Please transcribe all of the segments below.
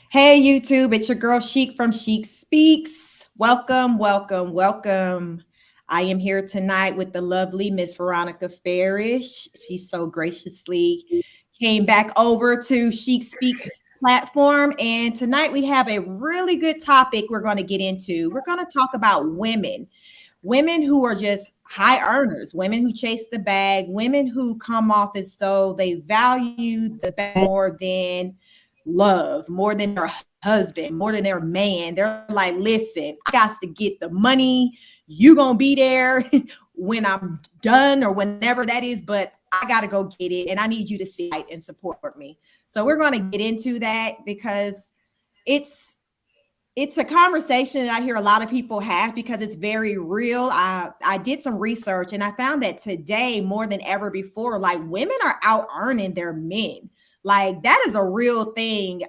Hey YouTube, it's your girl Chic from Chic Speaks. Welcome, welcome, welcome. I am here tonight with the lovely Miss Veronica Farish. She so graciously came back over to Chic Speaks platform. And tonight we have a really good topic we're going to get into. We're going to talk about women who are just high earners, women who chase the bag, women who come off as though they value the bag more than love, more than their husband, more than their man. They're like, listen, I got to get the money. You gonna be there when I'm done or whenever that is, but I gotta go get it, and I need you to see it and support me. So we're gonna get into that because it's it's a conversation that I hear a lot of people have because it's very real. I did some research and I found that today more than ever before, like women are out earning their men. Like that is a real thing.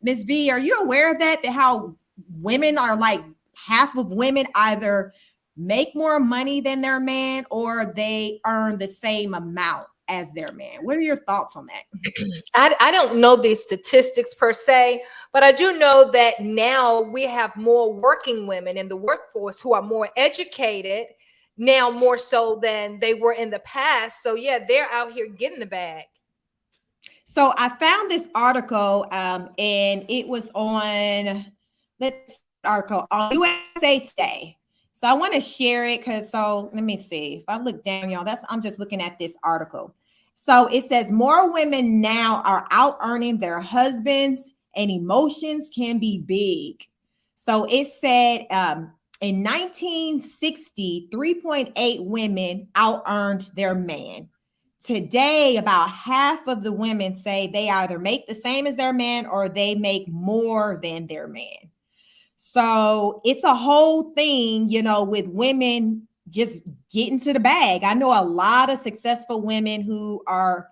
Miss V, are you aware of that? That how women are like half of women either make more money than their man or they earn the same amount as their man. What are your thoughts on that? I don't know these statistics per se, but I do know that now we have more working women in the workforce who are more educated now, more so than they were in the past. So, yeah, they're out here getting the bag. So I found this article, and it was on, let's see what article, on USA Today. So I want to share it because, so let me see. If I look down, y'all, I'm just looking at this article. So it says more women now are out earning their husbands, and emotions can be big. So it said in 1960, 3.8 women out earned their man. Today, about half of the women say they either make the same as their man or they make more than their man. So it's a whole thing, with women just getting to the bag. I know a lot of successful women who are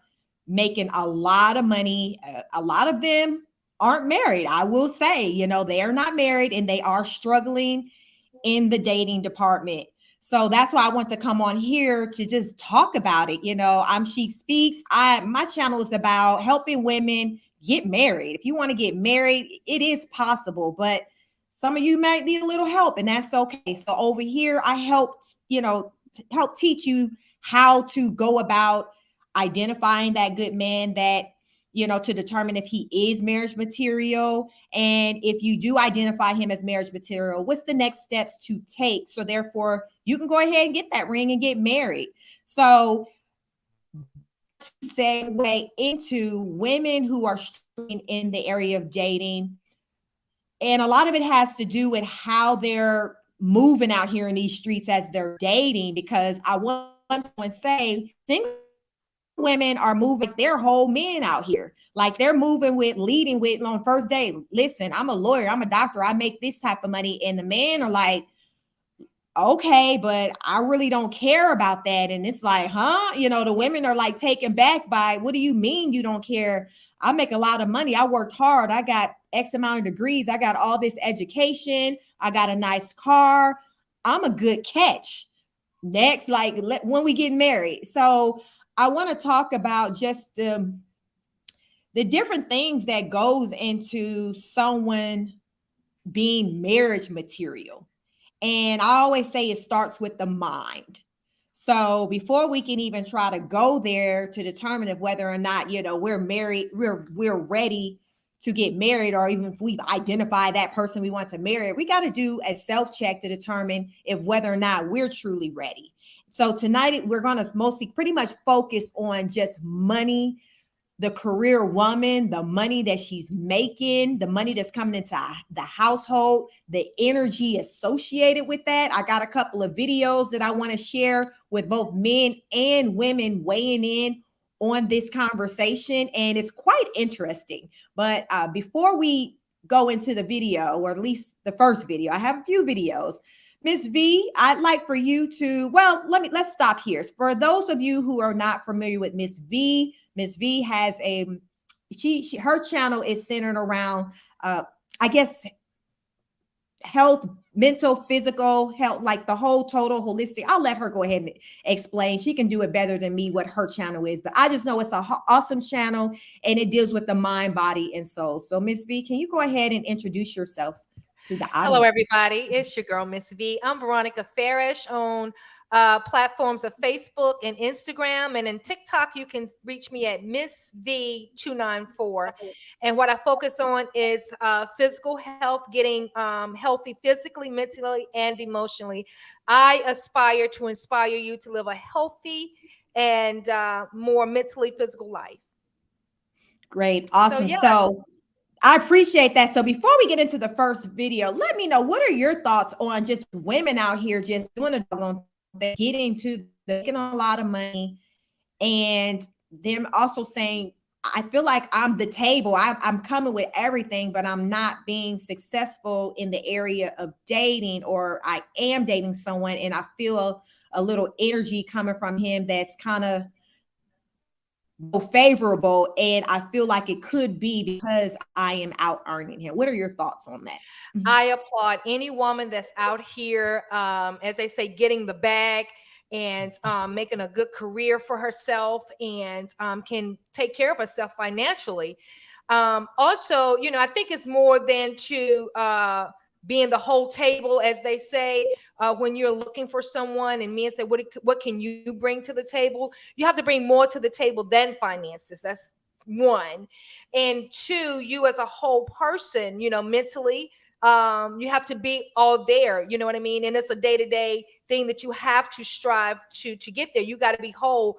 making a lot of money. A lot of them aren't married. I will say, they are not married and they are struggling in the dating department. So that's why I want to come on here to just talk about it. I'm Chic Speaks. My channel is about helping women get married. If you want to get married, it is possible, but some of you might need a little help, and that's okay. So over here, I helped, help teach you how to go about identifying that good man that to determine if he is marriage material. And if you do identify him as marriage material, what's the next steps to take? So therefore, you can go ahead and get that ring and get married. So segue into women who are struggling in the area of dating. And a lot of it has to do with how they're moving out here in these streets as they're dating, because I want to say single women are moving like their whole men out here. Like they're moving with, leading with on first day. Listen, I'm a lawyer, I'm a doctor, I make this type of money. And the men are like, okay, but I really don't care about that. And it's like, huh? The women are like taken back by, what do you mean you don't care? I make a lot of money. I worked hard. I got X amount of degrees. I got all this education. I got a nice car. I'm a good catch. Next, like when we get married. So I want to talk about just the different things that goes into someone being marriage material. And I always say it starts with the mind. So before we can even try to go there to determine if whether or not, we're married, we're ready to get married, or even if we've identified that person we want to marry, we got to do a self-check to determine if whether or not we're truly ready. So tonight we're going to mostly pretty much focus on just money, the career woman, the money that she's making, the money that's coming into the household, the energy associated with that. I got a couple of videos that I want to share with both men and women weighing in on this conversation, and it's quite interesting. But before we go into the video, or at least the first video, I have a few videos. Miss V, I'd like for you to, let's stop here. For those of you who are not familiar with Miss V, Miss V has her channel is centered around, I guess, health, mental, physical health, like the whole total holistic. I'll let her go ahead and explain. She can do it better than me what her channel is, but I just know it's a awesome channel and it deals with the mind, body, and soul. So Miss V, can you go ahead and introduce yourself to the Hello, audience? everybody. It's your girl, Miss V. I'm Veronica Farish on platforms of Facebook and Instagram. And in TikTok, you can reach me at Miss V294. And what I focus on is physical health, getting healthy physically, mentally, and emotionally. I aspire to inspire you to live a healthy and more mentally physical life. Great, So, awesome. yeah. So I appreciate that. So before we get into the first video, let me know, what are your thoughts on just women out here just doing a doggone thing, getting to making a lot of money, and them also saying, I feel like I'm the table. I'm coming with everything, but I'm not being successful in the area of dating, or I am dating someone and I feel a little energy coming from him that's kind of favorable, and I feel like it could be because I am out earning him. What are your thoughts on that? I applaud any woman that's out here, as they say, getting the bag and making a good career for herself and can take care of herself financially. Also, I think it's more than to being the whole table, as they say, when you're looking for someone and men say, what can you bring to the table? You have to bring more to the table than finances. That's one. And two, you as a whole person, mentally, you have to be all there, you know what I mean? And it's a day-to-day thing that you have to strive to get there. You got to be whole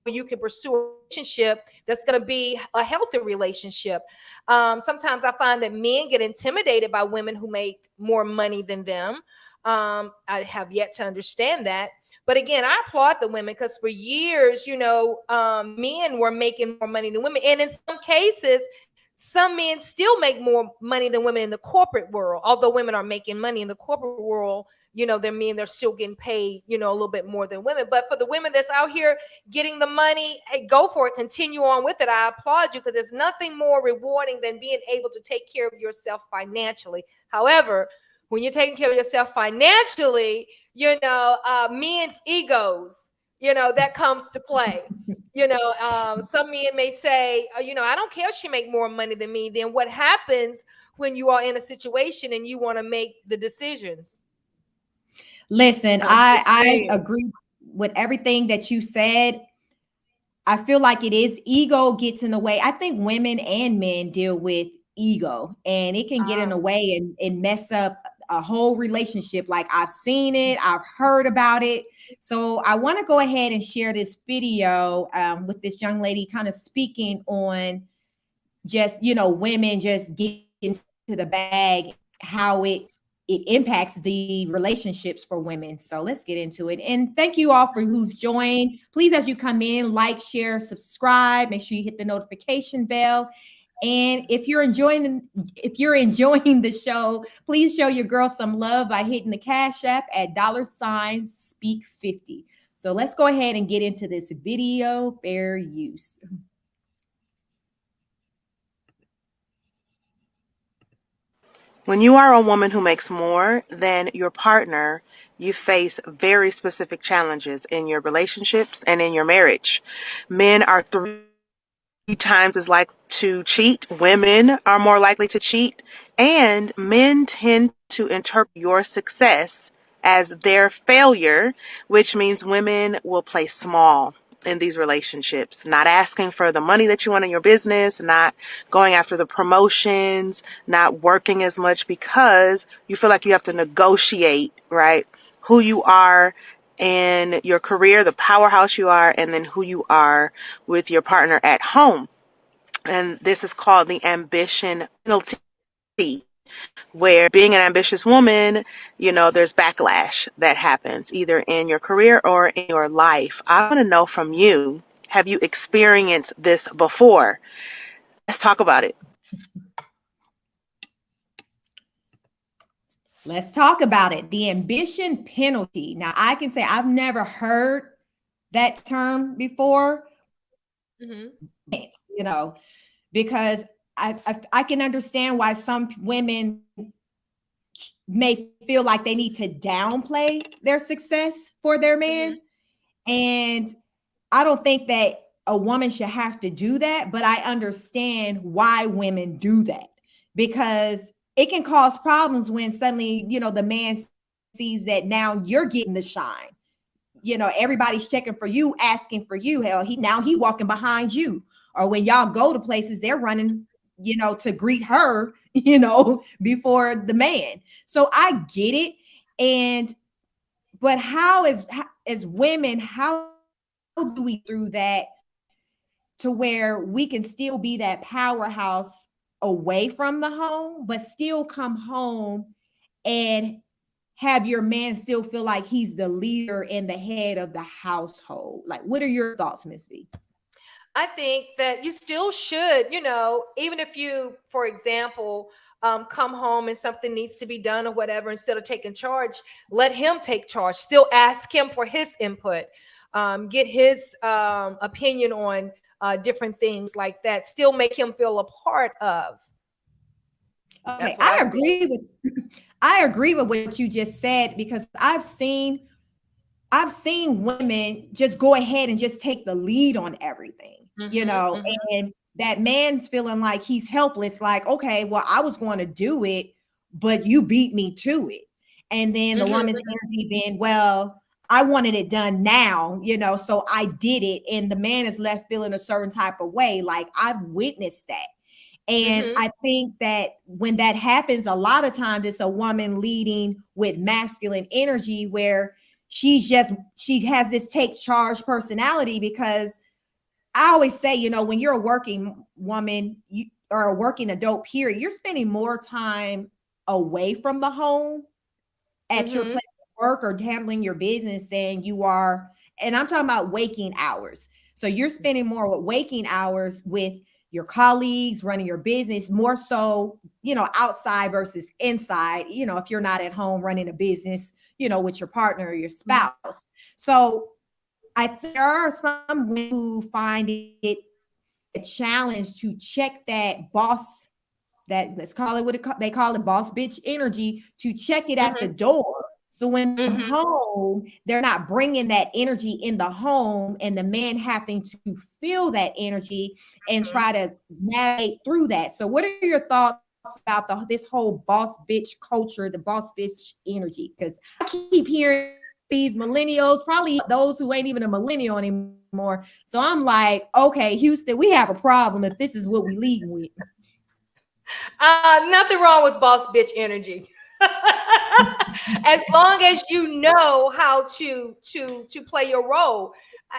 before you can pursue a relationship that's going to be a healthy relationship. Sometimes I find that men get intimidated by women who make more money than them. I have yet to understand that. But again, I applaud the women, because for years, men were making more money than women. And in some cases, some men still make more money than women in the corporate world. Although women are making money in the corporate world, they're men, they're still getting paid, a little bit more than women. But for the women that's out here getting the money, hey, go for it. Continue on with it. I applaud you, because there's nothing more rewarding than being able to take care of yourself financially. However, when you're taking care of yourself financially, men's egos, that comes to play. Some men may say, I don't care if she make more money than me. Then what happens when you are in a situation and you want to make the decisions? Listen, I'm just I saying. agree with everything that you said. I feel like it is ego gets in the way. I think women and men deal with ego, and it can get in the way and mess up a whole relationship. Like, I've seen it, I've heard about it. So I want to go ahead and share this video with this young lady kind of speaking on just, women just getting into the bag, how it impacts the relationships for women. So let's get into it. And thank you all for who've joined. Please, as you come in, like, share, subscribe. Make sure you hit the notification bell. And if you're enjoying the show, please show your girl some love by hitting the Cash App at $speak50. So let's go ahead and get into this video. Fair use. When you are a woman who makes more than your partner, you face very specific challenges in your relationships and in your marriage. Men are 3 times as likely to cheat. Women are more likely to cheat. And men tend to interpret your success as their failure, which means women will play small in these relationships, not asking for the money that you want in your business, not going after the promotions, not working as much, because you feel like you have to negotiate, right? Who you are in your career, the powerhouse you are, and then who you are with your partner at home. And this is called the ambition penalty, where being an ambitious woman, there's backlash that happens either in your career or in your life. I want to know from you, have you experienced this before? Let's talk about it. Let's talk about it. The ambition penalty. Now, I can say I've never heard that term before, Mm-hmm. because I can understand why some women may feel like they need to downplay their success for their Mm-hmm. man. And I don't think that a woman should have to do that, but I understand why women do that, because it can cause problems when suddenly, the man sees that now you're getting the shine. Everybody's checking for you, asking for you. Hell, he walking behind you. Or when y'all go to places, they're running, to greet her, before the man. So I get it. And but as women, how do we get through that to where we can still be that powerhouse away from the home, but still come home and have your man still feel like he's the leader and the head of the household? Like, what are your thoughts, Miss V? I think that you still should, even if you, for example, come home and something needs to be done or whatever, instead of taking charge, let him take charge. Still ask him for his input, get his opinion on different things like that. Still make him feel a part of. Okay, That's what I think. I agree with what you just said, because I've seen women just go ahead and just take the lead on everything, Mm-hmm, mm-hmm, and that man's feeling like he's helpless, like, okay, well, I was going to do it, but you beat me to it. And then the mm-hmm, woman's energy being, well, I wanted it done now, so I did it. And the man is left feeling a certain type of way. Like, I've witnessed that. And mm-hmm, I think that when that happens, a lot of times it's a woman leading with masculine energy, where she has this take charge personality. Because I always say, when you're a working woman, or a working adult, period, you're spending more time away from the home at your mm-hmm, place of work or handling your business than you are. And I'm talking about waking hours. So you're spending more waking hours with your colleagues, running your business, more so, outside versus inside, if you're not at home running a business, with your partner or your spouse. So there are some women who find it a challenge to check that boss, that, let's call it they call it, boss bitch energy, to check it at the mm-hmm, door. So when they come mm-hmm, home, they're not bringing that energy in the home, and the man having to feel that energy and try to navigate through that. So what are your thoughts about this whole boss bitch culture, the boss bitch energy? Because I keep hearing these millennials, probably those who ain't even a millennial anymore. So I'm like, okay, Houston, we have a problem if this is what we leading with. Nothing wrong with boss bitch energy. As long as you know how to play your role.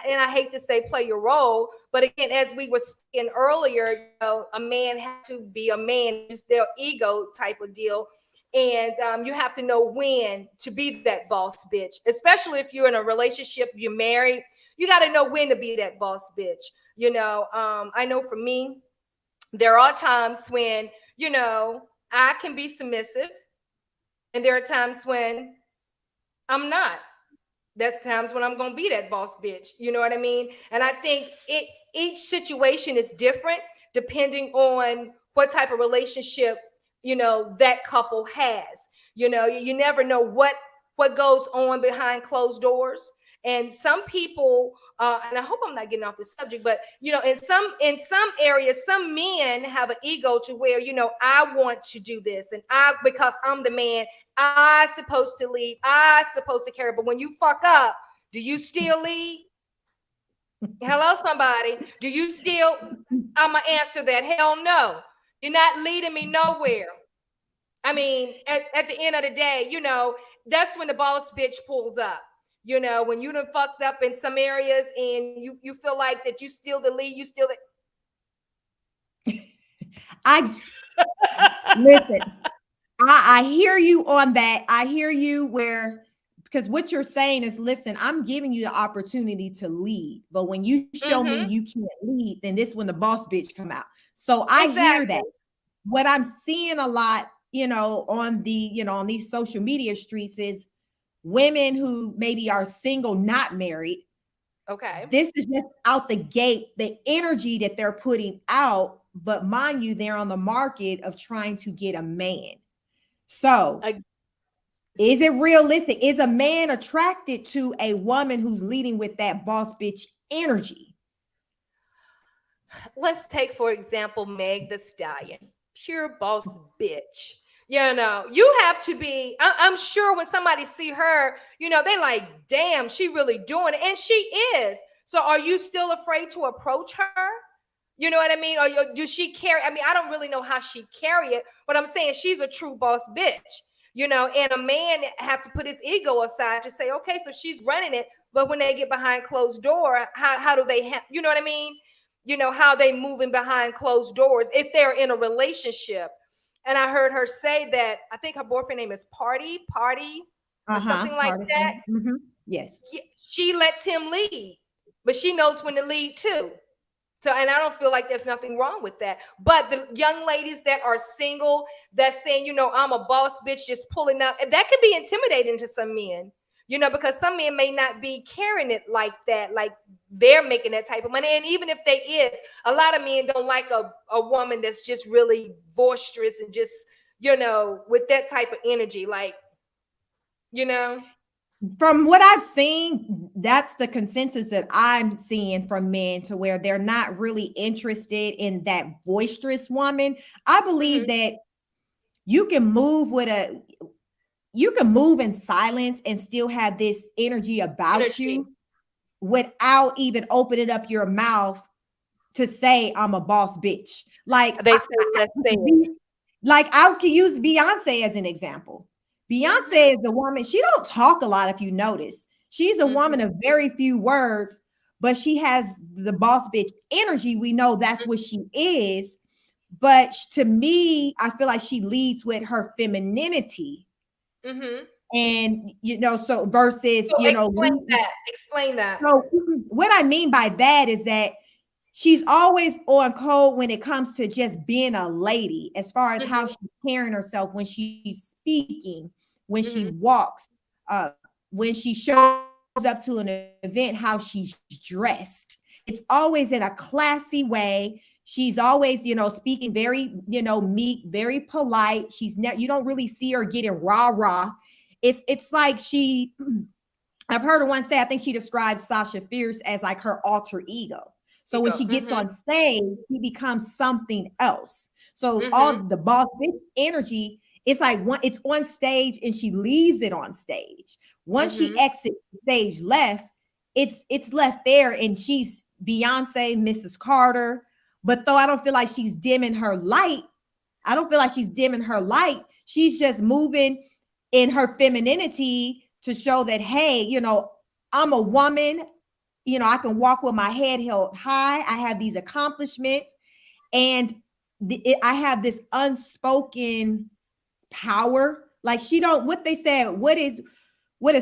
And I hate to say play your role, but again, as we were speaking earlier, a man has to be a man, it's their ego type of deal. And you have to know when to be that boss bitch, especially if you're in a relationship, you're married, you got to know when to be that boss bitch. I know for me, there are times when, I can be submissive, and there are times when I'm not. There's times when I'm going to be that boss bitch. You know what I mean? And I think each situation is different depending on what type of relationship, that couple has. You never know what goes on behind closed doors. And some people, and I hope I'm not getting off the subject, but in some areas, some men have an ego to where, I want to do this, and because I'm the man, I supposed to lead, I supposed to carry. But when you fuck up, do you still lead? Hello, somebody. Do you still? I'm gonna answer that. Hell no. You're not leading me nowhere. I mean, at the end of the day, that's when the boss bitch pulls up. When you done fucked up in some areas and you feel like that you still the lead, you still I Listen, I hear you on that. I hear you, where, because what you're saying is, listen, I'm giving you the opportunity to lead, but when you show me Mm-hmm. you can't lead, then this when the boss bitch come out. So I hear Exactly. that. What I'm seeing a lot, on these social media streets, is women who maybe are single, not married. Okay. This is just out the gate, the energy that they're putting out. But mind you, they're on the market of trying to get a man. So Is it realistic? Is a man attracted to a woman who's leading with that boss bitch energy? Let's take, for example, Meg the Stallion, pure boss bitch. You know, you have to be, I'm sure when somebody see her, you know, they like, damn, she really doing it. And she is. So are you still afraid to approach her? You know what I mean? Or does she carry? I mean, I don't really know how she carry it, but I'm saying she's a true boss bitch. You know, and a man have to put his ego aside to say, okay, so she's running it, but when they get behind closed door, how do they have? You know what I mean? You know how they moving behind closed doors if they're in a relationship. And I heard her say that I think her boyfriend name is Party, or something like Part of that. him. Yes. She lets him lead, but she knows when to lead too. So, and I don't feel like there's nothing wrong with that. But the young ladies that are single, that's saying, you know, I'm a boss bitch, just pulling up, and that could be intimidating to some men, you know, because some men may not be carrying it like that, like they're making that type of money. And even if they is, a lot of men don't like a woman that's just really boisterous and just, you know, with that type of energy, like, you know. From what I've seen, that's the consensus that I'm seeing from men, to where they're not really interested in that boisterous woman. I believe Mm-hmm. that you can move with a you can move in silence and still have this energy about Energy. you without even opening up your mouth to say I'm a boss bitch. Like They say, let's say it. like I could use Beyonce as an example. Mm-hmm. Beyonce is a woman, she don't talk a lot if you notice. She's a woman Mm-hmm. of very few words, but she has the boss bitch energy. We know that's what she is. But to me, I feel like she leads with her femininity. Mm-hmm. And so versus, So explain that. Explain that. so what I mean by that is that she's always on code when it comes to just being a lady, as far as how Mm-hmm. she's carrying herself when she's speaking, when she Mm-hmm. walks, uh, when she shows up to an event, how she's dressed. It's always in a classy way. She's always, speaking very, meek, very polite. You don't really see her getting rah rah. It's like I've heard her once say, I think she describes Sasha Fierce as like her alter ego. You So when go. she gets Mm-hmm. on stage, she becomes something else. So Mm-hmm. all the boss bitch energy, it's like it's on stage and she leaves it on stage. Once she Mm-hmm. exits stage left, it's left there, and she's Beyonce, Mrs. Carter. But though I don't feel like she's dimming her light, I don't feel like she's dimming her light. She's just moving in her femininity to show that, hey, I'm a woman. I can walk with my head held high. I have these accomplishments, and I have this unspoken power. Like she don't, what they said, what is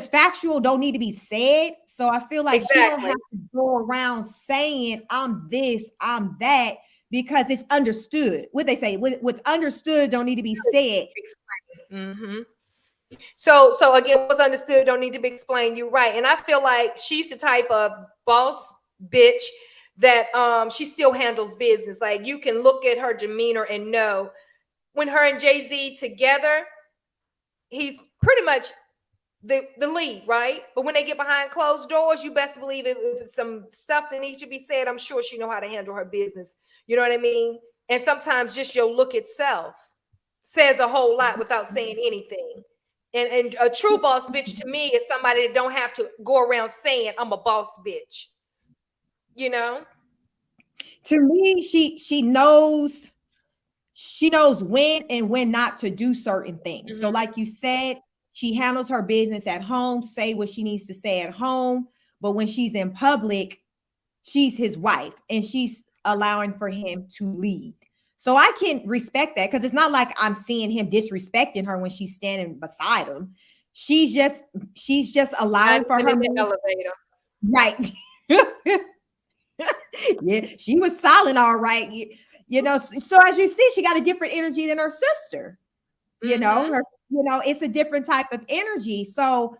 factual don't need to be said. So I feel like she don't Exactly. have to go around saying I'm this, I'm that, because it's understood. What they say, what's understood don't need to be said. Mm-hmm. So again, what's understood don't need to be explained. You're right, and I feel like she's the type of boss bitch that she still handles business. Like you can look at her demeanor and know when her and Jay-Z together, he's pretty much the lead, right? But when they get behind closed doors, you best believe if it's some stuff that needs to be said, I'm sure she know how to handle her business. You know what I mean? And sometimes just your look itself says a whole lot without saying anything. And a true boss bitch to me is somebody that don't have to go around saying I'm a boss bitch. You know? To me, she knows when and when not to do certain things. So Mm-hmm. like you said, she handles her business at home, say what she needs to say at home, but when she's in public, she's his wife and she's allowing for him to lead. So I can respect that, because it's not like I'm seeing him disrespecting her when she's standing beside him. She's just Not allowing for even her in the move. elevator. Right. Yeah, she was silent, all right. So as you see, she got a different energy than her sister. Mm-hmm. It's a different type of energy. So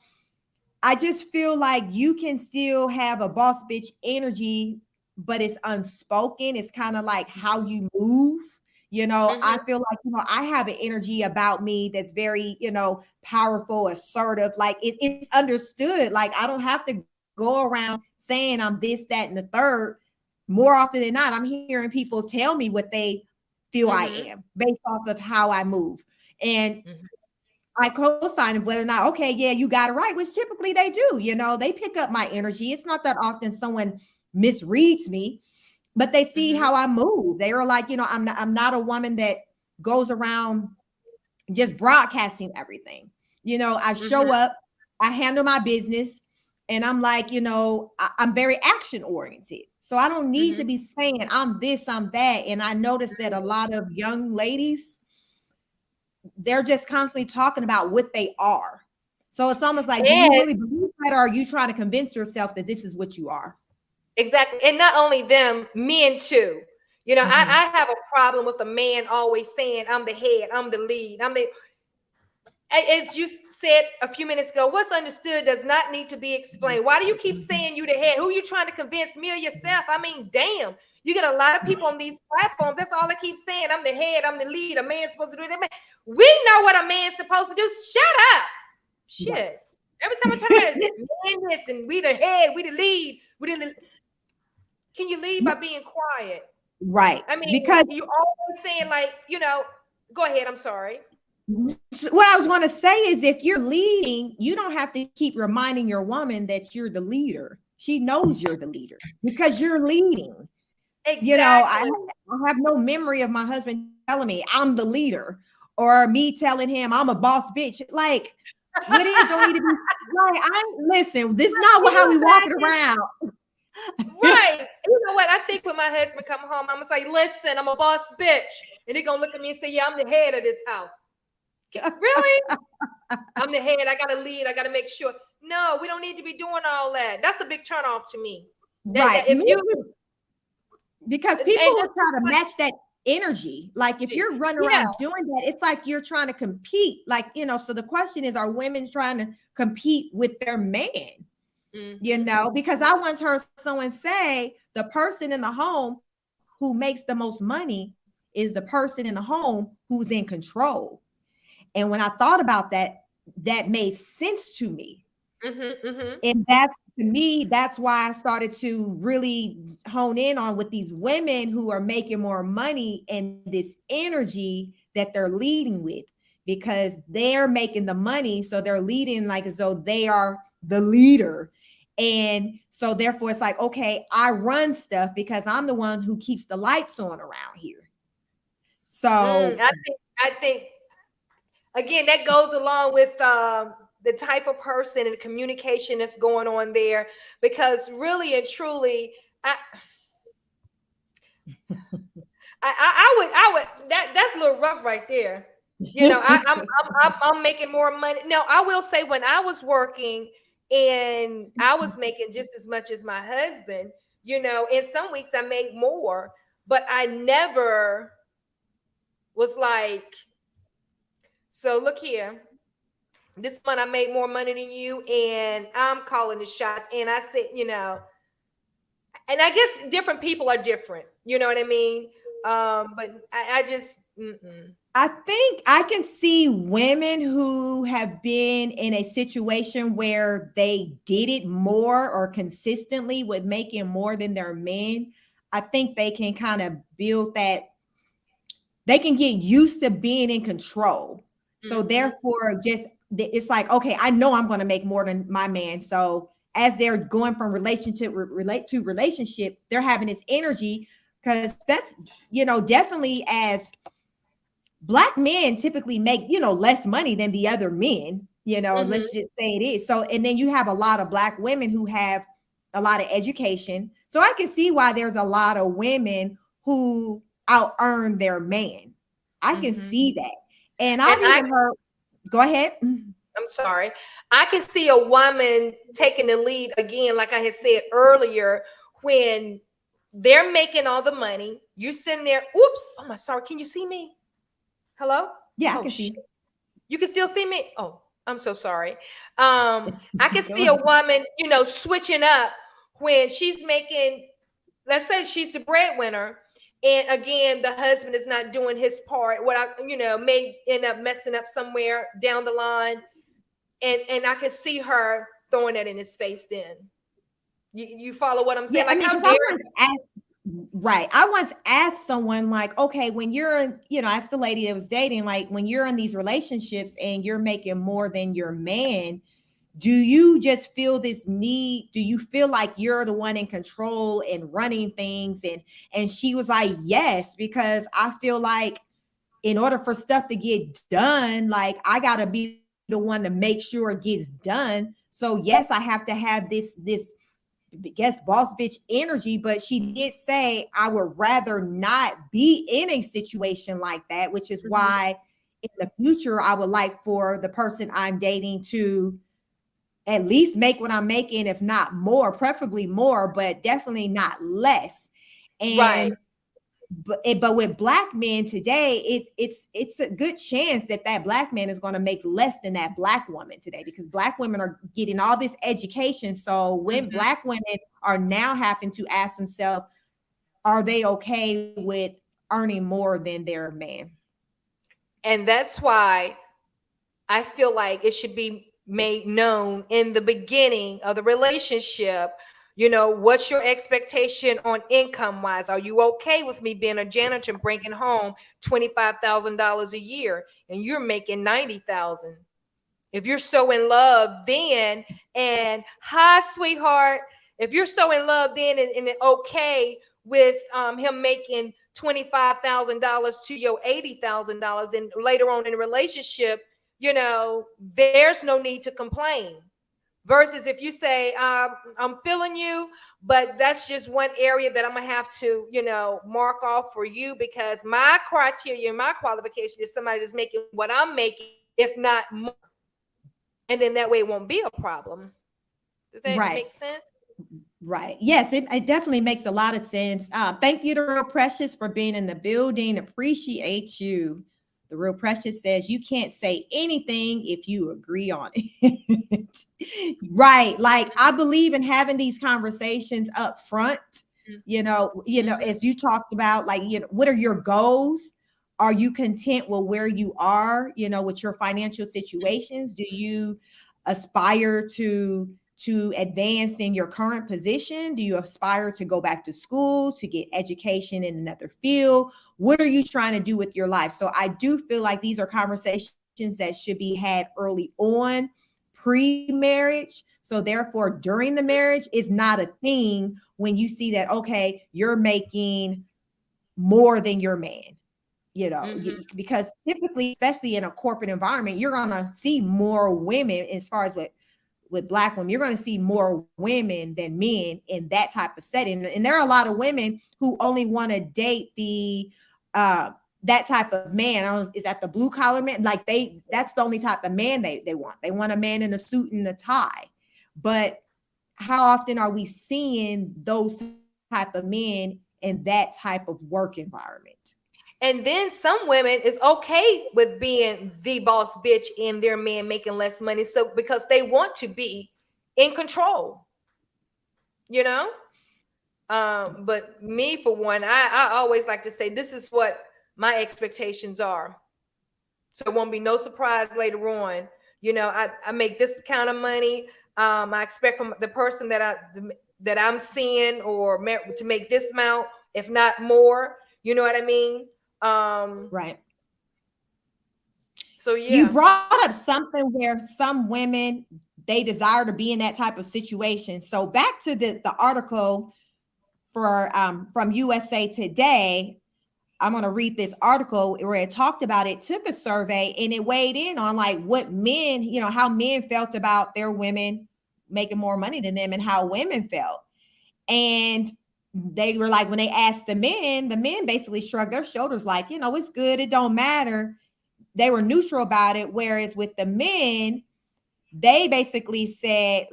I just feel like you can still have a boss bitch energy, but it's unspoken. It's kind of like how you move. I Mhm. feel like, I have an energy about me that's very, powerful, assertive. Like it's understood. Like I don't have to go around saying I'm this, that, and the third. More often than not, I'm hearing people tell me what they feel I Mhm. am based off of how I move. And Mhm. I co-sign whether or not, okay, yeah, you got it right, which typically they do. They pick up my energy. It's not that often someone misreads me, but they see Mhm. how I move. They are like, I'm not a woman that goes around just broadcasting everything. I show Mhm. up, I handle my business, and I'm like, I'm very action oriented. So I don't need to Mhm. be saying I'm this, I'm that. And I noticed that a lot of young ladies, they're just constantly talking about what they are. So it's almost like, do you And really believe that, or are you trying to convince yourself that this is what you are? exactly. And not only them, men too. Mhm. I have a problem with a man always saying, I'm the head, I'm the lead, I'm the as you said a few minutes ago, what's understood does not need to be explained. Why do you keep saying you the head? Who you trying to convince, me or yourself? I mean, damn. You get a lot of people on these platforms. That's all I keep saying. I'm the head. I'm the lead. A man's supposed to do that. We know what a man's supposed to do. Shut up. Right. Shit. Every time I turn around, it's man this and we the head, we the lead. Can you lead by being quiet? Right. I mean, Because you always saying like, go ahead. I'm sorry. what I was going to say is, if you're leading, you don't have to keep reminding your woman that you're the leader. She knows you're the leader because you're leading. I Exactly. have no memory of my husband telling me I'm the leader, or me telling him I'm a boss bitch. Like, what is don't need to be like, I listen, this is not Can how you we walking imagine? around. Right. You know what? I think when my husband come home, I'm gonna say, listen, I'm a boss bitch. And he gonna look at me and say, yeah, I'm the head of this house. Really? I'm the head. I gotta lead. I gotta make sure. No, we don't need to be doing all that. That's a big turn off to me. Right. That if you Because and people will this is try to what match that energy. Like if you're running yeah. around doing that, it's like you're trying to compete. Like, so the question is, are women trying to compete with their man? Mm-hmm. Because I once heard someone say the person in the home who makes the most money is the person in the home who's in control. And when I thought about that, that made sense to me. Mm-hmm. Mm-hmm. And that's, to me, that's why I started to really hone in on with these women who are making more money and this energy that they're leading with, because they're making the money. So they're leading like as though they are the leader. And so therefore it's like, okay, I run stuff because I'm the one who keeps the lights on around here. So I think again, that goes along with the type of person and the communication that's going on there. Because really and truly, I would that's a little rough right there. I'm making more money. No, I will say when I was working and I was making just as much as my husband, in some weeks I made more, but I never was like, so look here. This month I made more money than you, and I'm calling the shots. And I said, and I guess different people are different. You know what I mean? But I just, mm-mm. I think I can see women who have been in a situation where they did it more or consistently with making more than their men. I think they can kind of build that, they can get used to being in control. So Mm-hmm. therefore, just it's like, okay, I know I'm going to make more than my man. So as they're going from relationship relate to relationship, they're having this energy, because that's, definitely, as black men typically make, less money than the other men, let's Mm-hmm. just say it is. So, and then you have a lot of black women who have a lot of education. So I can see why there's a lot of women who out earn their man. I can Mm-hmm. see that. And And I've even heard, go ahead. I'm sorry, I can see a woman taking the lead again, like I had said earlier, when they're making all the money. You're sitting there. Oops. Oh my, sorry. Can you see me? Hello? Yeah, I Oh can shit. see. You can still see me? Oh, I'm so sorry. I can Go see a ahead. woman, switching up when she's making, let's say she's the breadwinner And again, the husband is not doing his part, what I, may end up messing up somewhere down the line. And I can see her throwing that in his face then. You follow what I'm Yeah, saying? I Like, mean, how because I dare once asked, right, I once asked someone like, okay, when you're, I asked the lady that was dating, like, when you're in these relationships and you're making more than your man, do you just feel this need? Do you feel like you're the one in control and running things? And she was like, yes, because I feel like in order for stuff to get done, like I gotta be the one to make sure it gets done. So yes, I have to have this I guess boss bitch energy, but she did say I would rather not be in a situation like that, which is Mhm. why in the future I would like for the person I'm dating to at least make what I'm making, if not more, preferably more, but definitely not less. Right. And but with black men today, it's a good chance that that black man is going to make less than that black woman today, because black women are getting all this education. So when Mhm. black women are now having to ask themselves, are they okay with earning more than their man? And that's why I feel like it should be made known in the beginning of the relationship. What's your expectation on income wise? Are you okay with me being a janitor and bringing home $25,000 a year and you're making 90,000? If you're so in love then, and hi, sweetheart, if you're so in love then and okay with him making $25,000 to your $80,000, and later on in the relationship, there's no need to complain. Versus if you say, I'm feeling you, but that's just one area that I'm gonna have to, mark off for you, because my criteria, my qualification is somebody that's making what I'm making, if not more. And then that way it won't be a problem. Does that Right. make sense? Right. Yes, it definitely makes a lot of sense. Thank you to Real Precious for being in the building. Appreciate you. The Real Precious says you can't say anything if you agree on it. Right. Like I believe in having these conversations up front. Mhm. As you talked about, like, what are your goals? Are you content with where you are, with your financial situations? Do you aspire to advance in your current position? Do you aspire to go back to school, to get education in another field? What are you trying to do with your life? So I do feel like these are conversations that should be had early on, pre-marriage. So therefore, during the marriage is not a thing when you see that, okay, you're making more than your man. Mhm. Because typically, especially in a corporate environment, you're gonna see more women as far as with black women, you're going to see more women than men in that type of setting. And there are a lot of women who only want to date the that type of man. I don't know, is that the blue collar man? Like that's the only type of man they want. They want a man in a suit and a tie. But how often are we seeing those type of men in that type of work environment? And then some women is okay with being the boss bitch and their man making less money. So because they want to be in control, you know? But me for one, I always like to say this is what my expectations are. So it won't be no surprise later on. I make this kind of money. I expect from the person that I'm seeing or to make this amount, if not more. You know what I mean? Um, Right. so You yeah. brought up something where some women, they desire to be in that type of situation. So back to the article for from USA Today. I'm going to read this article where it talked about, it took a survey and it weighed in on like what men, how men felt about their women making more money than them and how women felt. And they were like, when they asked the men basically shrugged their shoulders like, it's good, it don't matter. They were neutral about it. Whereas with the men, they basically said,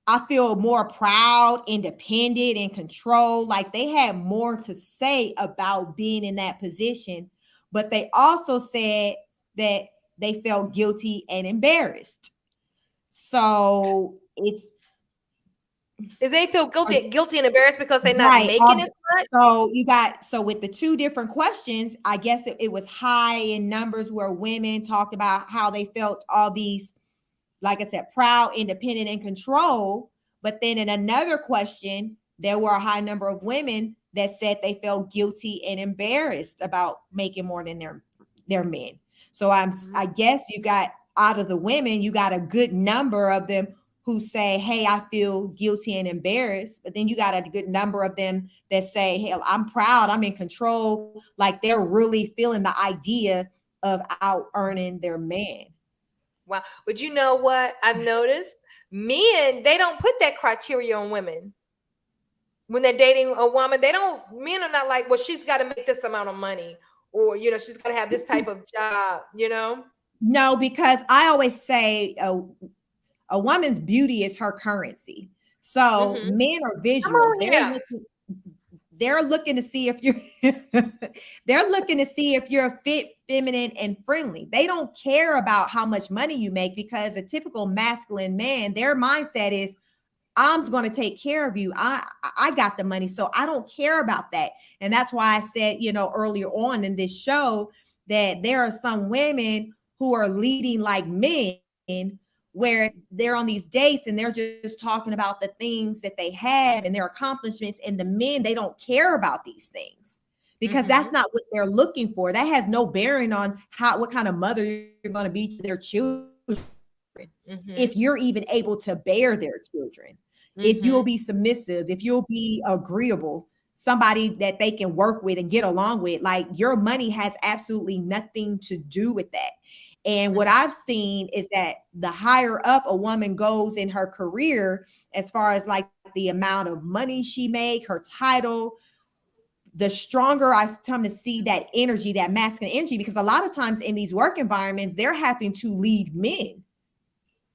I feel more proud, independent, in control. Like they had more to say about being in that position, but they also said that they felt guilty and embarrassed. So Is they feel guilty and embarrassed because they're not Right. making as much? So with the two different questions, I guess it was high in numbers where women talked about how they felt all these, like I said, proud, independent, and control. But then in another question, there were a high number of women that said they felt guilty and embarrassed about making more than their men. So I guess you got, out of the women, you got a good number of them who say, hey, I feel guilty and embarrassed. But then you got a good number of them that say, hey, I'm proud, I'm in control. Like they're really feeling the idea of out earning their man. Wow. But you know what I've noticed? Men, they don't put that criteria on women. When they're dating a woman, men are not like, well, she's got to make this amount of money, or, she's got to have this type of job, No, because I always say a woman's beauty is her currency. So men are visual. They're looking to see if you're they're looking to see if you're fit, feminine, and friendly. They don't care about how much money you make, because a typical masculine man, their mindset is, I'm going to take care of you. I got the money, so I don't care about that. And that's why I said, earlier on in this show, that there are some women who are leading like men, where they're on these dates and they're just talking about the things that they have and their accomplishments, and the men, they don't care about these things, because that's not what they're looking for. That has no bearing on what kind of mother you're going to be to their children, if you're even able to bear their children, if you'll be submissive, if you'll be agreeable, somebody that they can work with and get along with. Like, your money has absolutely nothing to do with that. And what I've seen is that the higher up a woman goes in her career, as far as like the amount of money she make, her title, the stronger I come to see that energy, that masculine energy, because a lot of times in these work environments, they're having to lead men.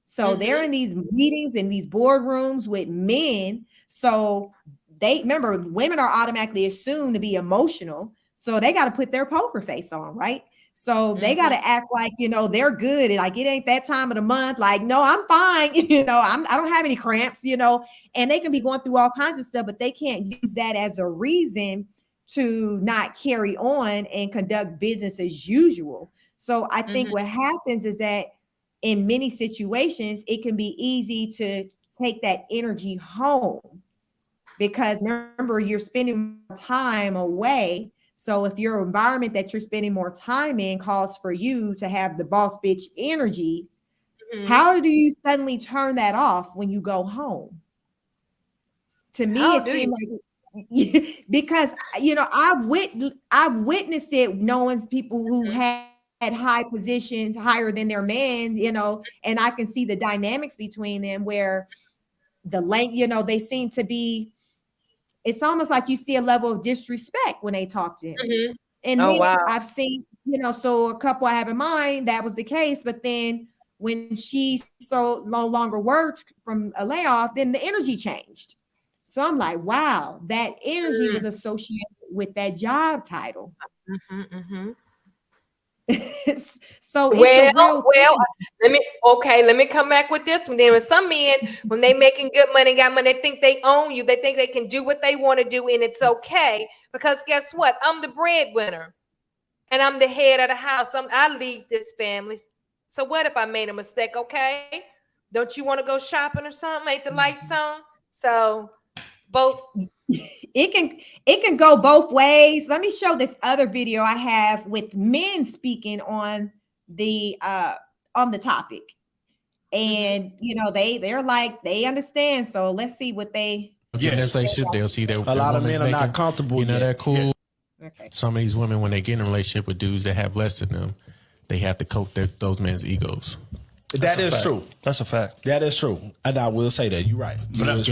So they're in these meetings, in these boardrooms with men. So remember, women are automatically assumed to be emotional. So they got to put their poker face on, right? So they got to act like, they're good. And like, it ain't that time of the month. Like, no, I'm fine. I don't have any cramps, and they can be going through all kinds of stuff, but they can't use that as a reason to not carry on and conduct business as usual. So I think what happens is that in many situations, it can be easy to take that energy home, because remember, you're spending time away. So if your environment that you're spending more time in calls for you to have the boss bitch energy, how do you suddenly turn that off when you go home? To me, it seemed like, because I've witnessed it, knowing people who had high positions, higher than their man, and I can see the dynamics between them, where the length, they seem to be, it's almost like you see a level of disrespect when they talk to him. And then I've seen, so a couple I have in mind, that was the case. But then when she so no longer worked from a layoff, then the energy changed. So I'm like, wow, that energy was associated with that job title. So let me come back with this one. Then with some men, when they making good money, got money, they think they own you. They think they can do what they want to do, and it's okay, because guess what? I'm the breadwinner, and I'm the head of the house. I lead this family. So what if I made a mistake? Okay, don't you want to go shopping or something? Ain't the lights on? So both. It can go both ways. Let me show this other video I have with men speaking on the topic, and they're like, they understand. So let's see what they. Yes, they should. They'll see that a lot of men are not comfortable. They're cool. Yes. Okay. Some of these women, when they get in a relationship with dudes that have less than them, they have to cope those men's egos. That is true. That's a fact. That is true. And I will say that. You're right. They'll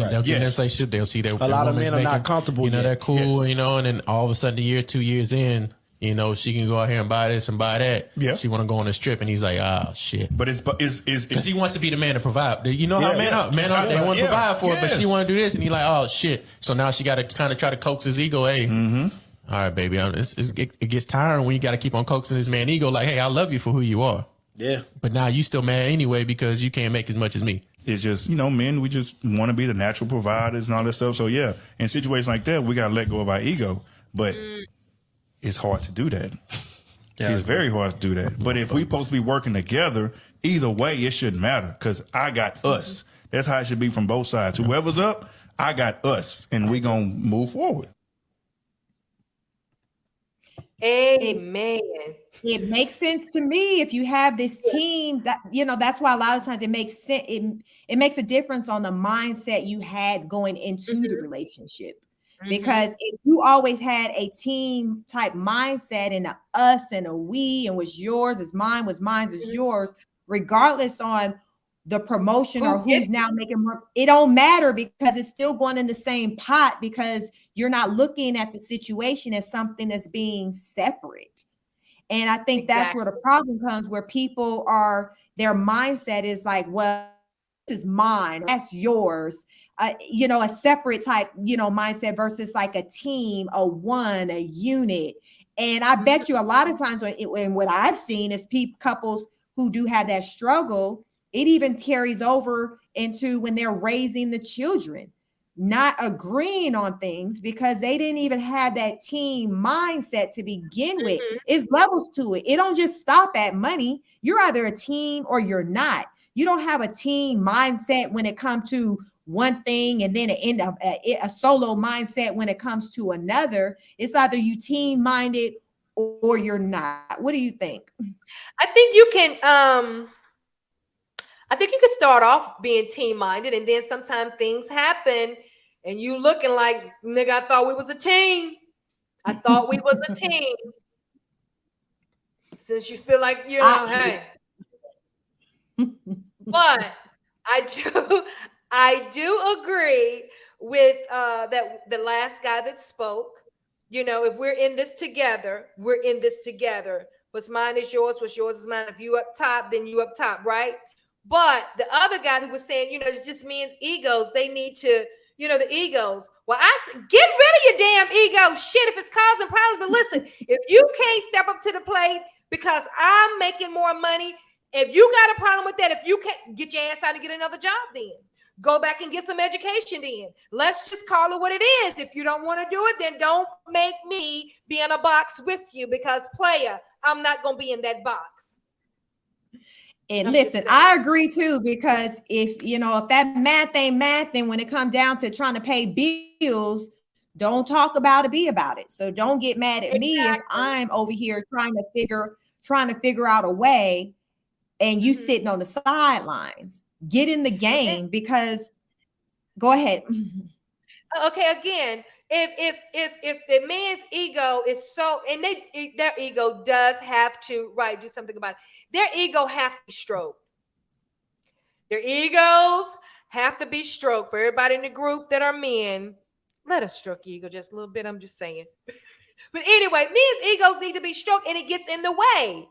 say shit. They'll see that a lot of men are not comfortable. They're cool, and then all of a sudden, a year, 2 years in, she can go out here and buy this and buy that. Yeah. She want to go on a strip, and he's like, oh shit. But it's because he wants to be the man to provide. How men out there want to provide for it, but she want to do this, and he's like, oh shit. So now she got to kind of try to coax his ego. Hey, all right, baby, it gets tiring when you got to keep on coaxing this man ego. Like, hey, I love you for who you are. Yeah. But now you still mad anyway because you can't make as much as me. It's just, men, we just want to be the natural providers and all that stuff. So yeah, in situations like that, we got to let go of our ego. But it's hard to do that. Yeah, it's very hard to do that. But if we supposed to be working together, either way, it shouldn't matter because I got us. That's how it should be from both sides. Whoever's up, I got us, and we gonna move forward. Amen. It makes sense to me if you have this team that, that's why a lot of times it makes sense. It makes a difference on the mindset you had going into the relationship. Because if you always had a team type mindset and a us and a we and was yours is mine, was mine is yours, regardless on the promotion or who's now making more, it don't matter because it's still going in the same pot because you're not looking at the situation as something that's being separate. And I think that's where the problem comes, where people their mindset is like, well, this is mine, that's yours. A separate type, mindset versus like a team, a unit. And I bet you a lot of times when what I've seen is couples who do have that struggle, it even carries over into when they're raising the children, not agreeing on things because they didn't even have that team mindset to begin with. It's levels to it. It don't just stop at money. You're either a team or you're not. You don't have a team mindset when it comes to one thing and then end up a solo mindset when it comes to another. It's either you team minded or you're not. What do you think? I think you can start off being team minded, and then sometimes things happen and you looking like, nigga, I thought we was a team. I thought we was a team. Since you feel like, hey. But I do agree with that the last guy that spoke. If we're in this together, we're in this together. What's mine is yours, what's yours is mine. If you up top, then you up top, right? But the other guy who was saying, it just means egos. They need to, the egos. Well, I said, get rid of your damn ego. Shit, if it's causing problems. But listen, if you can't step up to the plate because I'm making more money, if you got a problem with that, if you can't, get your ass out and get another job then. Go back and get some education then. Let's just call it what it is. If you don't want to do it, then don't make me be in a box with you because, player, I'm not going to be in that box. And listen, I agree too, because if that math ain't math, then when it comes down to trying to pay bills, don't talk about it, be about it. So don't get mad at me if I'm over here trying to figure out a way and you sitting on the sidelines. Get in the game because go ahead. Okay, again, if the man's ego is so, and their ego does have to do something about it. Their ego have to be stroked. Their egos have to be stroked. For everybody in the group that are men, let us stroke ego just a little bit. I'm just saying. But anyway, men's egos need to be stroked, and it gets in the way.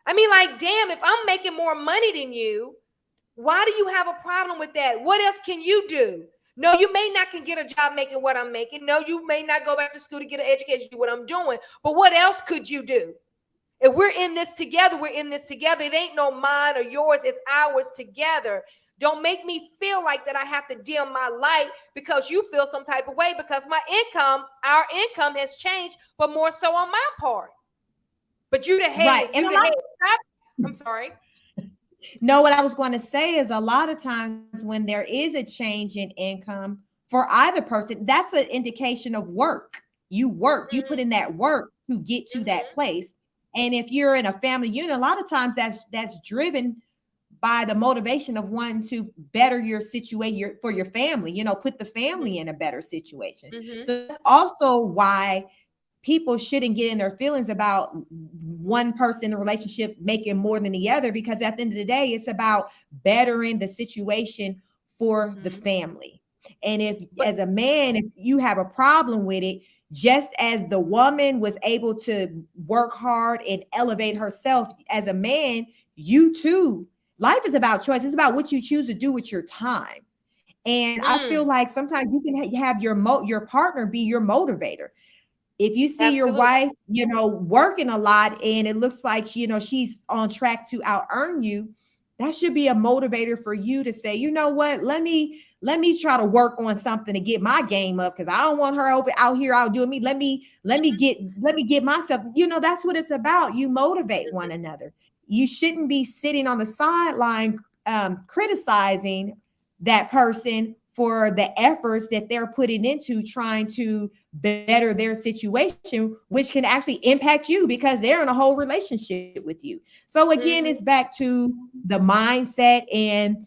I mean, like, damn, if I'm making more money than you, why do you have a problem with that? What else can you do? No, you may not can get a job making what I'm making. No, you may not go back to school to get an education, do what I'm doing. But what else could you do? If we're in this together, we're in this together. It ain't no mine or yours. It's ours together. Don't make me feel like that I have to dim my light because you feel some type of way because our income has changed, but more so on my part. But you the head. Right. And I'm sorry. No, what I was going to say is a lot of times when there is a change in income for either person, that's an indication of work. You work, you put in that work to get to that place. And if you're in a family unit, a lot of times that's driven by the motivation of wanting to better your situation for your family, put the family in a better situation. So that's also why people shouldn't get in their feelings about one person in a relationship making more than the other, because at the end of the day, it's about bettering the situation for the family. And as a man, if you have a problem with it, just as the woman was able to work hard and elevate herself as a man, you too, life is about choice. It's about what you choose to do with your time. And I feel like sometimes you can have your partner be your motivator. If you see your wife, working a lot and it looks like, she's on track to out earn you, that should be a motivator for you to say, you know what, let me try to work on something to get my game up, because I don't want her out here outdoing me. Let me get myself, that's what it's about. You motivate one another. You shouldn't be sitting on the sideline criticizing that person for the efforts that they're putting into trying to better their situation, which can actually impact you because they're in a whole relationship with you. So again, it's back to the mindset, and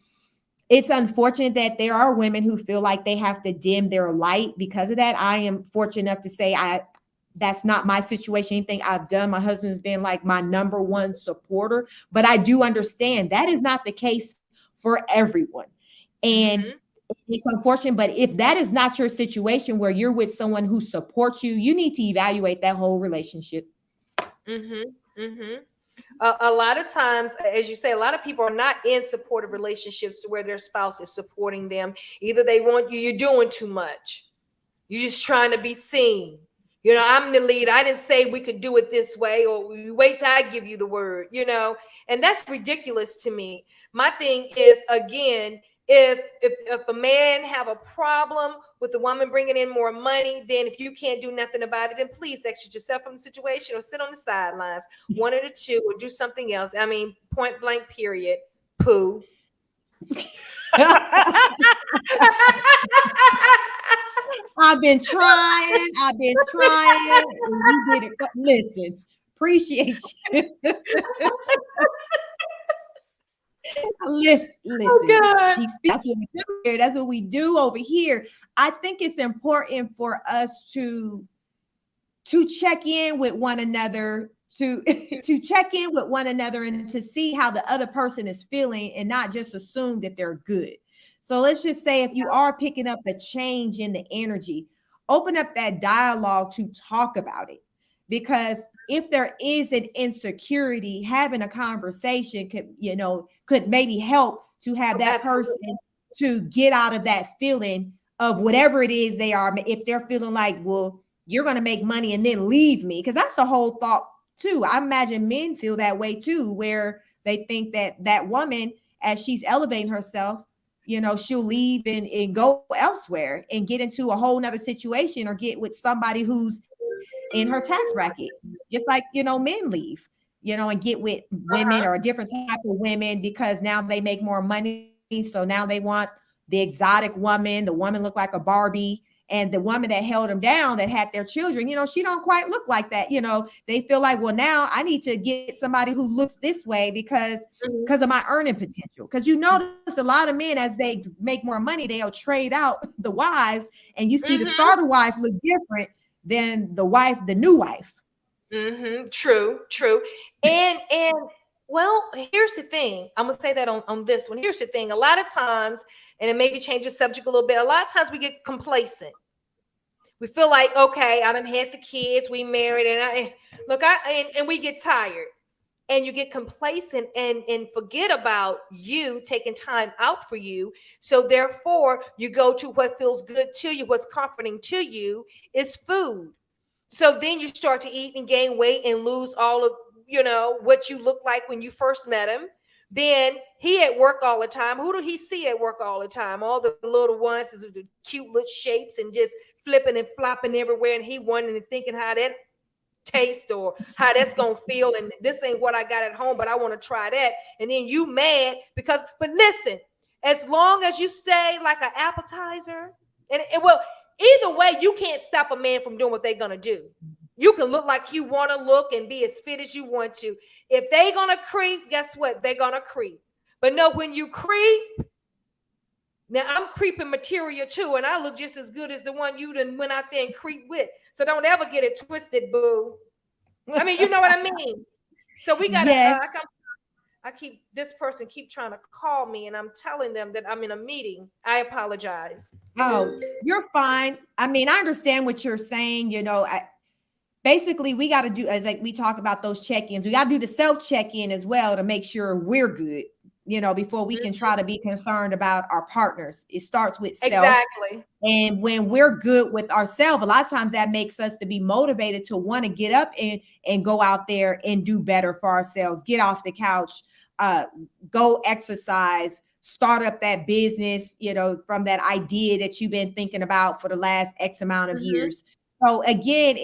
it's unfortunate that there are women who feel like they have to dim their light because of that. I am fortunate enough to say that's not my situation. Anything I've done, my husband's been like my number one supporter, but I do understand that is not the case for everyone. And it's unfortunate, but if that is not your situation where you're with someone who supports you, you need to evaluate that whole relationship. A lot of times, as you say, a lot of people are not in supportive relationships where their spouse is supporting them. Either they want you, you're doing too much. You're just trying to be seen. I'm the lead. I didn't say we could do it this way, or you wait till I give you the word, and that's ridiculous to me. My thing is, again, if a man have a problem with the woman bringing in more money, then if you can't do nothing about it, then please exit yourself from the situation or sit on the sidelines, one of the two, or do something else. I mean, point blank, period. Pooh. I've been trying. You did it. But listen, appreciate you. Listen. Oh, That's what we do here. That's what we do over here. I think it's important for us to check in with one another, to check in with one another, and to see how the other person is feeling, and not just assume that they're good. So let's just say if you are picking up a change in the energy, open up that dialogue to talk about it. Because if there is an insecurity, having a conversation could maybe help to have that person to get out of that feeling of whatever it is they are. If they're feeling like, well, you're going to make money and then leave me, because that's the whole thought too. I imagine men feel that way too, where they think that woman, as she's elevating herself, she'll leave and go elsewhere and get into a whole nother situation, or get with somebody who's in her tax bracket, just like, men leave, and get with women or a different type of women because now they make more money. So now they want the exotic woman. The woman look like a Barbie, and the woman that held them down, that had their children, she don't quite look like that. They feel like, well, now I need to get somebody who looks this way because of my earning potential. Because you notice a lot of men, as they make more money, they'll trade out the wives, and you see the starter wife look different than the new wife. True. And well, here's the thing. I'm gonna say that on this one. Here's the thing. A lot of times, and it maybe change the subject a little bit, a lot of times we get complacent. We feel like, okay, I done had the kids, we married, and we get tired. And you get complacent and forget about you taking time out for you. So therefore, you go to what feels good to you, what's comforting to you is food. So then you start to eat and gain weight and lose all of, what you look like when you first met him. Then he at work all the time. Who do he see at work all the time? All the little ones with the cute little shapes and just flipping and flopping everywhere. And he wondering and thinking how that taste or how that's gonna feel, and this ain't what I got at home, but I want to try that. And then you mad because, but listen, as long as you stay like an appetizer, and well, either way, you can't stop a man from doing what they're gonna do. You can look like you want to look and be as fit as you want to. If they gonna creep, guess what? They're gonna creep. But no, when you creep, now I'm creeping material too, and I look just as good as the one you done went out there and creep with. So don't ever get it twisted, boo. I mean, you know what I mean? So we got to, yes. This person keep trying to call me, and I'm telling them that I'm in a meeting. I apologize. Oh, you're fine. I mean, I understand what you're saying. Basically, we got to do, as like we talk about those check-ins, we got to do the self check-in as well to make sure we're good, before we can try to be concerned about our partners. It starts with self. Exactly. And when we're good with ourselves, a lot of times that makes us to be motivated to want to get up and go out there and do better for ourselves, get off the couch, go exercise, start up that business, from that idea that you've been thinking about for the last X amount of years. So again,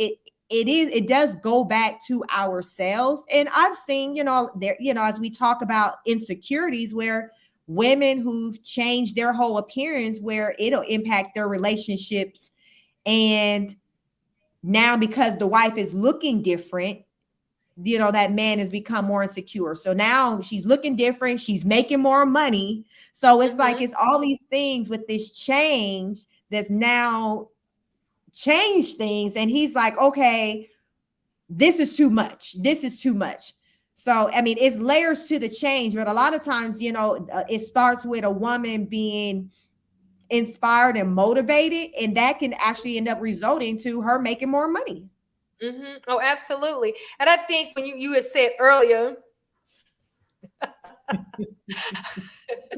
it does go back to ourselves. And I've seen, there, as we talk about insecurities, where women who've changed their whole appearance, where it'll impact their relationships. And now, because the wife is looking different, that man has become more insecure. So now she's looking different. She's making more money. So it's like, it's all these things with this change that's now changed things. And he's like, okay, this is too much. This is too much. So, I mean, it's layers to the change, but a lot of times, it starts with a woman being inspired and motivated, and that can actually end up resulting to her making more money. Oh, absolutely. And I think when you had said earlier, all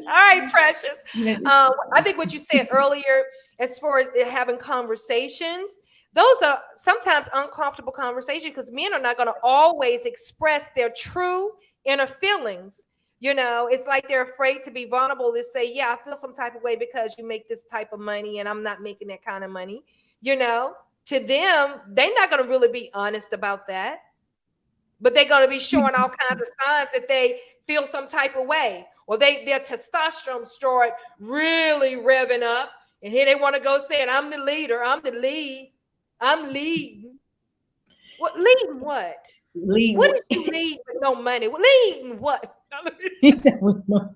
right, Precious. I think what you said earlier, as far as having conversations, those are sometimes uncomfortable conversations, because men are not going to always express their true inner feelings. It's like they're afraid to be vulnerable, to say, yeah, I feel some type of way because you make this type of money and I'm not making that kind of money. To them, they're not going to really be honest about that, but they're going to be showing all kinds of signs that they feel some type of way, or their testosterone start really revving up, and here they want to go saying, I'm the leader, I'm the lead, I'm leading. What leading? What? Lead what did you lead with no money? Leading what? With no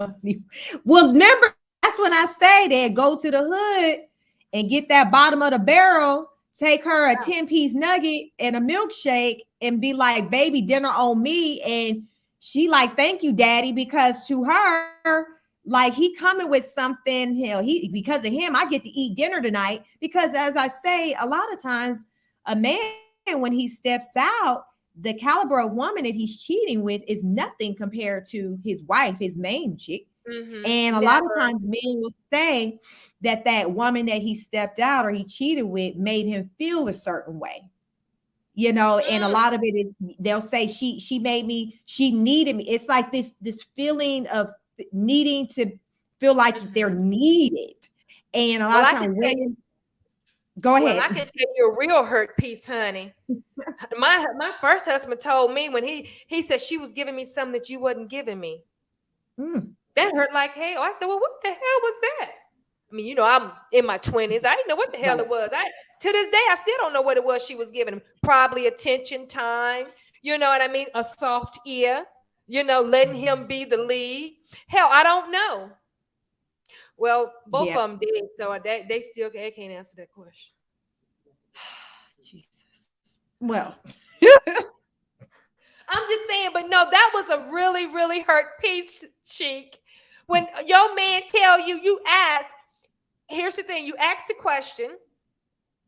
money. Well, remember, that's when I say that go to the hood and get that bottom of the barrel, take her a 10-piece nugget and a milkshake, and be like, baby, dinner on me. And she like, thank you, daddy, because to her, like, he coming with something, because of him, I get to eat dinner tonight. Because as I say, a lot of times a man, when he steps out, the caliber of woman that he's cheating with is nothing compared to his wife, his main chick. And a lot of times men will say that woman that he stepped out or he cheated with made him feel a certain way, and a lot of it is, they'll say she made me, she needed me. It's like this feeling of needing to feel like they're needed. And a lot of times women, go ahead. Well, I can tell you a real hurt piece, honey. My first husband told me when he said she was giving me something that you wasn't giving me. That hurt like hell. I said, well, what the hell was that? I mean, I'm in my 20s. I didn't know what the hell it was. To this day, I still don't know what it was she was giving him. Probably attention, time. You know what I mean? A soft ear. Letting him be the lead. Hell, I don't know. Well, both of them did. So they still can't answer that question. Jesus. Well. I'm just saying, but no, that was a really, really hurt piece, Chic. When your man tell you ask, here's the thing, you ask the question,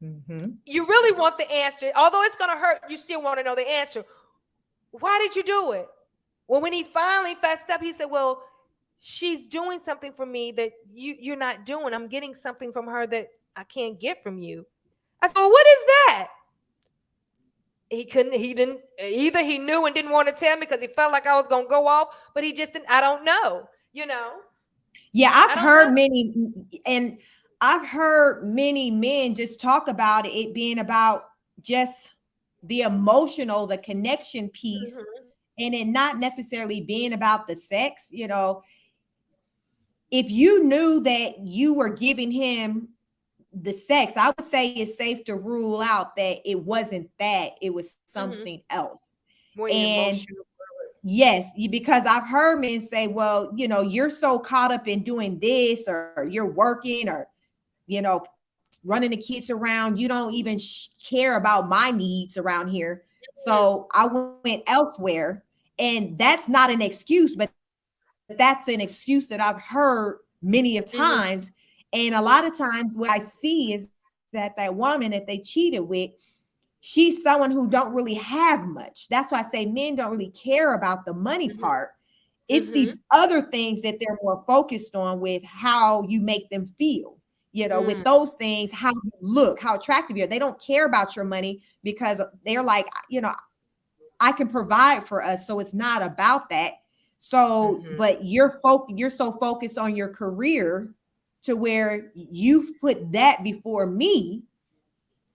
you really want the answer. Although it's going to hurt, you still want to know the answer. Why did you do it? Well, when he finally fessed up, he said, well, she's doing something for me that you're not doing. I'm getting something from her that I can't get from you. I said, well, what is that? He didn't, either he knew and didn't want to tell me because he felt like I was going to go off, but he just didn't, I don't know, Yeah, I've heard many men just talk about it being about just the emotional, the connection piece, and it not necessarily being about the sex. If you knew that you were giving him the sex, I would say it's safe to rule out that it wasn't that, it was something else. More and emotional. Yes, because I've heard men say, well, you're so caught up in doing this, or you're working, or running the kids around, you don't even care about my needs around here. So I went elsewhere. And that's not an excuse, but that's an excuse that I've heard many of times. And a lot of times what I see is that woman that they cheated with, she's someone who don't really have much. That's why I say men don't really care about the money part. It's these other things that they're more focused on, with how you make them feel, with those things, how you look, how attractive you are. They don't care about your money because they're like, I can provide for us. So it's not about that. So, but you're so focused on your career to where you've put that before me.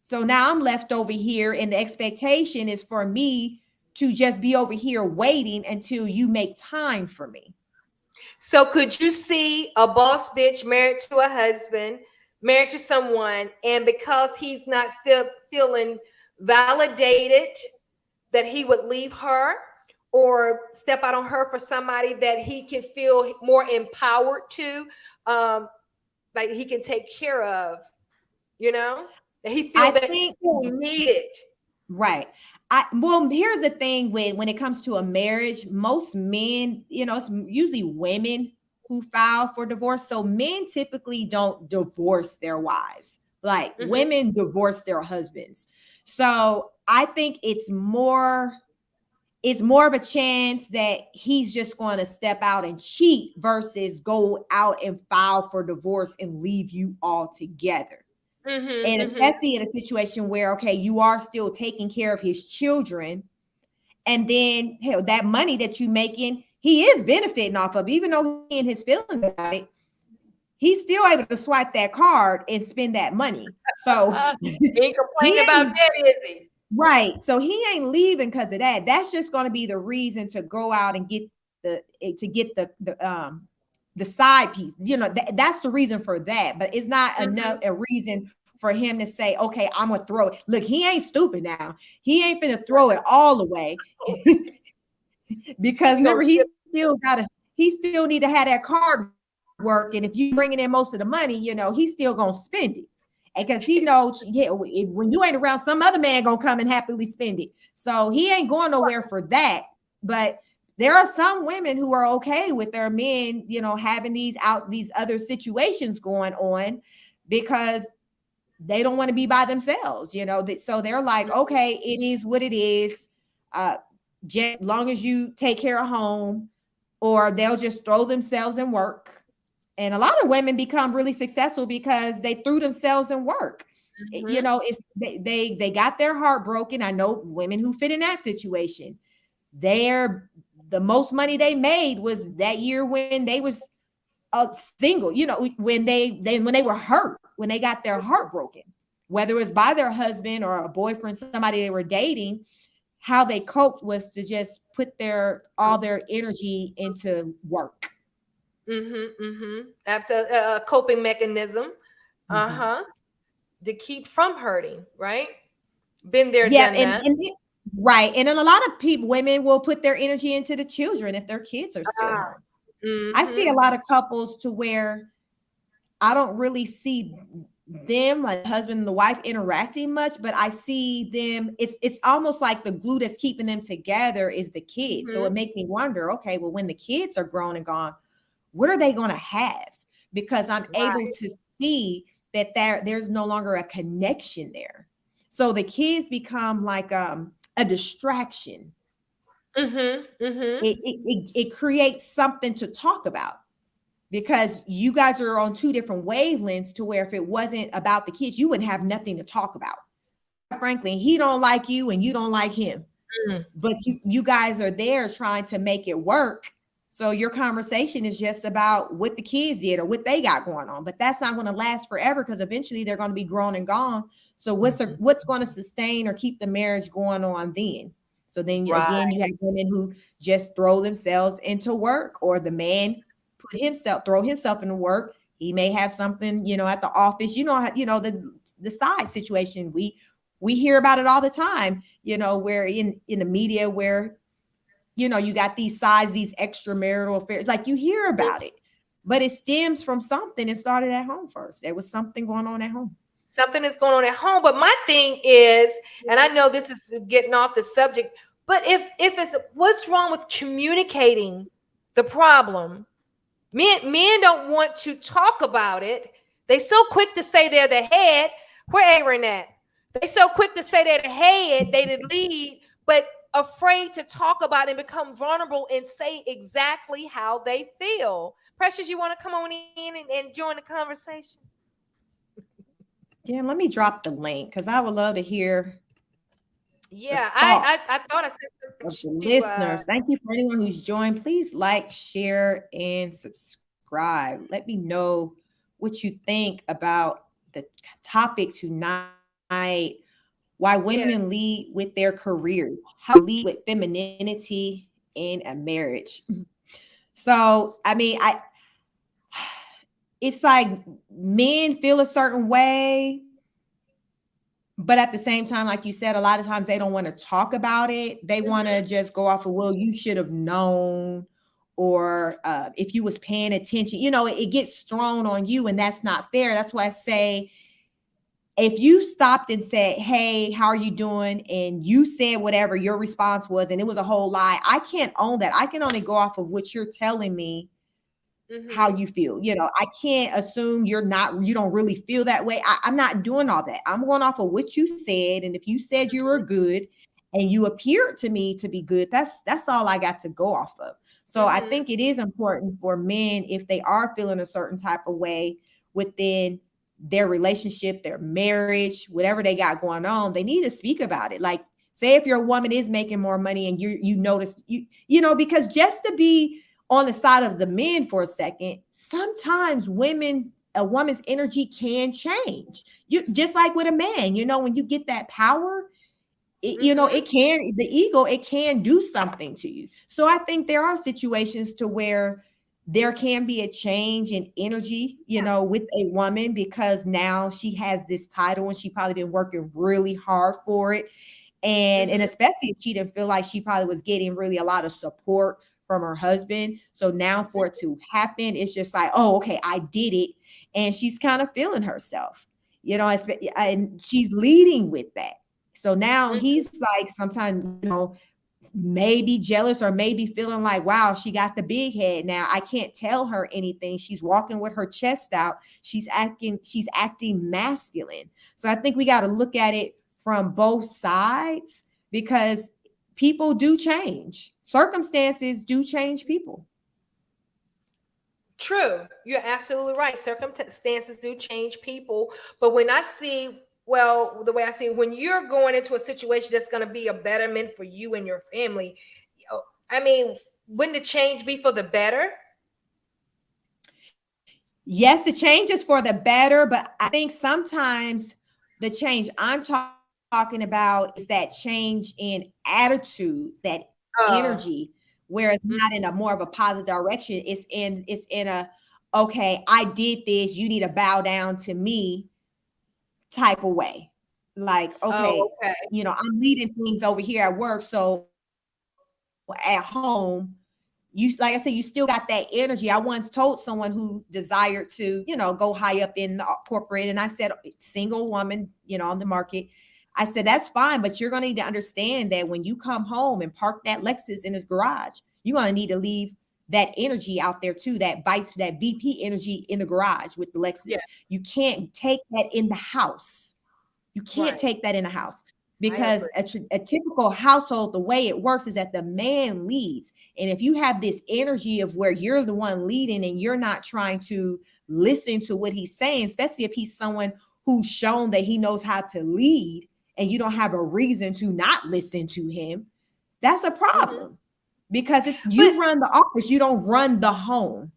So now I'm left over here, and the expectation is for me to just be over here waiting until you make time for me. So could you see a boss bitch married to a husband, married to someone, and because he's not feeling validated, that he would leave her or step out on her for somebody that he can feel more empowered to, like he can take care of, that he feel that he needed. Right. Here's the thing when it comes to a marriage, most men, it's usually women who file for divorce. So men typically don't divorce their wives. Like women divorce their husbands. So I think it's more of a chance that he's just going to step out and cheat versus go out and file for divorce and leave you all together. And especially in a situation where, okay, you are still taking care of his children. And then that money that you making, he is benefiting off of, even though he in his feelings about it, he's still able to swipe that card and spend that money. So he ain't complaining about that, is he? Right. So he ain't leaving because of that. That's just going to be the reason to go out and get the side piece. That's the reason for that. But it's not enough a reason for him to say, okay, I'm gonna throw it. Look, he ain't stupid now. He ain't gonna throw it all away. Because remember, he still need to have that card work. And if you bringing in most of the money, he's still gonna spend it. And because he knows, when you ain't around, some other man gonna come and happily spend it. So he ain't going nowhere for that. But there are some women who are okay with their men, having these other situations going on because they don't want to be by themselves, so they're like, okay, it is what it is. Just as long as you take care of home, or they'll just throw themselves in work. And a lot of women become really successful because they threw themselves in work. It's they got their heart broken. I know women who fit in that situation. The most money they made was that year when they was single, when they were hurt, when they got their heart broken, whether it was by their husband or a boyfriend, somebody they were dating. How they coped was to just put all their energy into work. Absolutely. A coping mechanism. To keep from hurting, right? Been there, done that. Right. And then a lot of women will put their energy into the children if their kids are still home. I see a lot of couples to where I don't really see them, like the husband and the wife, interacting much, but I see them. It's almost like the glue that's keeping them together is the kids. So it makes me wonder, okay, well, when the kids are grown and gone, what are they going to have? Because I'm able to see that there's no longer a connection there. So the kids become like a distraction. It creates something to talk about. Because you guys are on two different wavelengths, to where if it wasn't about the kids, you wouldn't have nothing to talk about. Frankly, he don't like you and you don't like him. But you guys are there trying to make it work. So your conversation is just about what the kids did or what they got going on. But that's not going to last forever, because eventually they're going to be grown and gone. So what's going to sustain or keep the marriage going on then? So then again, you have women who just throw themselves into work, or the man throw himself into work. He may have something, at the office, the side situation. We hear about it all the time, where in the media, where, you got these extramarital affairs, like you hear about it, but it stems from something. It started at home first. There was something going on at home. Something is going on at home. But my thing is, and I know this is getting off the subject, but if it's, what's wrong with communicating the problem? Men don't want to talk about it. They so quick to say they're the head. Where Aaron at? They so quick to say they're the head, they the lead, but afraid to talk about it and become vulnerable and say exactly how they feel. Precious, you want to come on in and join the conversation? Yeah, let me drop the link, because I would love to hear, Yeah, I thoughts thought I said of the something to listeners. Thank you for anyone who's joined. Please like, share, and subscribe. Let me know what you think about the topic tonight. Why yeah. women lead with their careers, how to lead with femininity in a marriage. So, I mean, it's like men feel a certain way, but at the same time, like you said, a lot of times they don't want to talk about it. They want to just go off of, well, you should have known, or if you was paying attention, it gets thrown on you, and that's not fair. That's why I say, if you stopped and said, hey, how are you doing? And you said whatever your response was, and it was a whole lie, I can't own that. I can only go off of what you're telling me how you feel. I can't assume you don't really feel that way. I'm not doing all that. I'm going off of what you said. And if you said you were good and you appeared to me to be good, that's all I got to go off of. So I think it is important for men, if they are feeling a certain type of way within their relationship, their marriage, whatever they got going on, they need to speak about it. Like, say if your woman is making more money and you notice, because just to be on the side of the men for a second, sometimes a woman's energy can change. You just like with a man, when you get that power, it can, the ego, it can do something to you. So I think there are situations to where there can be a change in energy, with a woman, because now she has this title and she probably been working really hard for it. And especially if she didn't feel like she probably was getting really a lot of support from her husband. So now for it to happen, it's just like, oh, okay, I did it. And she's kind of feeling herself, and she's leading with that. So now he's like, sometimes, maybe jealous, or maybe feeling like, wow, she got the big head. Now I can't tell her anything. She's walking with her chest out. She's acting masculine. So I think we got to look at it from both sides, because people do change. Circumstances do change people. True. You're absolutely right. Circumstances do change people. But when I see, the way I see it, when you're going into a situation that's going to be a betterment for you and your family, I mean, wouldn't the change be for the better? Yes, the change is for the better, but I think sometimes the change I'm talking about is that change in attitude, that energy, where it's not in a more of a positive direction. It's in a, okay, I did this, you need to bow down to me type of way. Like, okay, I'm leading things over here at work. So at home, like I said, you still got that energy. I once told someone who desired to, go high up in the corporate, and I said, single woman, on the market, I said, that's fine, but you're going to need to understand that when you come home and park that Lexus in the garage, you're going to need to leave that energy out there too, that BP energy in the garage with the Lexus. Yeah. You can't take that in the house. You can't take that in the house. Because a typical household, the way it works is that the man leads. And if you have this energy of where you're the one leading and you're not trying to listen to what he's saying, especially if he's someone who's shown that he knows how to lead, and you don't have a reason to not listen to him, that's a problem. Because if you run the office, you don't run the home.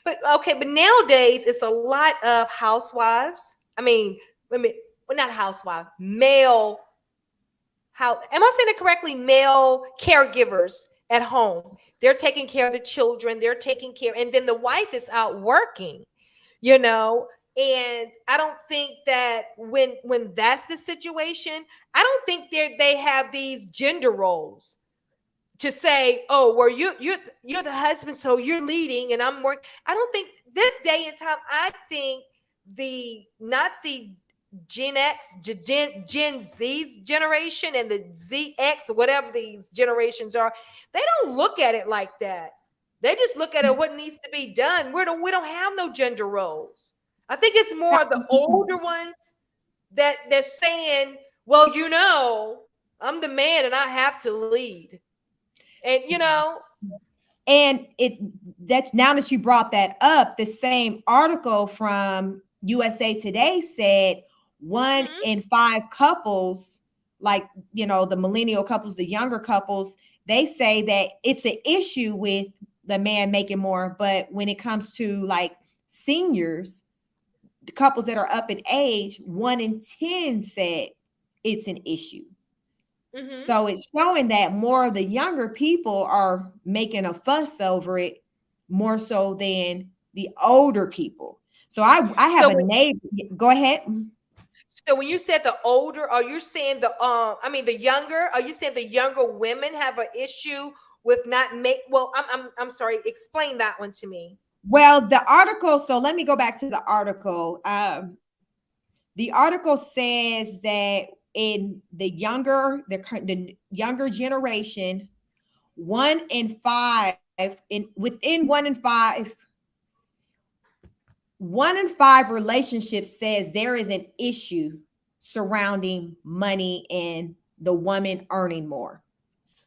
But nowadays it's a lot of housewives. I mean, well, not housewife, male. How am I saying it correctly? Male caregivers at home. They're taking care of the children. They're taking care, and then the wife is out working. And I don't think that when that's the situation, I don't think they have these gender roles to say, oh, well, you're the husband, so you're leading and I'm working. I don't think this day and time, I think not the Gen X, Gen Z generation and the ZX, whatever these generations are, they don't look at it like that. They just look at it what needs to be done. We don't have no gender roles. I think it's more of the older ones they're saying, well, I'm the man and I have to lead. And and that's, now that you brought that up, the same article from USA Today said 1 in 5 couples like, the millennial couples, the younger couples, they say that it's an issue with the man making more. But when it comes to like seniors, the couples that are up in age, 1 in 10 said it's an issue. Mm-hmm. So it's showing that more of the younger people are making a fuss over it more so than the older people. So I have a neighbor. Go ahead. So when you said the older, are you saying the younger? Are you saying the younger women have an issue with not make? Well, I'm sorry. Explain that one to me. Well, the article. So let me go back to the article. The article says that in the younger generation, 1 in 5 within 1 in 5. 1 in 5 relationships says there is an issue surrounding money and the woman earning more.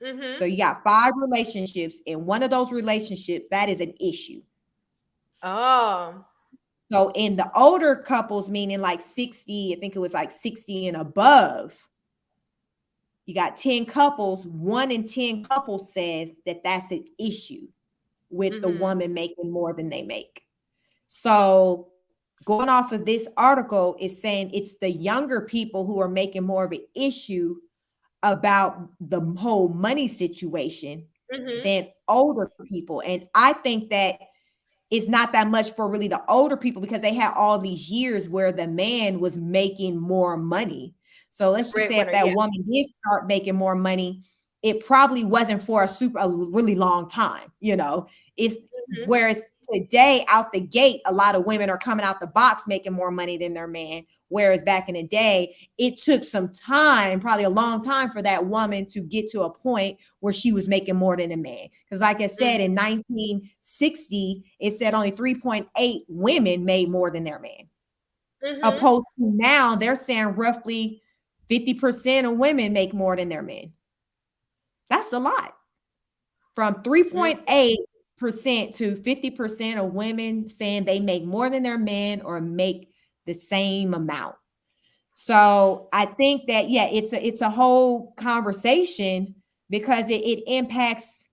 Mm-hmm. So you got 5 relationships, and one of those relationships, that is an issue. Oh. So in the older couples, meaning like 60, I think it was like 60 and above, you got 10 couples, 1 in 10 couples says that that's an issue with mm-hmm. the woman making more than they make. So going off of this article is saying it's the younger people who are making more of an issue about the whole money situation mm-hmm. than older people. And I think that it's not that much for really the older people because they had all these years where the man was making more money. So let's just say if that woman did start making more money, it probably wasn't for a really long time. It's mm-hmm. whereas today out the gate, a lot of women are coming out the box making more money than their man. Whereas back in the day, it took some time, probably a long time for that woman to get to a point where she was making more than a man. Because like I said, in 1960, it said only 3.8 women made more than their man. Mm-hmm. Opposed to now, they're saying roughly 50% of women make more than their men. That's a lot. From 3.8% to 50% of women saying they make more than their men or make the same amount. So I think that, it's a whole conversation because it impacts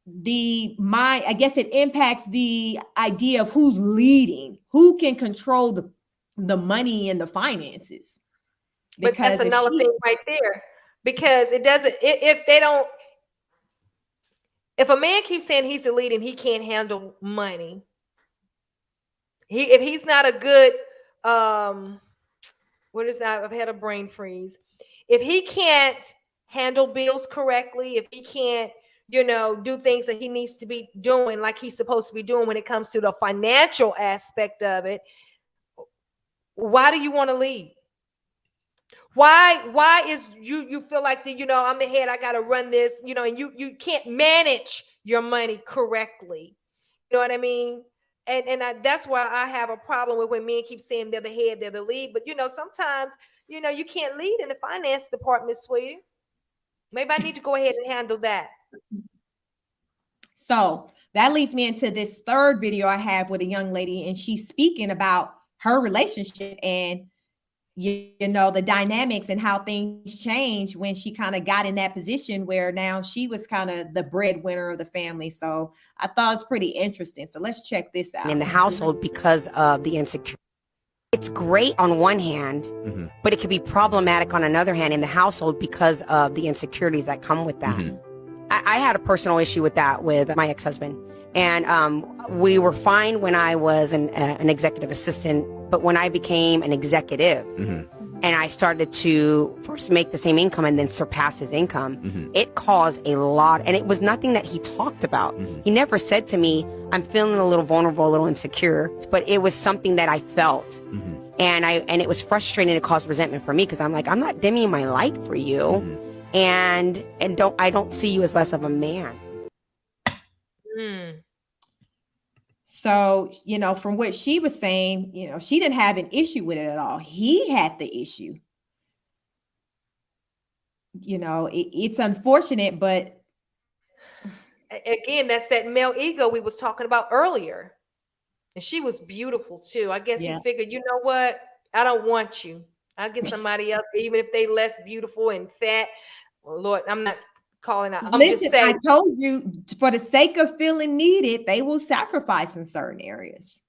it impacts the idea of who's leading, who can control the money and the finances. But that's another thing right there, because it doesn't, if a man keeps saying he's the lead and he can't handle money, if he's not a good, what is that? I've had a brain freeze. If he can't handle bills correctly, if he can't, do things that he needs to be doing like he's supposed to be doing when it comes to the financial aspect of it, why do you want to lead? Why is you feel like I'm the head, I got to run this, and you can't manage your money correctly. You know what I mean? And that's why I have a problem with when men keep saying they're the head, they're the lead. But sometimes you can't lead in the finance department, sweetie. Maybe I need to go ahead and handle that. So that leads me into this third video I have with a young lady, and she's speaking about her relationship and the dynamics and how things change when she kind of got in that position where now she was kind of the breadwinner of the family. So I thought it was pretty interesting. So let's check this out. In the household because of the insecurity. It's great on one hand, mm-hmm. but it can be problematic on another hand in the household because of the insecurities that come with that. Mm-hmm. I had a personal issue with that with my ex-husband. And we were fine when I was an executive assistant, but when I became an executive mm-hmm. and I started to first make the same income and then surpass his income, mm-hmm. it caused a lot. And it was nothing that he talked about. Mm-hmm. He never said to me, I'm feeling a little vulnerable, a little insecure, but it was something that I felt. Mm-hmm. And it was frustrating. It caused resentment for me because I'm like, I'm not dimming my light for you. Mm-hmm. And I don't see you as less of a man. So, from what she was saying, she didn't have an issue with it at all. He had the issue. It's unfortunate, but again, that's that male ego we was talking about earlier. And she was beautiful too. I guess he figured, you know what? I don't want you. I'll get somebody else, even if they less beautiful and fat. Well, Lord, I'm not calling out. I'm just Listen, I saying. told you, for the sake of feeling needed, they will sacrifice in certain areas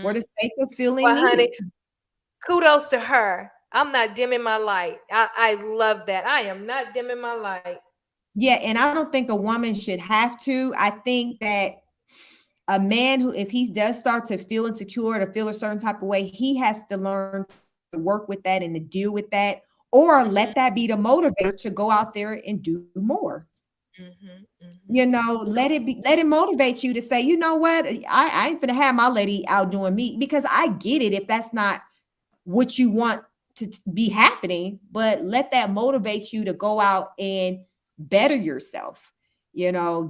for the sake of feeling Well, honey, needed. kudos to her. I'm not dimming my light. I love that. I am not dimming my light. Yeah, and I don't think a woman should have to. I think that a man who, if he does start to feel insecure, to feel a certain type of way, he has to learn to work with that and to deal with that, or let that be the motivator to go out there and do more. You know, let it motivate you to say, you know what, I ain't gonna have my lady outdoing me, because I get it if that's not what you want to be happening, but let that motivate you to go out and better yourself. You know,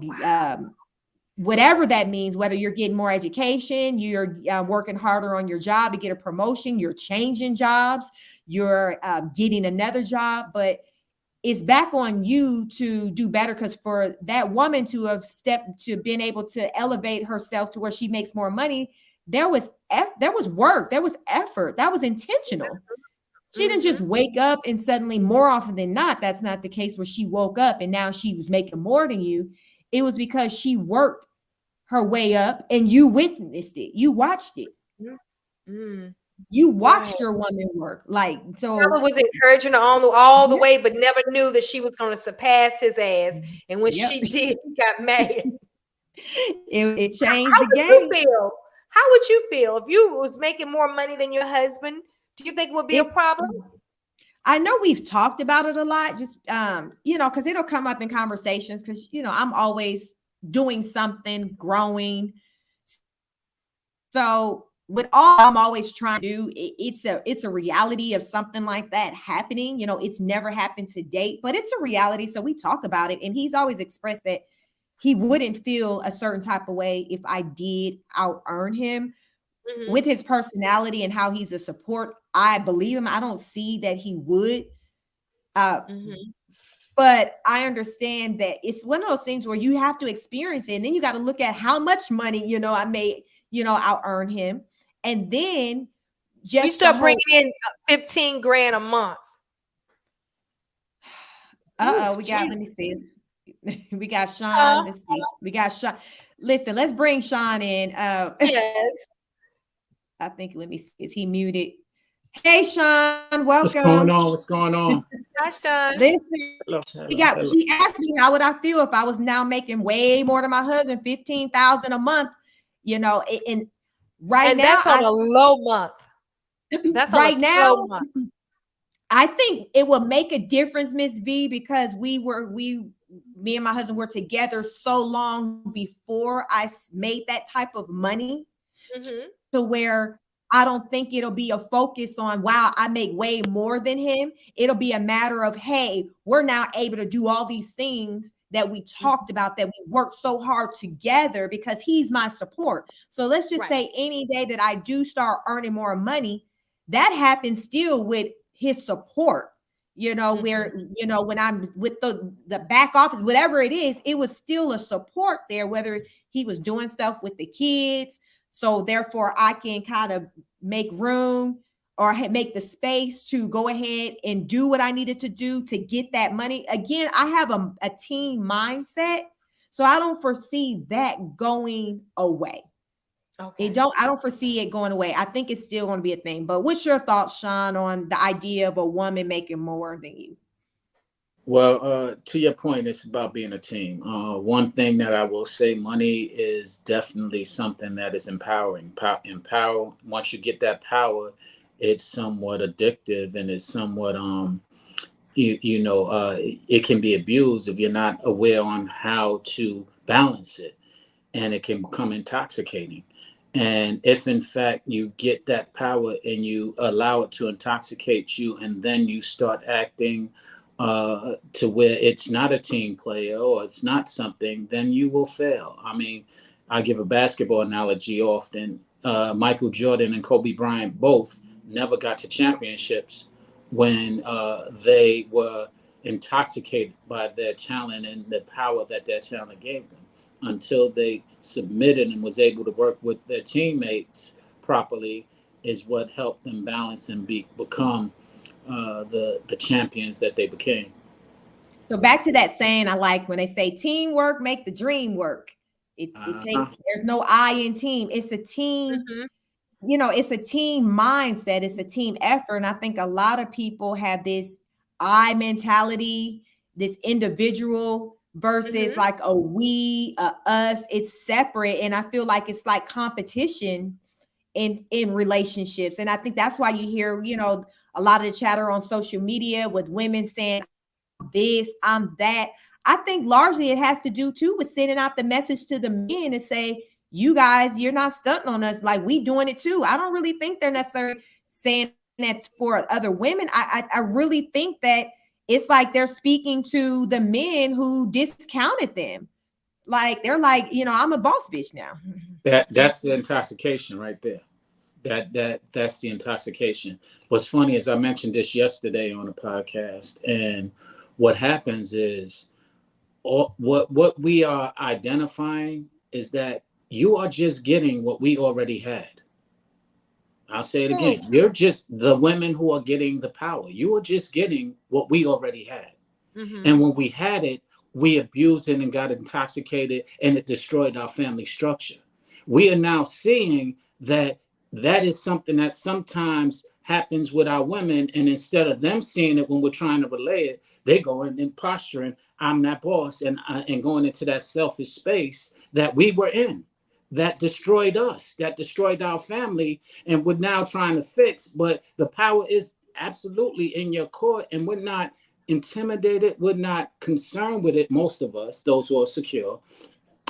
whatever that means, whether you're getting more education, you're working harder on your job to get a promotion, you're changing jobs, you're getting another job, but it's back on you to do better. Because for that woman to have stepped to been able to elevate herself to where she makes more money, there was work, there was effort, that was intentional. She didn't just wake up and suddenly, more often than not, that's not the case where she woke up and now she was making more than you. It was because she worked her way up and you witnessed it. You watched it. You watched your woman work. Like, so Mama was encouraging her all the way, but never knew that she was going to surpass his ass. And when she did, he got mad. It changed the game. How would you feel if you was making more money than your husband? Do you think it would be a problem? I know we've talked about it a lot, just you know, because it'll come up in conversations, because you know, I'm always doing something, growing. So with all I'm always trying to do, it's a reality of something like that happening. You know, it's never happened to date, but it's a reality. So we talk about it, and he's always expressed that he wouldn't feel a certain type of way if I did out earn him. With his personality and how he's a support, I believe him. I don't see that he would. But I understand that it's one of those things where you have to experience it, and then you got to look at how much money, you know, I made, you know, out earn him, and then just you start bringing in 15 grand a month. We got. Let me see. We got Sean. Let's see. We got Sean. Listen, let's bring Sean in. Yes. I think, let me see. Is he muted? Hey, Sean, welcome. What's going on? What's going on? Hi, Sean. Listen, hello. She asked me how would I feel if I was now making way more than my husband, 15,000 a month, you know, and right now that's on a low month. That's right on a now, slow month. I think it will make a difference, Miss V, because me and my husband were together so long before I made that type of money to where I don't think it'll be a focus on, wow, I make way more than him. It'll be a matter of, hey, we're now able to do all these things that we talked about, that we worked so hard together, because he's my support. So let's just say any day that I do start earning more money, that happens still with his support. You know, where, you know, when I'm with the back office, whatever it is, it was still a support there, whether he was doing stuff with the kids. So therefore I can kind of make room or make the space to go ahead and do what I needed to do to get that money. Again, I have a team mindset, so I don't foresee that going away. I don't foresee it going away. I think it's still going to be a thing. But what's your thoughts, Sean, on the idea of a woman making more than you? Well, to your point, it's about being a team. One thing that I will say, money is definitely something that is empowering. Empower. Once you get that power, it's somewhat addictive, and it's somewhat it can be abused if you're not aware on how to balance it, and it can become intoxicating. And if in fact you get that power and you allow it to intoxicate you, and then you start acting to where it's not a team player or it's not something, then you will fail. I mean, I give a basketball analogy often. Michael Jordan and Kobe Bryant both never got to championships when they were intoxicated by their talent and the power that their talent gave them, until they submitted and was able to work with their teammates properly, is what helped them balance and become the champions that they became. So back to that saying, I like when they say teamwork make the dream work. It takes, there's no I in team. It's a team. You know, it's a team mindset. It's a team effort. And I think a lot of people have this I mentality, this individual versus like a we, a us. It's separate. And I feel like it's like competition in relationships. And I think that's why you hear, you know, a lot of the chatter on social media with women saying this, I'm that. I think largely it has to do too with sending out the message to the men and say, you guys, you're not stunting on us, like we doing it too. I don't really think they're necessarily saying that's for other women. I really think that it's like they're speaking to the men who discounted them. Like they're like, you know, I'm a boss bitch now. That's the intoxication right there. That's the intoxication. What's funny is I mentioned this yesterday on a podcast, and what happens is what we are identifying is that you are just getting what we already had. I'll say it again. You're just the women who are getting the power. You are just getting what we already had. And when we had it, we abused it and got intoxicated, and it destroyed our family structure. We are now seeing that is something that sometimes happens with our women, and instead of them seeing it when we're trying to relay it, they go in and posturing, I'm that boss, and going into that selfish space that we were in, that destroyed us, that destroyed our family, and we're now trying to fix. But the power is absolutely in your court, and we're not intimidated. We're not concerned with it. Most of us, those who are secure,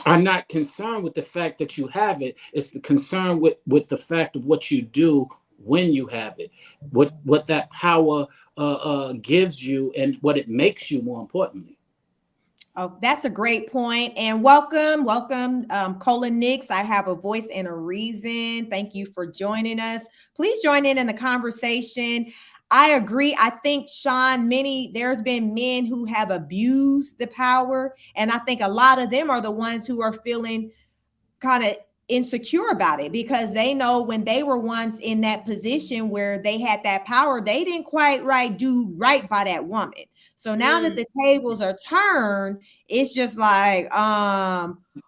are not concerned with the fact that you have it. It's the concern with the fact of what you do when you have it, what that power gives you, and what it makes you, more importantly. Oh, that's a great point. And welcome, Colin Nix. I have a voice and a reason. Thank you for joining us. Please join in the conversation. I agree. I think, Sean, there's been men who have abused the power. And I think a lot of them are the ones who are feeling kind of insecure about it, because they know when they were once in that position where they had that power, they didn't quite do right by that woman. So now that the tables are turned, it's just like,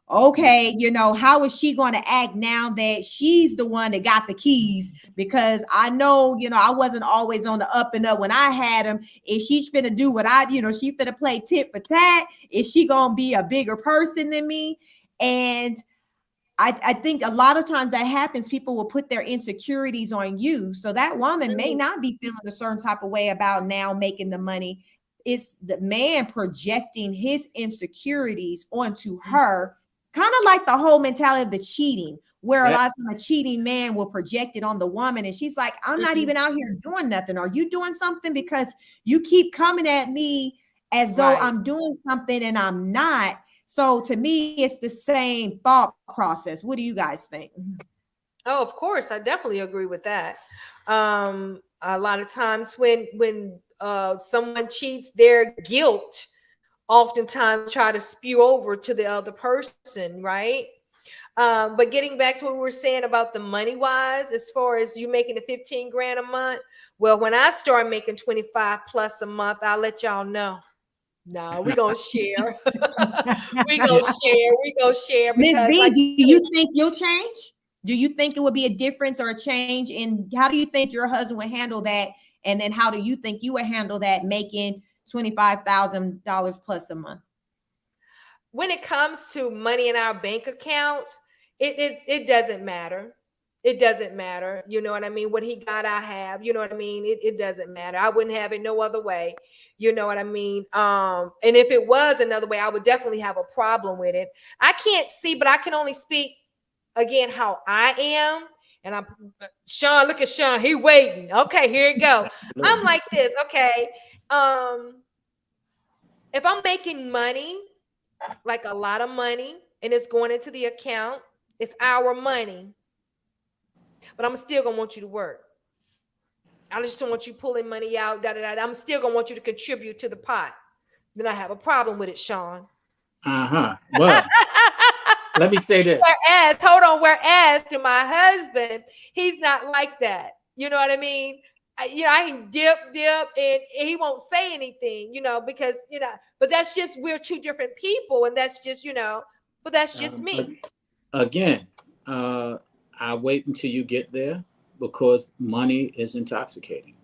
okay, you know, how is she going to act now that she's the one that got the keys? Because I know, you know, I wasn't always on the up and up when I had him. Is she finna do what she finna play tit for tat? Is she going to be a bigger person than me? And I think a lot of times that happens. People will put their insecurities on you. So that woman may not be feeling a certain type of way about now making the money. It's the man projecting his insecurities onto her, kind of like the whole mentality of the cheating, where a lot of times a cheating man will project it on the woman. And she's like, I'm not even out here doing nothing. Are you doing something? Because you keep coming at me as though I'm doing something and I'm not. So to me, it's the same thought process. What do you guys think? Oh, of course. I definitely agree with that. A lot of times when someone cheats, their guilt oftentimes try to spew over to the other person, right? But getting back to what we were saying about the money wise, as far as you making the 15 grand a month, well, when I start making 25 plus a month, I'll let y'all know. No, we're gonna share. We're gonna share. Ms. B, do you think you'll change? Do you think it would be a difference or a change in how do you think your husband would handle that? And then how do you think you would handle that making $25,000 plus a month? When it comes to money in our bank accounts, it doesn't matter. It doesn't matter. You know what I mean? What he got, I have. You know what I mean? It doesn't matter. I wouldn't have it no other way. You know what I mean? And if it was another way, I would definitely have a problem with it. I can't see, but I can only speak again how I am. And Sean, look at Sean. He waiting. Okay, here you go. I'm like this. Okay. If I'm making money, like a lot of money, and it's going into the account, it's our money. But I'm still gonna want you to work. I just don't want you pulling money out. I'm still gonna want you to contribute to the pot. Then I have a problem with it, Sean. Well, let me say this. Whereas to my husband, he's not like that. You know what I mean? I can dip, and he won't say anything, because, but that's just, we're two different people. And that's just, but that's just me. Again, I wait until you get there because money is intoxicating.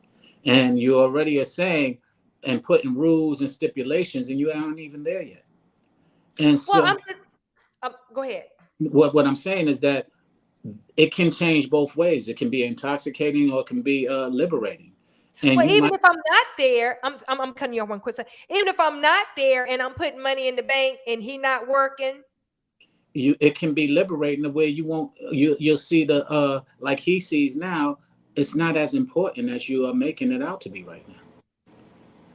And you already are saying and putting rules and stipulations, and you aren't even there yet. And Well, so, go ahead. What I'm saying is that it can change both ways. It can be intoxicating or it can be liberating. And well, even if I'm not there, I'm cutting you off one quick second. Even if I'm not there and I'm putting money in the bank and he not working, it can be liberating the way you'll see the like he sees now. It's not as important as you are making it out to be right now.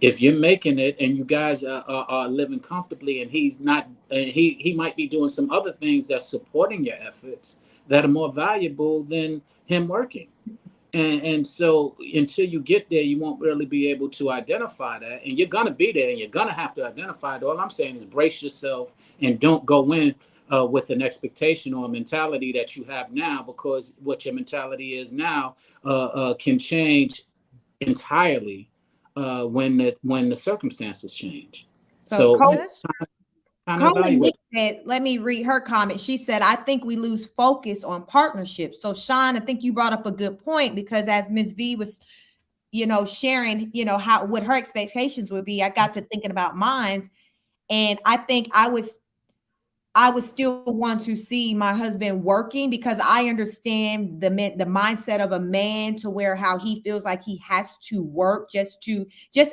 If you're making it and you guys are living comfortably, and he's not, and he might be doing some other things that's supporting your efforts that are more valuable than him working. And so until you get there, you won't really be able to identify that. And you're going to be there and you're going to have to identify it. All I'm saying is brace yourself and don't go in with an expectation or a mentality that you have now, because what your mentality is now can change entirely when the circumstances change. So Cola Nick said, let me read her comment. She said, I think we lose focus on partnerships. So Sean, I think you brought up a good point, because as Ms. V was, sharing, what her expectations would be, I got to thinking about mine. And I think I would still want to see my husband working, because I understand the mindset of a man, to where how he feels like he has to work just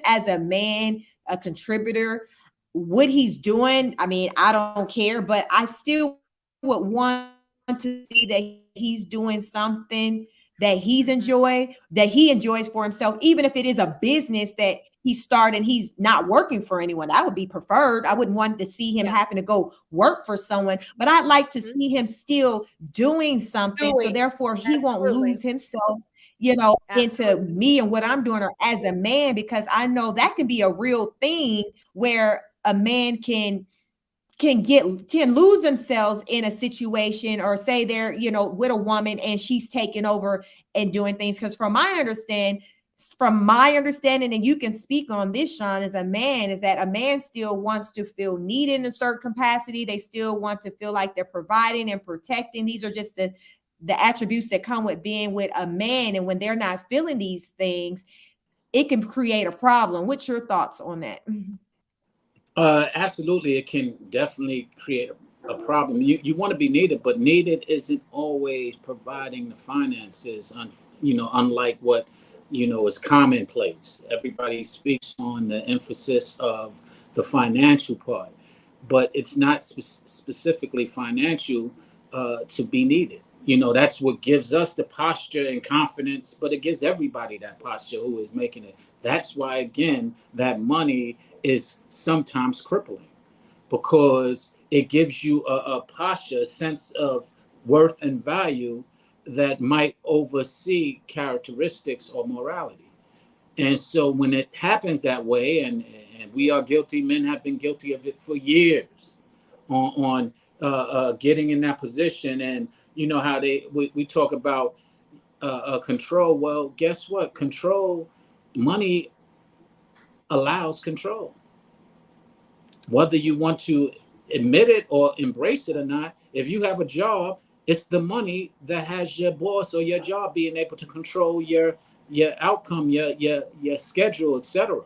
as a man, a contributor. What he's doing, I mean, I don't care, but I still would want to see that he's doing something that he enjoys for himself, even if it is a business that he started and he's not working for anyone. That would be preferred. I wouldn't want to see him having to go work for someone, but I'd like to see him still doing something. So therefore he won't lose himself, into me and what I'm doing, or as a man, because I know that can be a real thing where a man can lose themselves in a situation, or say they're, with a woman and she's taking over and doing things. Because from my understanding, and you can speak on this, Sean, as a man, is that a man still wants to feel needed in a certain capacity. They still want to feel like they're providing and protecting. These are just the attributes that come with being with a man. And when they're not feeling these things, it can create a problem. What's your thoughts on that? Absolutely, it can definitely create a problem. You want to be needed, but needed isn't always providing the finances. Unlike what is commonplace. Everybody speaks on the emphasis of the financial part, but it's not specifically financial to be needed. That's what gives us the posture and confidence, but it gives everybody that posture who is making it. That's why, again, that money is sometimes crippling, because it gives you a posture, a sense of worth and value that might oversee characteristics or morality. And so when it happens that way, and we are guilty, men have been guilty of it for years, on getting in that position. And how we talk about control. Well, guess what? Money allows control. Whether you want to admit it or embrace it or not, if you have a job, it's the money that has your boss or your job being able to control your outcome, your schedule, etc.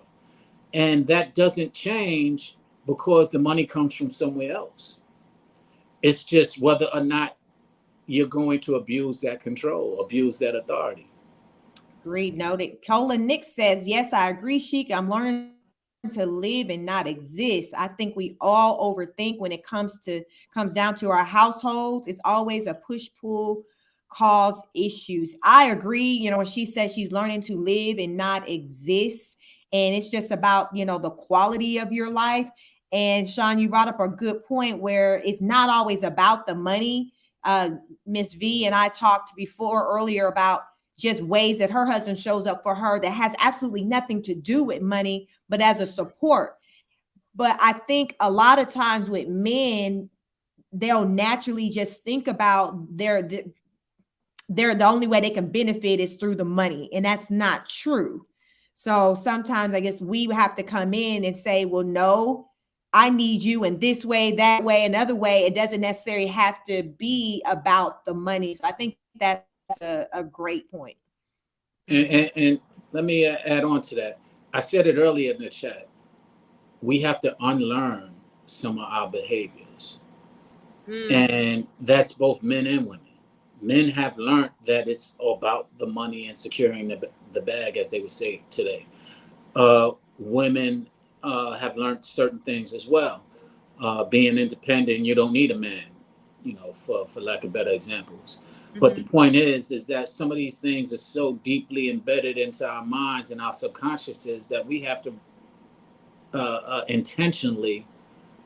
And that doesn't change because the money comes from somewhere else. It's just whether or not you're going to abuse that control, abuse that authority. Agreed. Noted. Cola Nick says, yes, I agree, Sheik. I'm learning to live and not exist. I think we all overthink when it comes down to our households. It's always a push-pull, cause issues. I agree. When she says she's learning to live and not exist, and it's just about, the quality of your life. And Sean, you brought up a good point where it's not always about the money. Miss V and I talked earlier about just ways that her husband shows up for her that has absolutely nothing to do with money, but as a support. But I think a lot of times with men, they'll naturally just think about they're the only way they can benefit is through the money, and that's not true. So sometimes I guess we have to come in and say, well, no, I need you in this way, that way, another way. It doesn't necessarily have to be about the money. So I think that's a great point. And let me add on to that. I said it earlier in the chat. We have to unlearn some of our behaviors. And that's both men and women. Men have learned that it's about the money and securing the bag, as they would say today. Women have learned certain things as well. Being independent, you don't need a man, for lack of better examples. But the point is that some of these things are so deeply embedded into our minds and our subconsciouses that we have to intentionally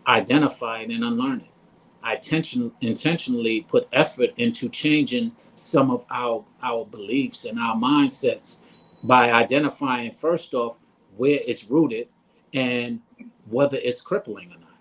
identify it and unlearn it. I intentionally put effort into changing some of our beliefs and our mindsets by identifying, first off, where it's rooted and whether it's crippling or not.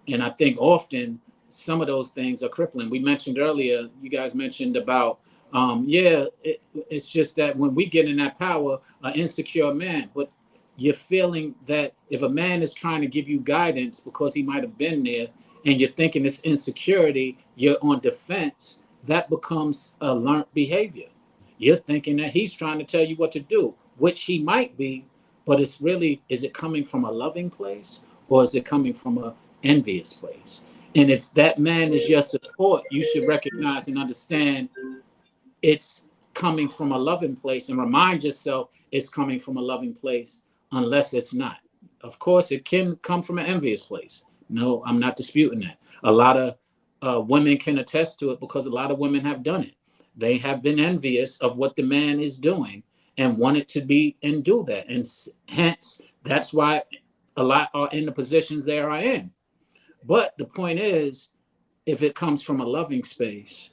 And I think often some of those things are crippling. We mentioned earlier, you guys mentioned about, it's just that when we get in that power, an insecure man, but you're feeling that if a man is trying to give you guidance because he might have been there, and you're thinking it's insecurity, you're on defense, that becomes a learned behavior. You're thinking that he's trying to tell you what to do, which he might be, but it's really, is it coming from a loving place or is it coming from a envious place? And if that man is your support, you should recognize and understand it's coming from a loving place, and remind yourself it's coming from a loving place, unless it's not. Of course, it can come from an envious place. No, I'm not disputing that. A lot of women can attest to it because a lot of women have done it. They have been envious of what the man is doing and wanted to be and do that. And hence, that's why a lot are in the positions they are in. But the point is, if it comes from a loving space,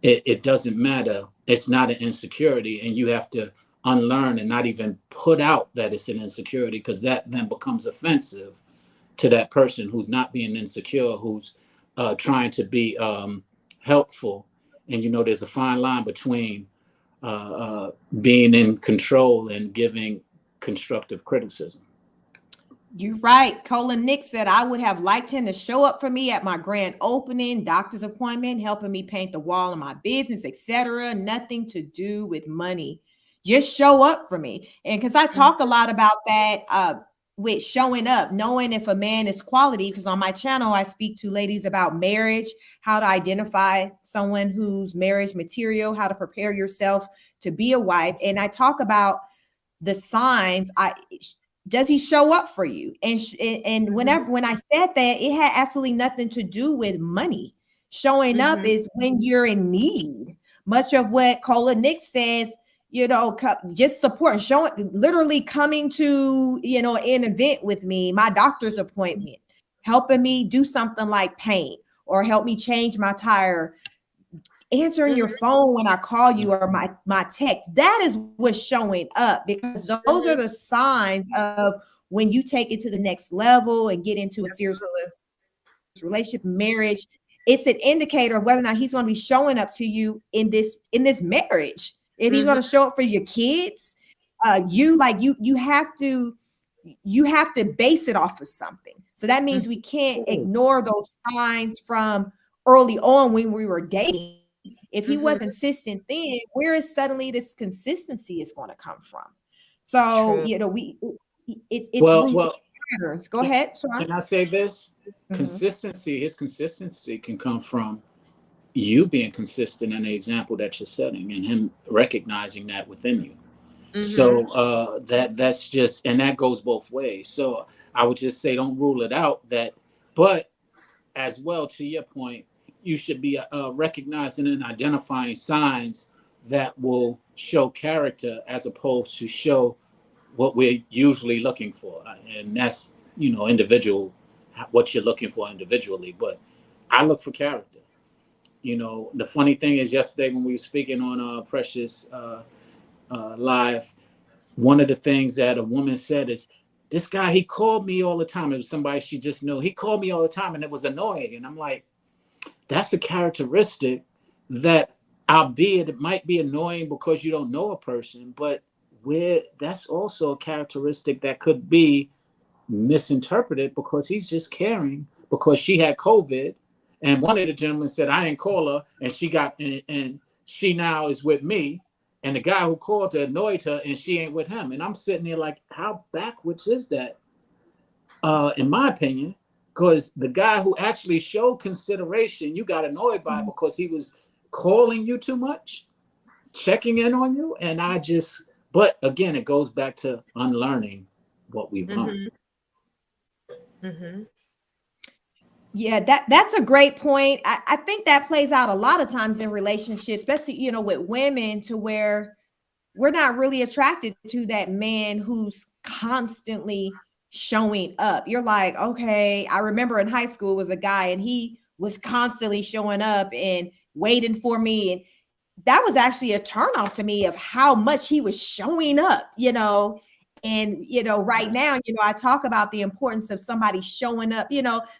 it doesn't matter. It's not an insecurity, and you have to unlearn and not even put out that it's an insecurity, because that then becomes offensive to that person who's not being insecure, who's trying to be helpful. And there's a fine line between being in control and giving constructive criticism. You're right. Colin Nick said, I would have liked him to show up for me at my grand opening, doctor's appointment, helping me paint the wall in my business, etc. Nothing to do with money. Just show up for me. And because I talk a lot about that with showing up, knowing if a man is quality, because on my channel, I speak to ladies about marriage, how to identify someone who's marriage material, how to prepare yourself to be a wife. And I talk about the signs. Does he show up for you? And when I said that, it had absolutely nothing to do with money. Showing up is when you're in need. Much of what Colin Nick says, just support, showing, literally coming to, an event with me, my doctor's appointment, helping me do something like paint or help me change my tire, answering your phone when I call you or my text. That is what's showing up, because those are the signs of when you take it to the next level and get into a serious relationship, marriage. It's an indicator of whether or not he's going to be showing up to you in this marriage. If he's going to show up for your kids, you have to base it off of something. So that means we can't ignore those signs from early on when we were dating. If he was consistent then, where is suddenly this consistency is going to come from? So, it's patterns. Go ahead, Sean. Can I say this? His consistency can come from you being consistent in the example that you're setting and him recognizing that within you. So that's just, and that goes both ways. So I would just say, don't rule it out but as well, to your point, you should be recognizing and identifying signs that will show character as opposed to show what we're usually looking for. And that's, individual, what you're looking for individually. But I look for character. The funny thing is, yesterday when we were speaking on Precious Live, one of the things that a woman said is, this guy, he called me all the time. It was somebody she just knew. He called me all the time and it was annoying. And I'm like, that's a characteristic that albeit it might be annoying because you don't know a person, but that's also a characteristic that could be misinterpreted because he's just caring because she had COVID, and one of the gentlemen said I didn't call her, and she got and she now is with me, and the guy who called her annoyed her, and she ain't with him, and I'm sitting there like, how backwards is that? In my opinion, because the guy who actually showed consideration, you got annoyed by because he was calling you too much, checking in on you, and but again, it goes back to unlearning what we've learned. Mm-hmm. Yeah, that's a great point. I think that plays out a lot of times in relationships, especially, with women, to where we're not really attracted to that man who's constantly showing up. You're like, okay, I remember in high school was a guy and he was constantly showing up and waiting for me. And that was actually a turnoff to me of how much he was showing up, And, right now, I talk about the importance of somebody showing up,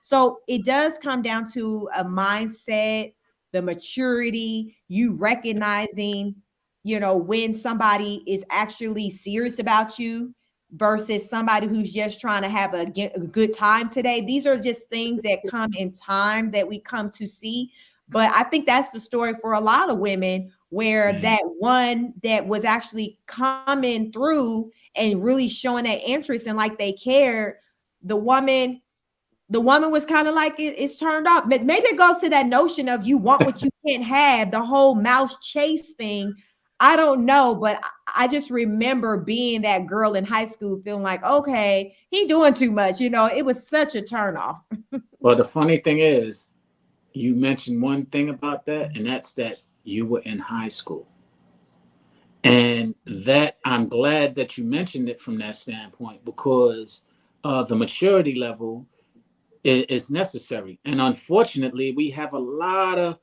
so it does come down to a mindset, the maturity, you recognizing, when somebody is actually serious about you versus somebody who's just trying to have a good time today. These are just things that come in time that we come to see. But I think that's the story for a lot of women, where that one that was actually coming through and really showing that interest and like they cared, the woman was kind of like it's turned off. But maybe it goes to that notion of you want what you can't have, the whole mouse chase thing. I don't know, but I just remember being that girl in high school feeling like, okay, he doing too much. It was such a turnoff. Well, the funny thing is, you mentioned one thing about that, and that's that you were in high school. And that I'm glad that you mentioned it from that standpoint, because the maturity level is necessary. And unfortunately, we have a lot of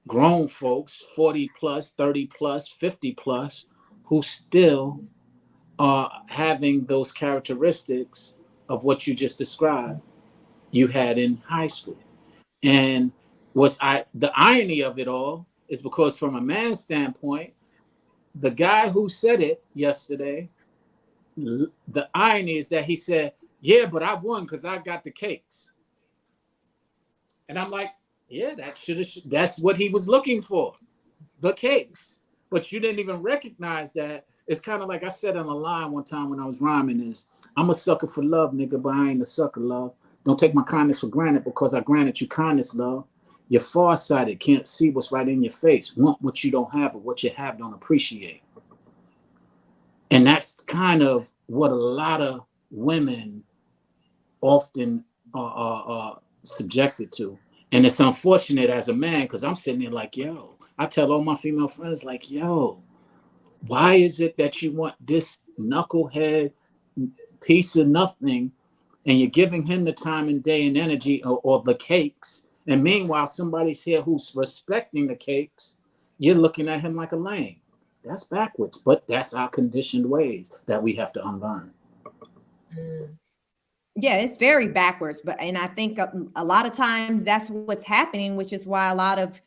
grown folks, 40 plus, 30 plus, 50 plus, who still are having those characteristics of what you just described you had in high school. And the irony of it all is because from a man's standpoint, the guy who said it yesterday, the irony is that he said, yeah, but I won because I got the cakes. And I'm like, yeah, that's what he was looking for, the cakes. But you didn't even recognize that. It's kind of like I said on a line one time when I was rhyming is, I'm a sucker for love, nigga, but I ain't a sucker, love. Don't take my kindness for granted because I granted you kindness, love. You're farsighted, can't see what's right in your face. Want what you don't have, or what you have don't appreciate. And that's kind of what a lot of women often are subjected to. And it's unfortunate as a man, because I'm sitting there like, yo, I tell all my female friends, like, yo, why is it that you want this knucklehead piece of nothing, and you're giving him the time and day and energy, or the cakes, and meanwhile somebody's here who's respecting the cakes, you're looking at him like a lame? That's backwards, but that's our conditioned ways that we have to unlearn. Yeah, it's very backwards, and I think a lot of times that's what's happening, which is why a lot of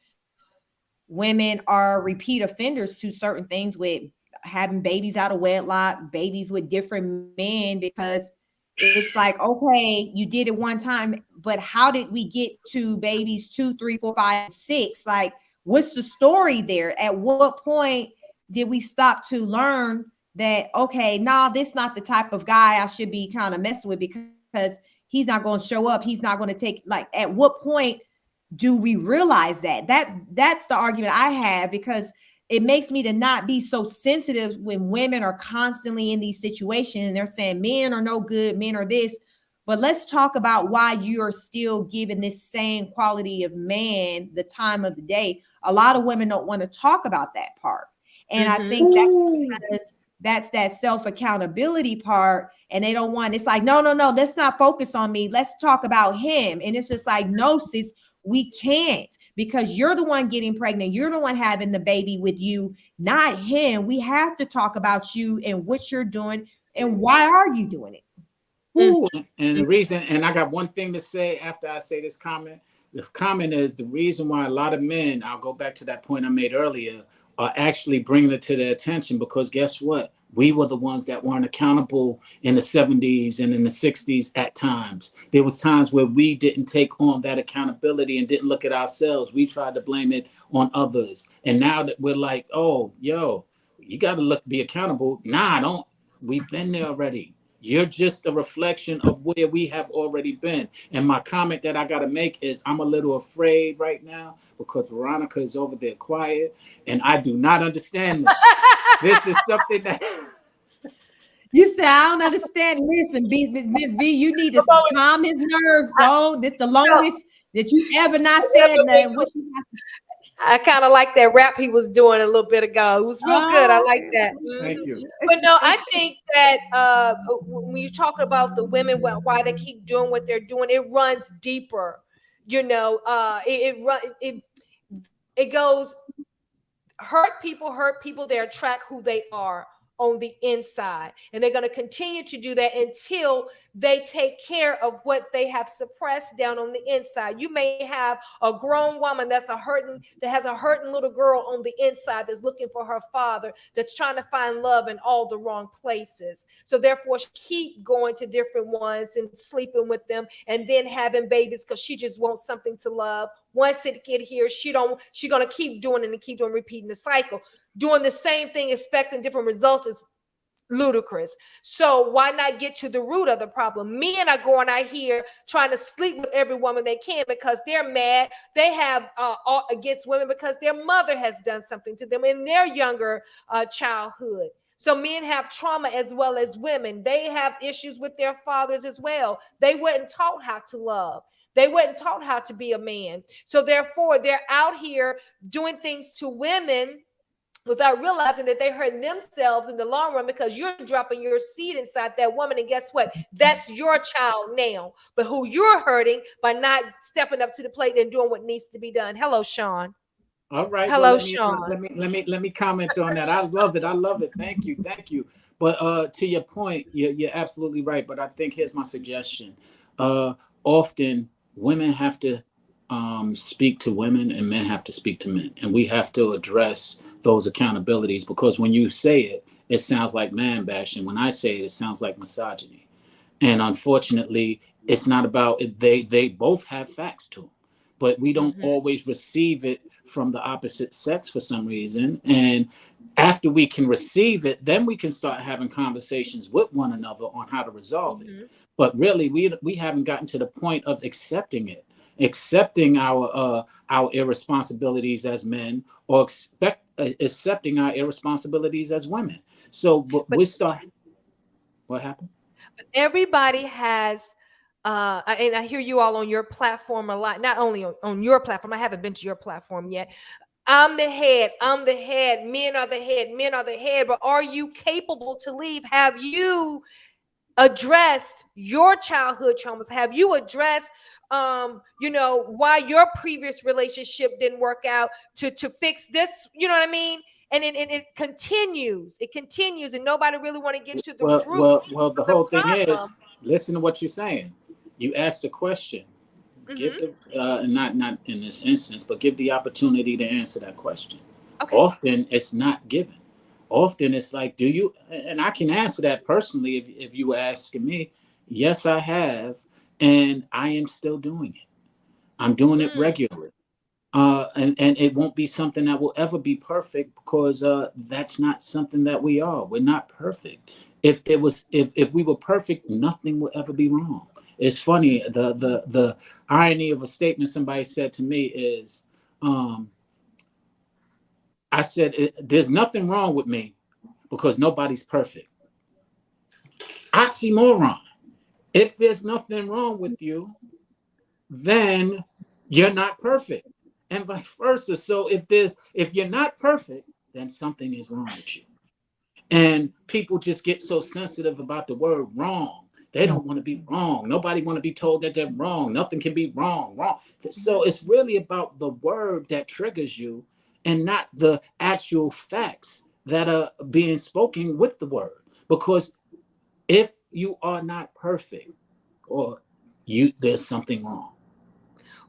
women are repeat offenders to certain things, with having babies out of wedlock, babies with different men, because it's like, okay, you did it one time, but how did we get to babies 2, 3, 4, 5, 6? Like, what's the story there? At what point did we stop to learn that, okay, this is not the type of guy I should be kind of messing with, because he's not going to show up. He's not going to take, like, at what point do we realize that's the argument I have, because it makes me to not be so sensitive when women are constantly in these situations and they're saying men are no good, men are this. But let's talk about why you're still giving this same quality of man the time of the day. A lot of women don't want to talk about that part. And I think that's because that's that self-accountability part. And they don't want, it's like, no, let's not focus on me. Let's talk about him. And it's just like, no, sis, we can't, because you're the one getting pregnant. You're the one having the baby with you, not him. We have to talk about you and what you're doing and why are you doing it? Ooh, and the reason, and I got one thing to say after I say this comment, The comment is the reason why a lot of men, I'll go back to that point I made earlier, are actually bringing it to their attention, because guess what? We were the ones that weren't accountable in the 70s and in the 60s at times. There was times where we didn't take on that accountability and didn't look at ourselves. We tried to blame it on others. And now that we're like, oh, yo, you got to be accountable. Nah, don't. We've been there already. You're just a reflection of where we have already been. And my comment that I got to make is I'm a little afraid right now because Veronica is over there quiet and I do not understand this. This is something that you say, I don't understand. Listen, Miss B, you need to calm his nerves. Go. This the longest that you ever not said nothing. What you have to I kind of like that rap he was doing a little bit ago. It was real good. I like that. Thank you. But no, I think that when you talk about the women, why they keep doing what they're doing, it runs deeper. You know, it goes hurt people. They attract who they are on the inside, and they're going to continue to do that until they take care of what they have suppressed down on the inside. You may have a grown woman that has a hurting little girl on the inside that's looking for her father, that's trying to find love in all the wrong places. So therefore, she keep going to different ones and sleeping with them, and then having babies because she just wants something to love. Once it get here, she's gonna keep doing it and keep doing, repeating the cycle. Doing the same thing, expecting different results is ludicrous. So why not get to the root of the problem? Men are going out here trying to sleep with every woman they can because they're mad. They have against women because their mother has done something to them in their younger childhood. So men have trauma as well as women. They have issues with their fathers as well. They weren't taught how to love. They weren't taught how to be a man. So therefore, they're out here doing things to women without realizing that they're hurting themselves in the long run, because you're dropping your seed inside that woman. And guess what? That's your child now. But who you're hurting by not stepping up to the plate and doing what needs to be done. Hello, Sean. All right. Hello, Well, Sean. Let me comment on that. I love it. Thank you. But to your point, you're absolutely right. But I think here's my suggestion. Often women have to speak to women and men have to speak to men, and we have to address those accountabilities, because when you say it, it sounds like man bashing. When I say it, it sounds like misogyny. And unfortunately, it's not about it. They both have facts to them, but we don't always receive it from the opposite sex for some reason. And after we can receive it, then we can start having conversations with one another on how to resolve it. But really, we haven't gotten to the point of accepting our irresponsibilities as men, or accepting our irresponsibilities as women. So we start. What happened? Everybody has, and I hear you all on your platform a lot. Not only on your platform, I haven't been to your platform yet. I'm the head. Men are the head. But are you capable to leave? Have you addressed your childhood traumas? Have you addressed why your previous relationship didn't work out to fix this? You know what I mean? And it continues, and nobody really want to get to the root. Well, the whole thing is, listen to what you're saying. You asked a question. Give the not in this instance, but give the opportunity to answer that question. Okay. Often it's not given. Often it's like, do you? And I can answer that personally if you were asking me. Yes, I have, and I am still doing it. I'm doing it regularly. And it won't be something that will ever be perfect, because that's not something that we are. We're not perfect. If we were perfect, nothing will ever be wrong. It's funny, the irony of a statement somebody said to me is, I said, there's nothing wrong with me because nobody's perfect. Oxymoron. If there's nothing wrong with you, then you're not perfect, and vice versa. So if you're not perfect, then something is wrong with you. And people just get so sensitive about the word wrong. They don't want to be wrong. Nobody want to be told that they're wrong. Nothing can be wrong. So it's really about the word that triggers you, and not the actual facts that are being spoken with the word. Because if you are not perfect, there's something wrong.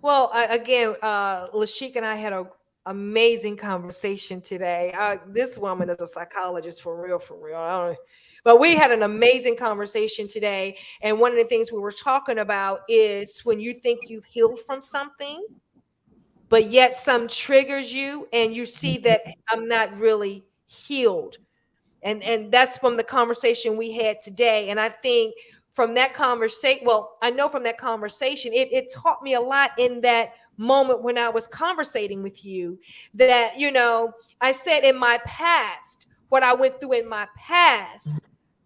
Well, again, Lashik and I had an amazing conversation today. This woman is a psychologist for real, for real. But we had an amazing conversation today. And one of the things we were talking about is when you think you've healed from something, but yet some triggers you and you see that I'm not really healed. And that's from the conversation we had today. And I think from that conversation, well, I know from that conversation, it taught me a lot in that moment when I was conversating with you, that, you know, I said in my past, what I went through in my past,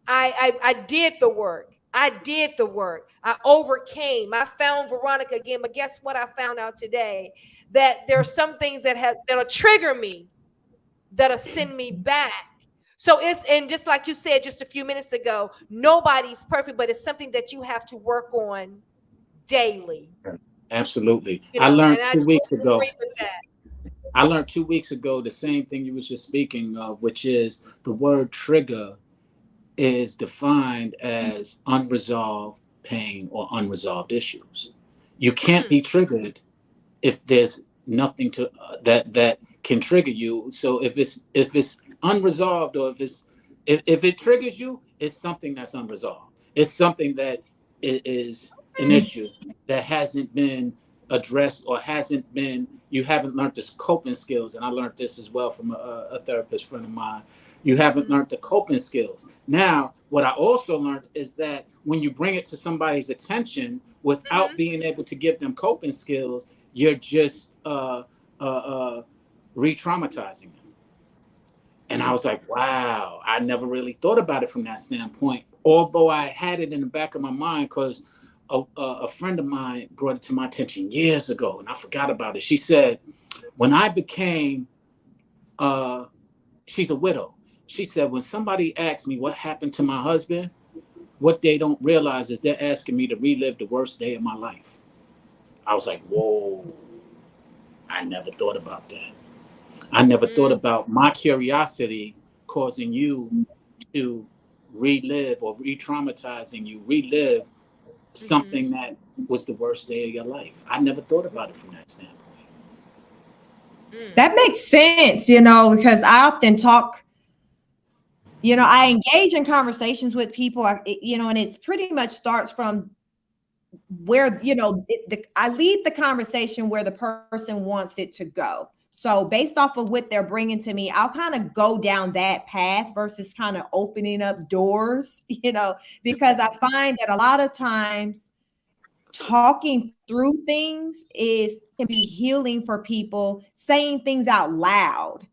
I did the work. I did the work. I overcame. I found Veronica again. But guess what? I found out today that there are some things that'll trigger me, that'll send me back. So and just like you said just a few minutes ago, nobody's perfect, but it's something that you have to work on daily. Absolutely. You I know, learned and I 2 weeks totally ago. agree with that. I learned 2 weeks ago the same thing you was just speaking of, which is the word trigger is defined as unresolved pain or unresolved issues. You can't be triggered if there's nothing to that can trigger you. So if it's unresolved, or if it triggers you, it's something that's unresolved. It's something that is an issue that hasn't been addressed, or you haven't learned this coping skills. And I learned this as well from a therapist friend of mine. You haven't learned the coping skills. Now, what I also learned is that when you bring it to somebody's attention without being able to give them coping skills, you're just re-traumatizing them. And I was like, wow, I never really thought about it from that standpoint. Although I had it in the back of my mind, because a friend of mine brought it to my attention years ago, and I forgot about it. She said, when I became, she's a widow. She said, when somebody asks me what happened to my husband, what they don't realize is they're asking me to relive the worst day of my life. I was like, whoa, I never thought about that. I never thought about my curiosity causing you to relive, or re-traumatizing you, relive something that was the worst day of your life. I never thought about it from that standpoint. That makes sense, you know, because I often talk, you know, I engage in conversations with people, you know, and it's pretty much starts from where, you know, I leave the conversation where the person wants it to go. So based off of what they're bringing to me, I'll kind of go down that path versus kind of opening up doors, you know, because I find that a lot of times talking through things can be healing for people, saying things out loud,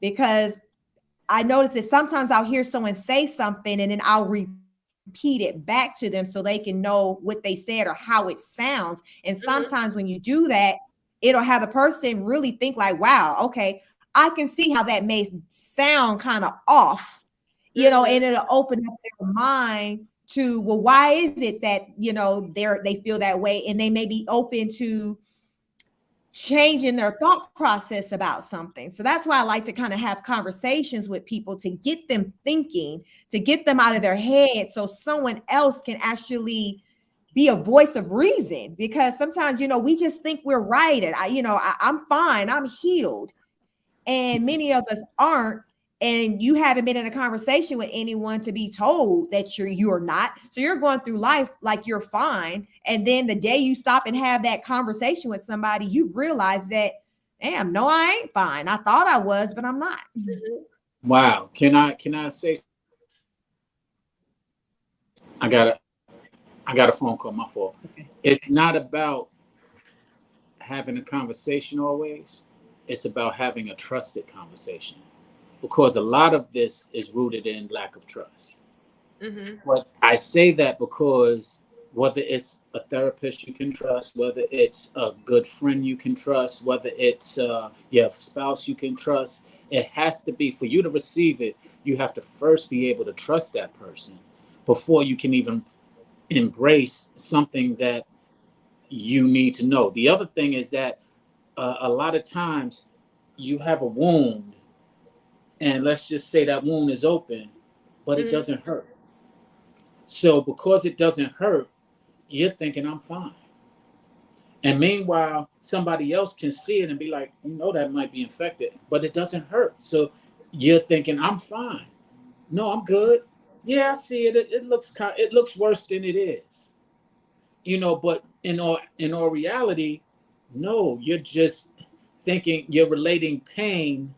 because I notice that sometimes I'll hear someone say something and then I'll repeat it back to them so they can know what they said or how it sounds. And sometimes when you do that, it'll have the person really think like, wow, okay, I can see how that may sound kind of off, you know, and it'll open up their mind to, well, why is it that, you know, they feel that way, and they may be open to changing their thought process about something. So that's why I like to kind of have conversations with people to get them thinking, to get them out of their head, so someone else can actually be a voice of reason. Because sometimes, you know, we just think we're right, and I'm fine, I'm healed, and many of us aren't. And you haven't been in a conversation with anyone to be told that you're not. So you're going through life like you're fine. And then the day you stop and have that conversation with somebody, you realize that, damn, no, I ain't fine. I thought I was, but I'm not. Wow. Can I say, I got a phone call, my fault. Okay. It's not about having a conversation always. It's about having a trusted conversation. Because a lot of this is rooted in lack of trust. But I say that because whether it's a therapist you can trust, whether it's a good friend you can trust, whether it's your spouse you can trust, it has to be, for you to receive it, you have to first be able to trust that person before you can even embrace something that you need to know. The other thing is that a lot of times you have a wound, and let's just say that wound is open, but it doesn't hurt. So because it doesn't hurt, you're thinking I'm fine. And meanwhile, somebody else can see it and be like, that might be infected, but it doesn't hurt. So you're thinking, I'm fine. No, I'm good. Yeah, I see it. It looks worse than it is. But in all reality, no, you're just thinking you're relating pain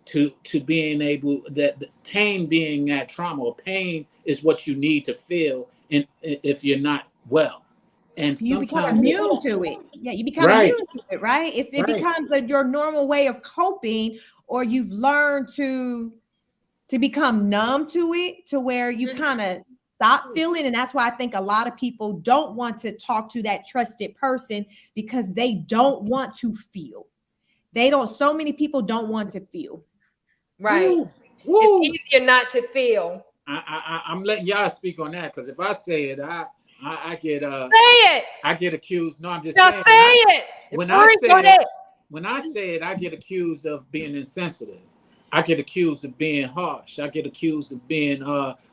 to being able, that the pain being that trauma, or pain is what you need to feel, and if you're not well. And You become sometimes immune to it. Yeah, you become right, immune to it, right? It right. becomes your normal way of coping, or you've learned to become numb to it, to where you kind of stop feeling. And that's why I think a lot of people don't want to talk to that trusted person, because they don't want to feel. So many people don't want to feel. Right. Woo, It's woo. easier not to feel. I'm letting y'all speak on that, because if I say it, I get Say it. I get accused. No, I'm just Now saying. say it. When Free, I go say ahead. it, I get accused of being insensitive. I get accused of being harsh. I get accused of being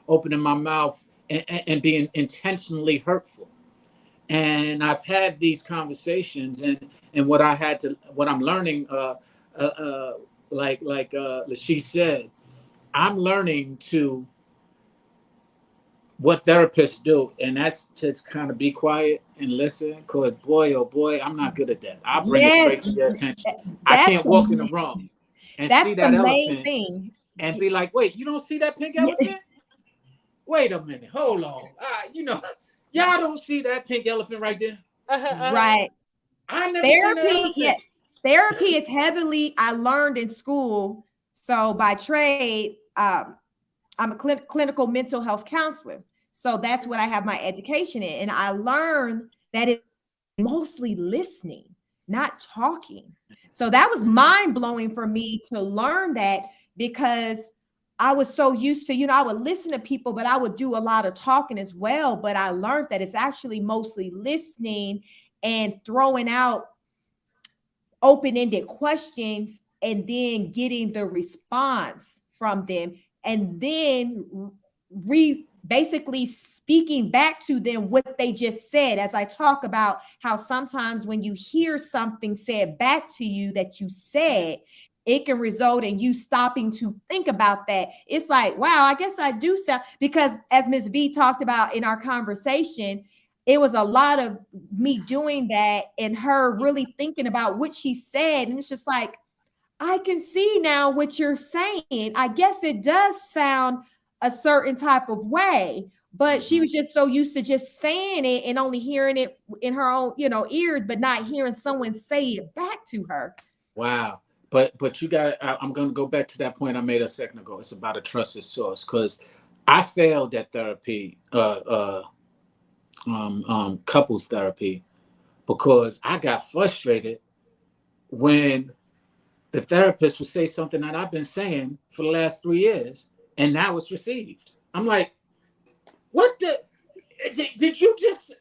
opening my mouth and being intentionally hurtful. And I've had these conversations, and what I'm learning, like she said, I'm learning to what therapists do, and that's just kind of be quiet and listen. Because boy, oh boy, I'm not good at that. I'll bring it Yes, straight to your attention. I that's can't walk in the room and see the that main elephant thing. and be like, "Wait, you don't see that pink Yeah. elephant? Wait a minute, hold on. Y'all don't see that pink elephant right there? Right. I never seen an elephant." Yeah, therapy is heavily, I learned in school. So by trade, I'm a clinical mental health counselor. So that's what I have my education in. And I learned that it's mostly listening, not talking. So that was mind blowing for me to learn that, because I was so used to, I would listen to people, but I would do a lot of talking as well. But I learned that it's actually mostly listening and throwing out open-ended questions, and then getting the response from them, and then basically speaking back to them what they just said. As I talk about how sometimes when you hear something said back to you that you said, it can result in you stopping to think about that. It's like, wow, I guess I do sound, because as Ms. V talked about in our conversation, it was a lot of me doing that and her really thinking about what she said. And it's just like, I can see now what you're saying. I guess it does sound a certain type of way, but she was just so used to just saying it and only hearing it in her own, ears, but not hearing someone say it back to her. Wow. But you got, I'm going to go back to that point I made a second ago. It's about a trusted source, because I failed at therapy, couples therapy, because I got frustrated when the therapist would say something that I've been saying for the last 3 years, and that was received. I'm like, what did you just?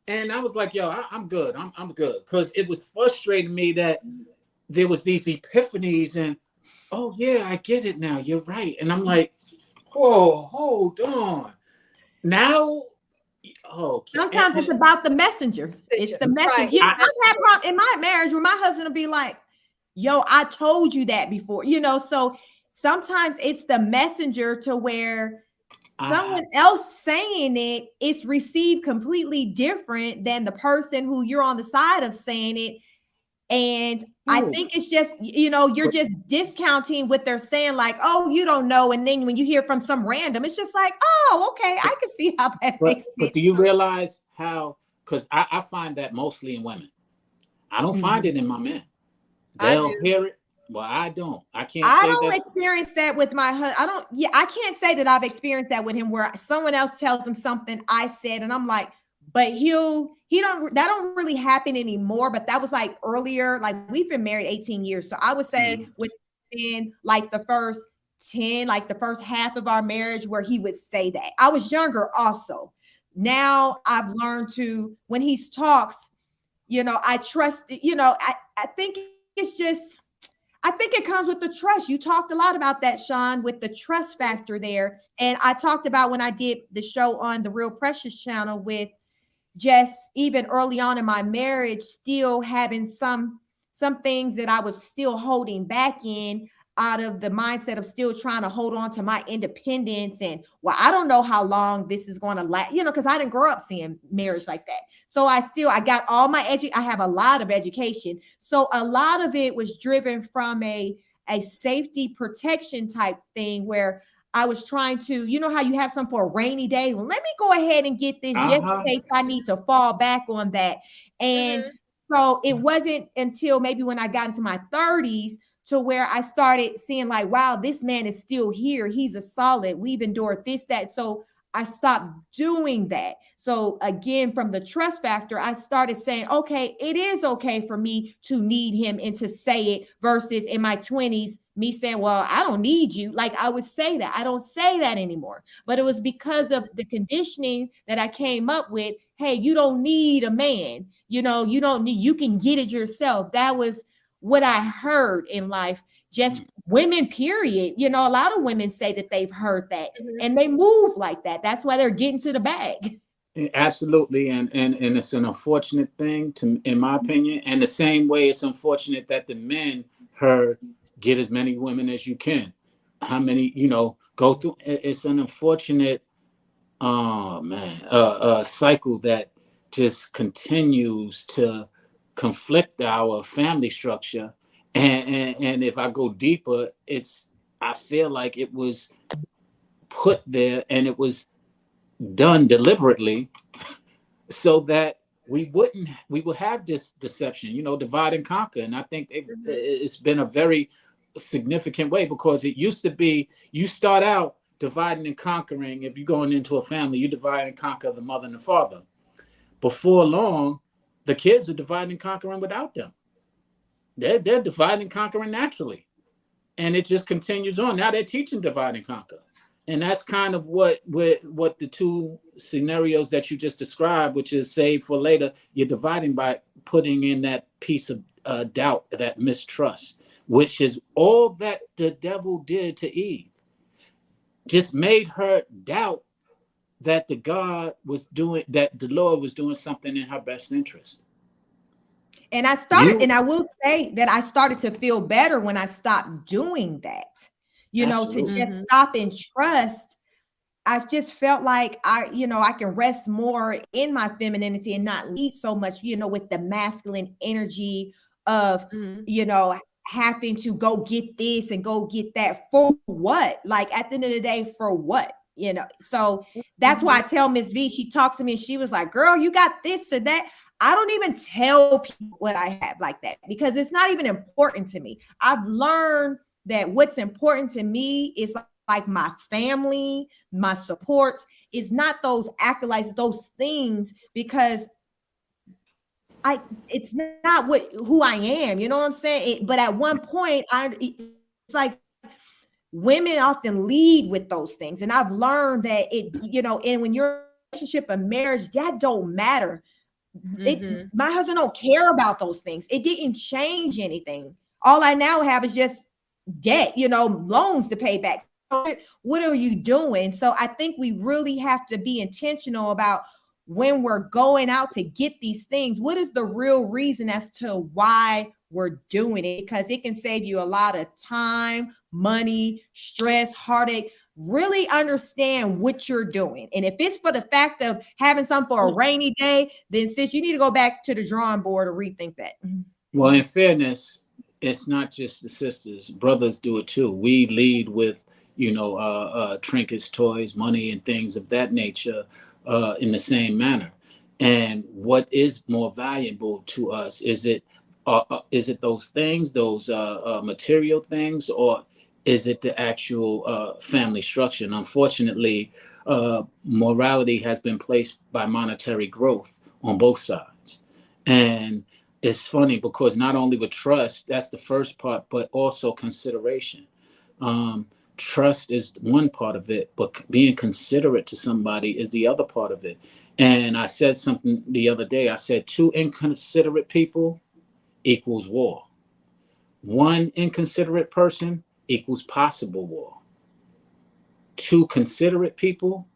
And I was like, yo, I'm good. I'm good. Because it was frustrating me that there was these epiphanies and, oh yeah, I get it now. You're right. And I'm like, whoa, hold on. Now, sometimes it's about the messenger. It's the messenger. Right. I've had problems in my marriage where my husband will be like, yo, I told you that before, so sometimes it's the messenger, to where someone else saying it's received completely different than the person who you're on the side of saying it. And I think it's just, you're just discounting what they're saying, like, oh, you don't know. And then when you hear from some random, it's just like, oh, okay, I can see how that makes sense. But do you realize how, because I find that mostly in women. I don't find it in my men. They'll hear it. Well, I don't. I don't experience that with my husband. I can't say that I've experienced that with him, where someone else tells him something I said and I'm like, but that don't really happen anymore. But that was like earlier, like we've been married 18 years. So I would say within like the first 10, like the first half of our marriage, where he would say that. I was younger also. Now I've learned to, when he talks, I trust it. I think it's just, I think it comes with the trust. You talked a lot about that, Sean, with the trust factor there. And I talked about when I did the show on the Real Precious channel with just even early on in my marriage, still having some things that I was still holding back in, out of the mindset of still trying to hold on to my independence. And well, I don't know how long this is going to last, because I didn't grow up seeing marriage like that. So I got all my I have a lot of education. So a lot of it was driven from a safety protection type thing, where I was trying to, how you have some for a rainy day. Well, let me go ahead and get this just in case I need to fall back on that. And so it wasn't until maybe when I got into my 30s to where I started seeing like, wow, this man is still here. He's a solid. We've endured this, that. So I stopped doing that. So again, from the trust factor, I started saying, okay, it is okay for me to need him and to say it, versus in my 20s, me saying, well, I don't need you. Like I would say that. I don't say that anymore. But it was because of the conditioning that I came up with. Hey, you don't need a man. You don't need, you can get it yourself. That was what I heard in life. Just women, period. A lot of women say that they've heard that and they move like that. That's why they're getting to the bag. Absolutely, and it's an unfortunate thing, in my opinion. And the same way, it's unfortunate that the men heard, get as many women as you can. How many, go through? It's an unfortunate, cycle that just continues to conflict our family structure. And if I go deeper, I feel like it was put there and it was done deliberately so that we would have this deception, divide and conquer. And I think it's been a very significant way, because it used to be you start out dividing and conquering. If you're going into a family, you divide and conquer the mother and the father. Before long, the kids are dividing and conquering without them. They're dividing and conquering naturally. And it just continues on. Now they're teaching divide and conquer. And that's kind of what the two scenarios that you just described, which is save for later, you're dividing by putting in that piece of doubt, that mistrust, which is all that the devil did to Eve. Just made her doubt that the Lord was doing something in her best interest. And I will say that I started to feel better when I stopped doing that. To just stop and trust. I've just felt like I can rest more in my femininity and not lead so much, with the masculine energy of, having to go get this and go get that for what? Like at the end of the day, for what? So that's why I tell Miss V, she talked to me and she was like, girl, you got this or that. I don't even tell people what I have like that, because it's not even important to me. I've learned that what's important to me is like my family, my supports, is not those accolades, those things, because it's not who I am. You know what I'm saying? But at one point, it's like women often lead with those things. And I've learned that and when you're in a relationship and marriage, that don't matter. My husband don't care about those things. It didn't change anything. All I now have is just debt, loans to pay back. What are you doing? So I think we really have to be intentional about when we're going out to get these things. What is the real reason as to why we're doing it? Because it can save you a lot of time, money, stress, heartache. Really understand what you're doing. And if it's for the fact of having something for a rainy day, then sis, you need to go back to the drawing board or rethink that. Well, in fairness, it's not just the sisters. Brothers do it too. We lead with, trinkets, toys, money, and things of that nature in the same manner. And what is more valuable to us? Is it those things, those material things, or is it the actual family structure? And unfortunately, morality has been placed by monetary growth on both sides. And it's funny because not only with trust, that's the first part, but also consideration. Trust is one part of it, but being considerate to somebody is the other part of it. And I said something the other day. I said 2 inconsiderate people equals war. 1 inconsiderate person equals possible war. 2 considerate people,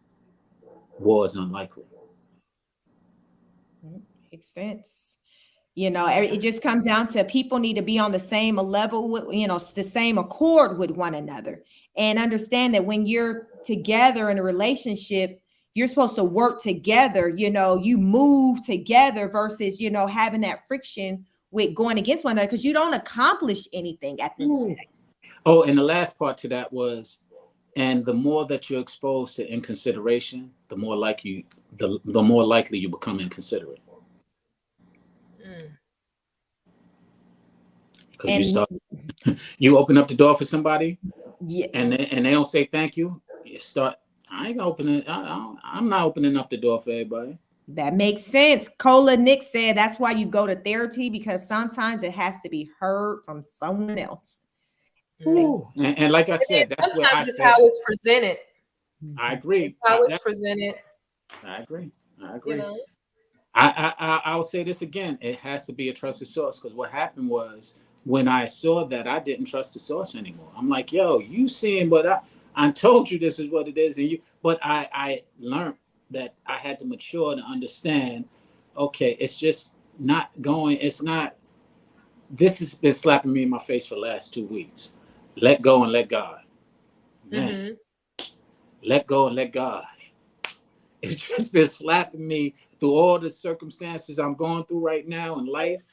war is unlikely. Makes sense. It just comes down to people need to be on the same level with, the same accord with one another, and understand that when you're together in a relationship, you're supposed to work together. You move together versus, having that friction with going against one another, because you don't accomplish anything at the end of the day. Oh, and the last part to that was, and the more that you're exposed to inconsideration, the more likely you become inconsiderate. Because you open up the door for somebody, yeah, and they don't say thank you. You start. I ain't opening. I'm not opening up the door for everybody. That makes sense. Cola Nick said that's why you go to therapy, because sometimes it has to be heard from someone else. And like I said, that's where sometimes it's how it's presented. I agree. It's how it's presented. I agree. I'll say this again. It has to be a trusted source, because what happened was, when I saw that, I didn't trust the source anymore. I'm like, yo, you seeing what I told you this is what it is, but I learned that I had to mature to understand, okay, it's just not going, this has been slapping me in my face for the last 2 weeks. Let go and let God. Man, let go and let God. It's just been slapping me through all the circumstances I'm going through right now in life.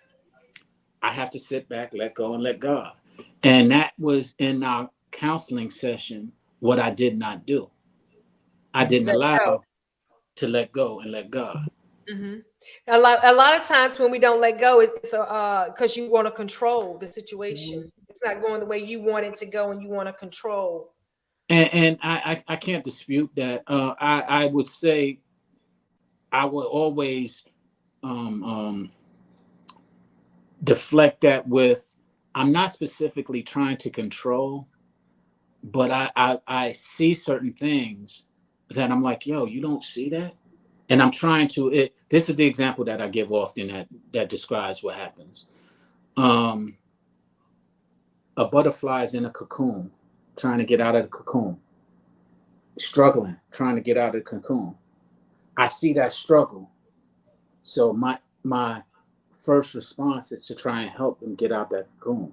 I have to sit back, let go, and let God. And that was in our counseling session what I did not do. I didn't allow to let go and let God. A lot of times when we don't let go, it's because you want to control the situation. It's not going the way you want it to go, and you want to control. And I can't dispute that. I would say I would always deflect that with, I'm not specifically trying to control, but I see certain things that I'm like, yo, you don't see that? And I'm trying to, this is the example that I give often that describes what happens. A butterfly is in a cocoon, trying to get out of the cocoon, struggling, trying to get out of the cocoon. I see that struggle. So my first response is to try and help them get out that cocoon.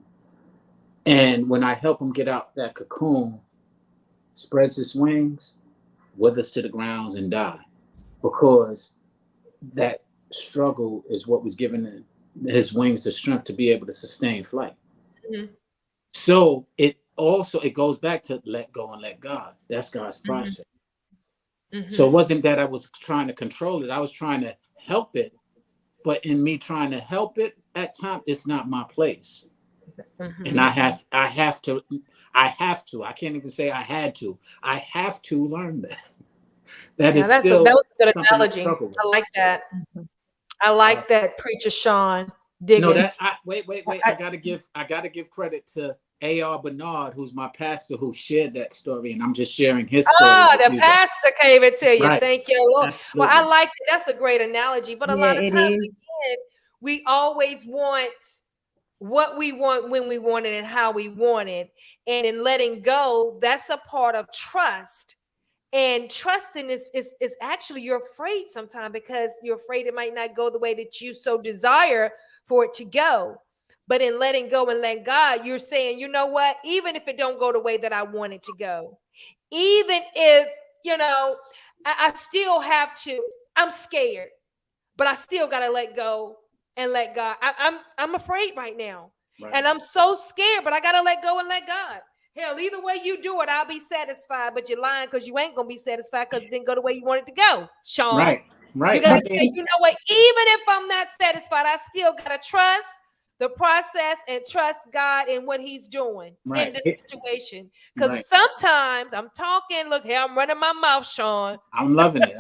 And when I help him get out that cocoon, spreads his wings, withers to the ground and die, because that struggle is what was giving his wings the strength to be able to sustain flight. So it goes back to let go and let God. That's God's process. So it wasn't that I was trying to control it. I was trying to help it. But in me trying to help it at times, it's not my place. And I have to, I can't even say I had to. I have to learn that. That was a good analogy. I like that. I like that, Preacher Sean. Wait. I gotta give credit to A.R. Bernard, who's my pastor, who shared that story, and I'm just sharing his story. The pastor gave it to you. Right. Thank you, Lord. Absolutely. Well, I like it. That's a great analogy. But a lot of times, again, we always want what we want, when we want it, and how we want it. And in letting go, that's a part of trust. And trusting is actually, you're afraid sometimes, because you're afraid it might not go the way that you so desire for it to go. But in letting go and let God, you're saying, you know what, even if it don't go the way that I want it to go, even if, I still have to, I'm scared, but I still got to let go and let God. I'm afraid right now. Right. And I'm so scared, but I got to let go and let God. Hell, either way you do it, I'll be satisfied. But you're lying, because you ain't going to be satisfied, because it didn't go the way you want it to go, Sean. Right. You got to say, you know what, even if I'm not satisfied, I still got to trust the process and trust God in what he's doing in this situation. Because sometimes I'm talking, look here, I'm running my mouth, Sean. I'm loving it.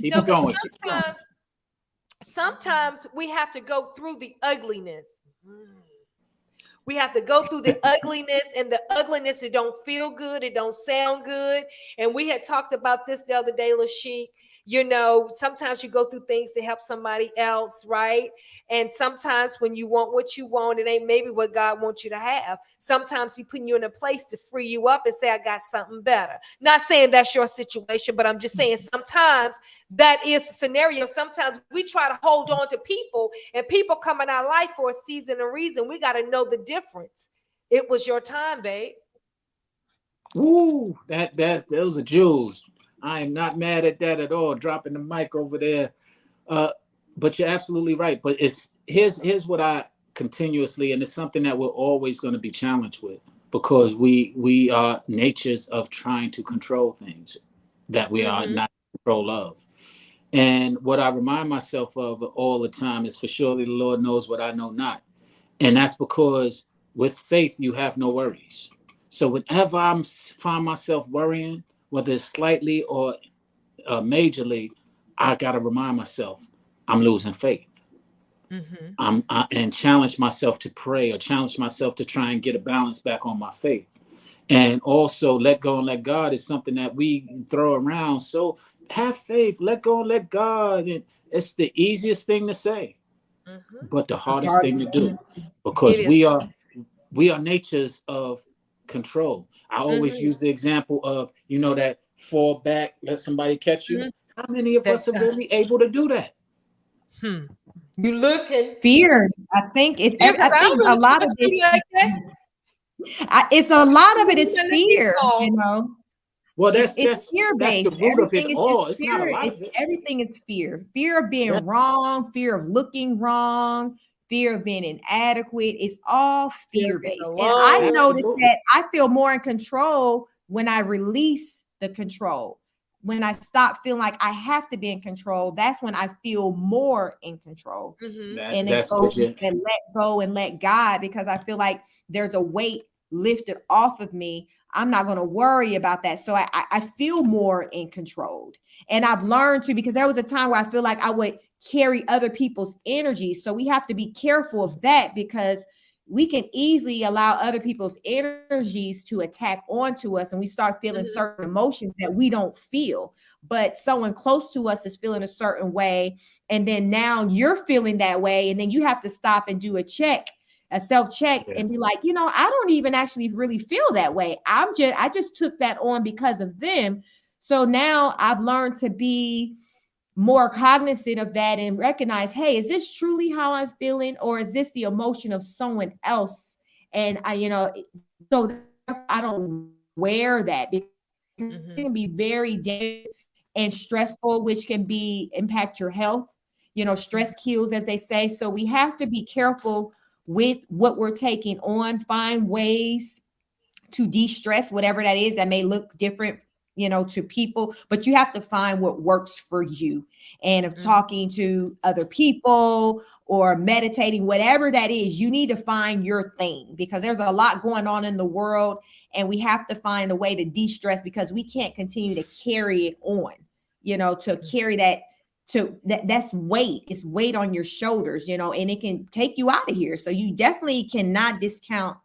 Keep going. Sometimes we have to go through the ugliness. We have to go through the ugliness, and the ugliness, it don't feel good. It don't sound good. And we had talked about this the other day, Lashik. Sometimes you go through things to help somebody else, right? And sometimes when you want what you want, it ain't maybe what God wants you to have. Sometimes He putting you in a place to free you up and say, I got something better. Not saying that's your situation, but I'm just saying sometimes that is a scenario. Sometimes we try to hold on to people, and people come in our life for a season and reason. We got to know the difference. It was your time, babe. Ooh, those are jewels. I am not mad at that at all. Dropping the mic over there. But you're absolutely right. But here's what I continuously, and it's something that we're always going to be challenged with, because we are natures of trying to control things that we are not in control of. And what I remind myself of all the time is, for surely the Lord knows what I know not. And that's because with faith, you have no worries. So whenever I find myself worrying, whether it's slightly or majorly, I got to remind myself I'm losing faith. And challenge myself to pray, or challenge myself to try and get a balance back on my faith. And also, let go and let God is something that we throw around. So have faith, let go and let God. And it's the easiest thing to say, but the hardest thing to do, because we are natures of control. I always use the example of, that fall back, let somebody catch you. How many of us are really able to do that? You look and Fear. I think it's. I think a lot of it. It's a lot of it is fear. Well, it's that's fear based. the root of it Everything is all. just It's not a fear. lot of it. Everything is fear. Fear of being wrong. Fear of looking wrong. Fear of being inadequate. It's all fear based. And I noticed that I feel more in control when I release the control. When I stop feeling like I have to be in control, that's when I feel more in control. And it goes and let go and let God, because I feel like there's a weight lifted off of me. I'm not going to worry about that. So I feel more in control. And I've learned to, because there was a time where I feel like I would carry other people's energy. So we have to be careful of that, because we can easily allow other people's energies to attack onto us, and we start feeling certain emotions that we don't feel, but someone close to us is feeling a certain way. And then now you're feeling that way. And then you have to stop and do a self-check and be like, I don't even actually really feel that way. I just took that on because of them. So now I've learned to be more cognizant of that and recognize, hey, is this truly how I'm feeling, or is this the emotion of someone else? And so I don't wear that, because it can be very dangerous and stressful, which can impact your health. Stress kills, as they say. So we have to be careful with what we're taking on, find ways to de-stress, whatever that is. That may look different to people, but you have to find what works for you. And if talking to other people or meditating, whatever that is, you need to find your thing, because there's a lot going on in the world, and we have to find a way to de-stress, because we can't continue to carry it on, to carry that. So that's weight. It's weight on your shoulders, and it can take you out of here. So you definitely cannot discount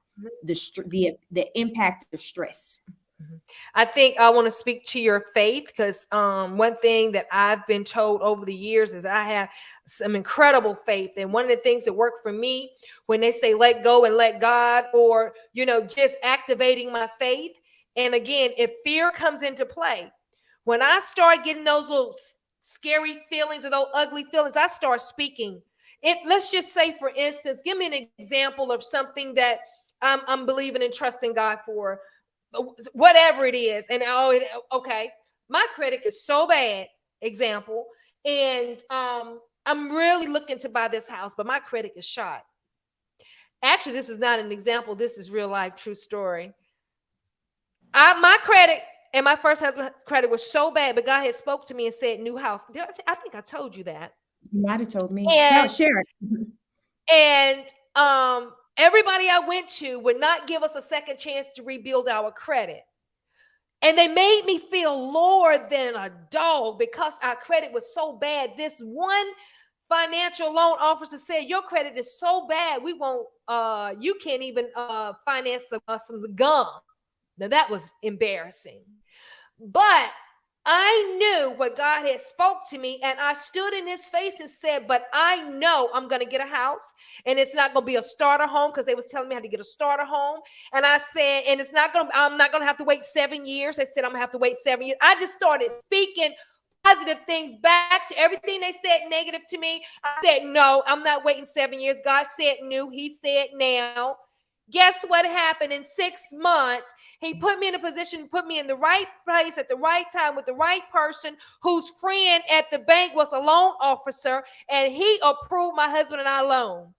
the impact of stress. I think I want to speak to your faith, because one thing that I've been told over the years is I have some incredible faith. And one of the things that worked for me when they say let go and let God, or, just activating my faith. And again, if fear comes into play, when I start getting those little scary feelings or those ugly feelings, I start speaking it. Let's just say, for instance, give me an example of something that I'm believing and trusting God for. Whatever it is. And okay, my credit is so bad, example, and I'm really looking to buy this house, but my credit is shot. Actually, this is not an example. This is real life, true story. My credit and my first husband's credit was so bad, but God had spoke to me and said new house. I think I told you that. You might have told me. Share it. And everybody I went to would not give us a second chance to rebuild our credit. And they made me feel lower than a dog because our credit was so bad. This one financial loan officer said, your credit is so bad, we won't, you can't even finance some gum. Now that was embarrassing. But I knew what God had spoke to me, and I stood in his face and said, but I know I'm going to get a house, and it's not going to be a starter home, because they was telling me how to get a starter home. And I said, and I'm not going to have to wait 7 years. They said I'm going to have to wait 7 years. I just started speaking positive things back to everything they said negative to me. I said, no, I'm not waiting 7 years. God said new. He said now. Guess what happened? In 6 months, he put me in a position, put me in the right place at the right time with the right person whose friend at the bank was a loan officer, and he approved my husband and I loan.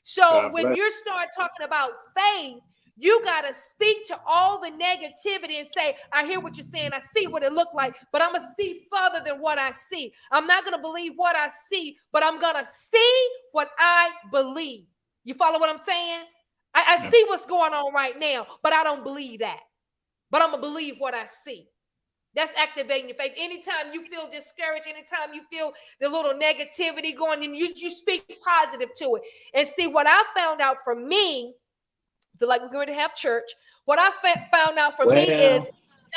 So when you start talking about faith, you got to speak to all the negativity and say, I hear what you're saying. I see what it looked like, but I'm going to see further than what I see. I'm not going to believe what I see, but I'm going to see what I believe. You follow what I'm saying? I see what's going on right now, but I don't believe that. But I'm going to believe what I see. That's activating your faith. Anytime you feel discouraged, anytime you feel the little negativity going, and you speak positive to it. And see, what I found out for me, I feel like we're going to have church. What I found out for me is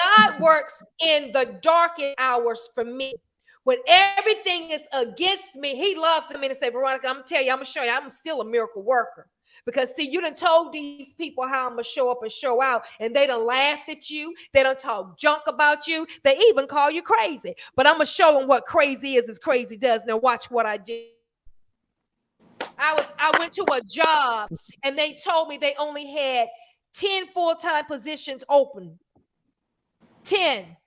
God works in the darkest hours for me. When everything is against me, he loves me to say, Veronica, I'm going to tell you, I'm going to show you, I'm still a miracle worker. Because see, you done told these people how I'm going to show up and show out, and they done laughed at you. They done talk junk about you. They even call you crazy. But I'm going to show them what crazy is as crazy does. Now watch what I do. I went to a job, and they told me they only had 10 full-time positions open. 10.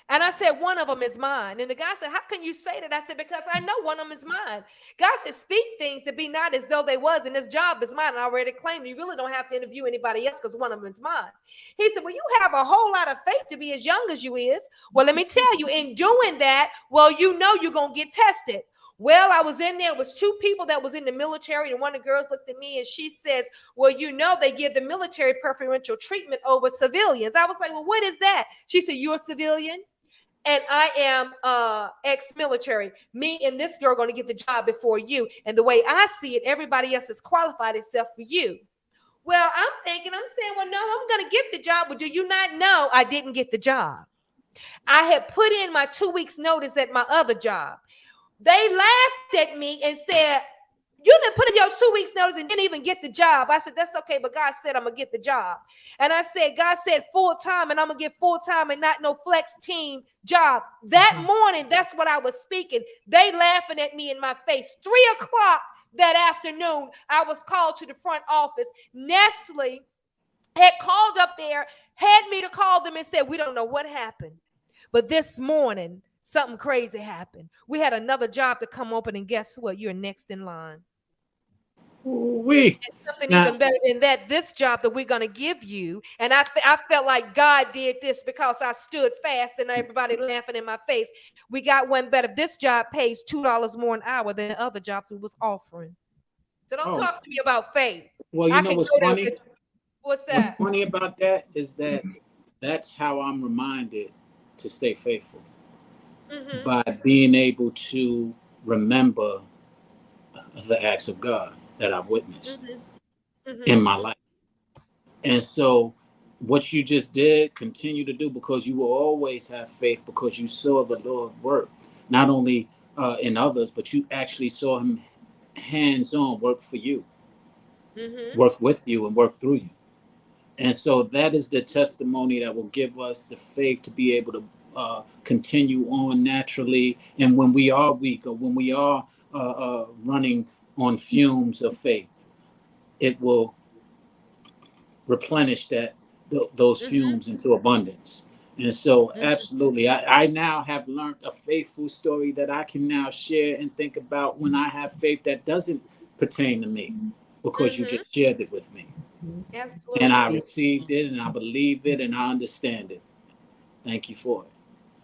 And I said, one of them is mine. And the guy said, how can you say that? I said, because I know one of them is mine. God said, speak things to be not as though they was, and this job is mine. And I already claimed, you really don't have to interview anybody else because one of them is mine. He said, well, you have a whole lot of faith to be as young as you is. Well, let me tell you, in doing that, well, you know you're going to get tested. Well, I was in there. It was 2 people that was in the military, and one of the girls looked at me and she says, well, you know, they give the military preferential treatment over civilians. I was like, well, what is that? She said, you're a civilian and I am ex-military. Me and this girl are going to get the job before you. And the way I see it, everybody else is qualified except for you. Well, I'm saying, well, no, I'm going to get the job. But do you not know I didn't get the job? I had put in my 2 weeks notice at my other job. They laughed at me and said, you didn't put in your 2 weeks notice and didn't even get the job. I said, that's okay, but God said I'm going to get the job. And I said, God said full-time, and I'm going to get full-time and not no flex team job. That morning, that's what I was speaking. They laughing at me in my face. 3 o'clock that afternoon, I was called to the front office. Nestle had called up there, had me to call them and said, we don't know what happened. But this morning, something crazy happened. We had another job to come open, and guess what? You're next in line. And something even better than that, this job that we're going to give you. And I felt like God did this because I stood fast and everybody laughing in my face. We got one better. This job pays $2 more an hour than the other jobs we was offering. So don't talk to me about faith. Well, you know what's funny? What's that? What's funny about that is that that's how I'm reminded to stay faithful. By being able to remember the acts of God that I've witnessed in my life. And so what you just did, continue to do, because you will always have faith, because you saw the Lord work, not only in others, but you actually saw him hands-on work for you, work with you and work through you. And so that is the testimony that will give us the faith to be able to continue on naturally. And when we are weak, or when we are running on fumes of faith, it will replenish those fumes into abundance. And so absolutely, I now have learned a faithful story that I can now share and think about when I have faith that doesn't pertain to me, because you just shared it with me. Absolutely. And I received it, and I believe it, and I understand it. Thank you for it.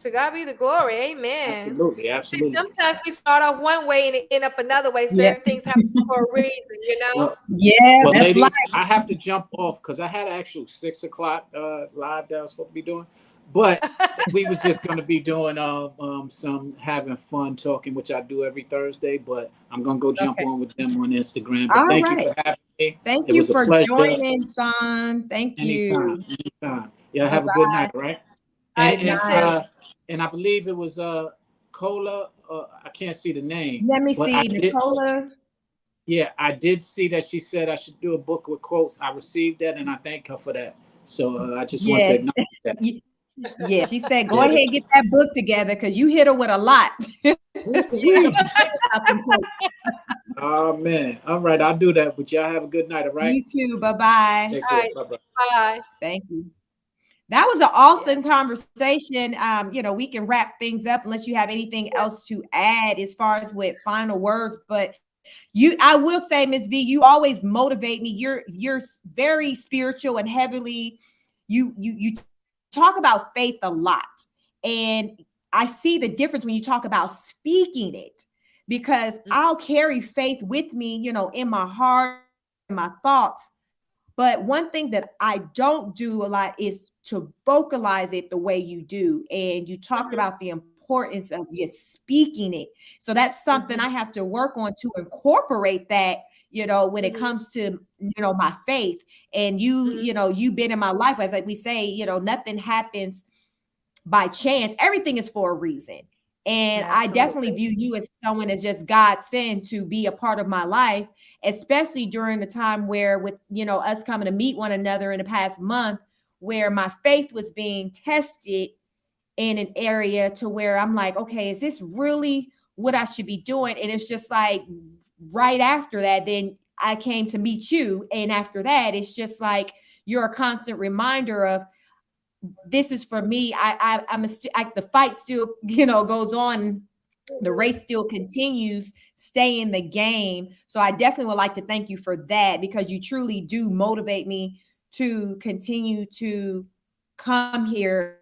To God be the glory. Amen. Absolutely, absolutely. See, sometimes we start off one way and end up another way. Certain things happen for a reason, you know? Well, ladies, I have to jump off because I had an actual 6 o'clock live that I was supposed to be doing. But we was just going to be doing some having fun talking, which I do every Thursday. But I'm going to go jump on with them on Instagram. But thank you for having me. Thank you for joining, Sean. Thank you. Anytime. Yeah, have a good night, right? And and I believe it was Cola. I can't see the name. Let me but see, Nicola. Yeah, I did see that she said I should do a book with quotes. I received that, and I thank her for that. So I just want to Yes. acknowledge that. Yeah, she said, go Yeah. ahead and get that book together because you hit her with a lot. Oh man. All right, I'll do that. But y'all have a good night, all right? You too. Bye-bye. Take All care. right. Bye-bye. Bye. Thank you. That was an awesome conversation. We can wrap things up unless you have anything else to add as far as with final words. But I will say, Ms. V, you always motivate me. You're very spiritual and heavily. You talk about faith a lot, and I see the difference when you talk about speaking it, because I'll carry faith with me, in my heart, in my thoughts. But one thing that I don't do a lot is to vocalize it the way you do. And you talked about the importance of just speaking it. So that's something I have to work on to incorporate that, when it comes to, my faith. And you've been in my life, as we say, nothing happens by chance. Everything is for a reason. And I definitely view you as someone as just God sent to be a part of my life, especially during the time where with, us coming to meet one another in the past month, where my faith was being tested in an area to where I'm like, okay, is this really what I should be doing? And it's just like right after that, then I came to meet you. And after that, it's just like you're a constant reminder of, this is for me. The fight still, goes on. The race still continues. Stay in the game. So I definitely would like to thank you for that, because you truly do motivate me to continue to come here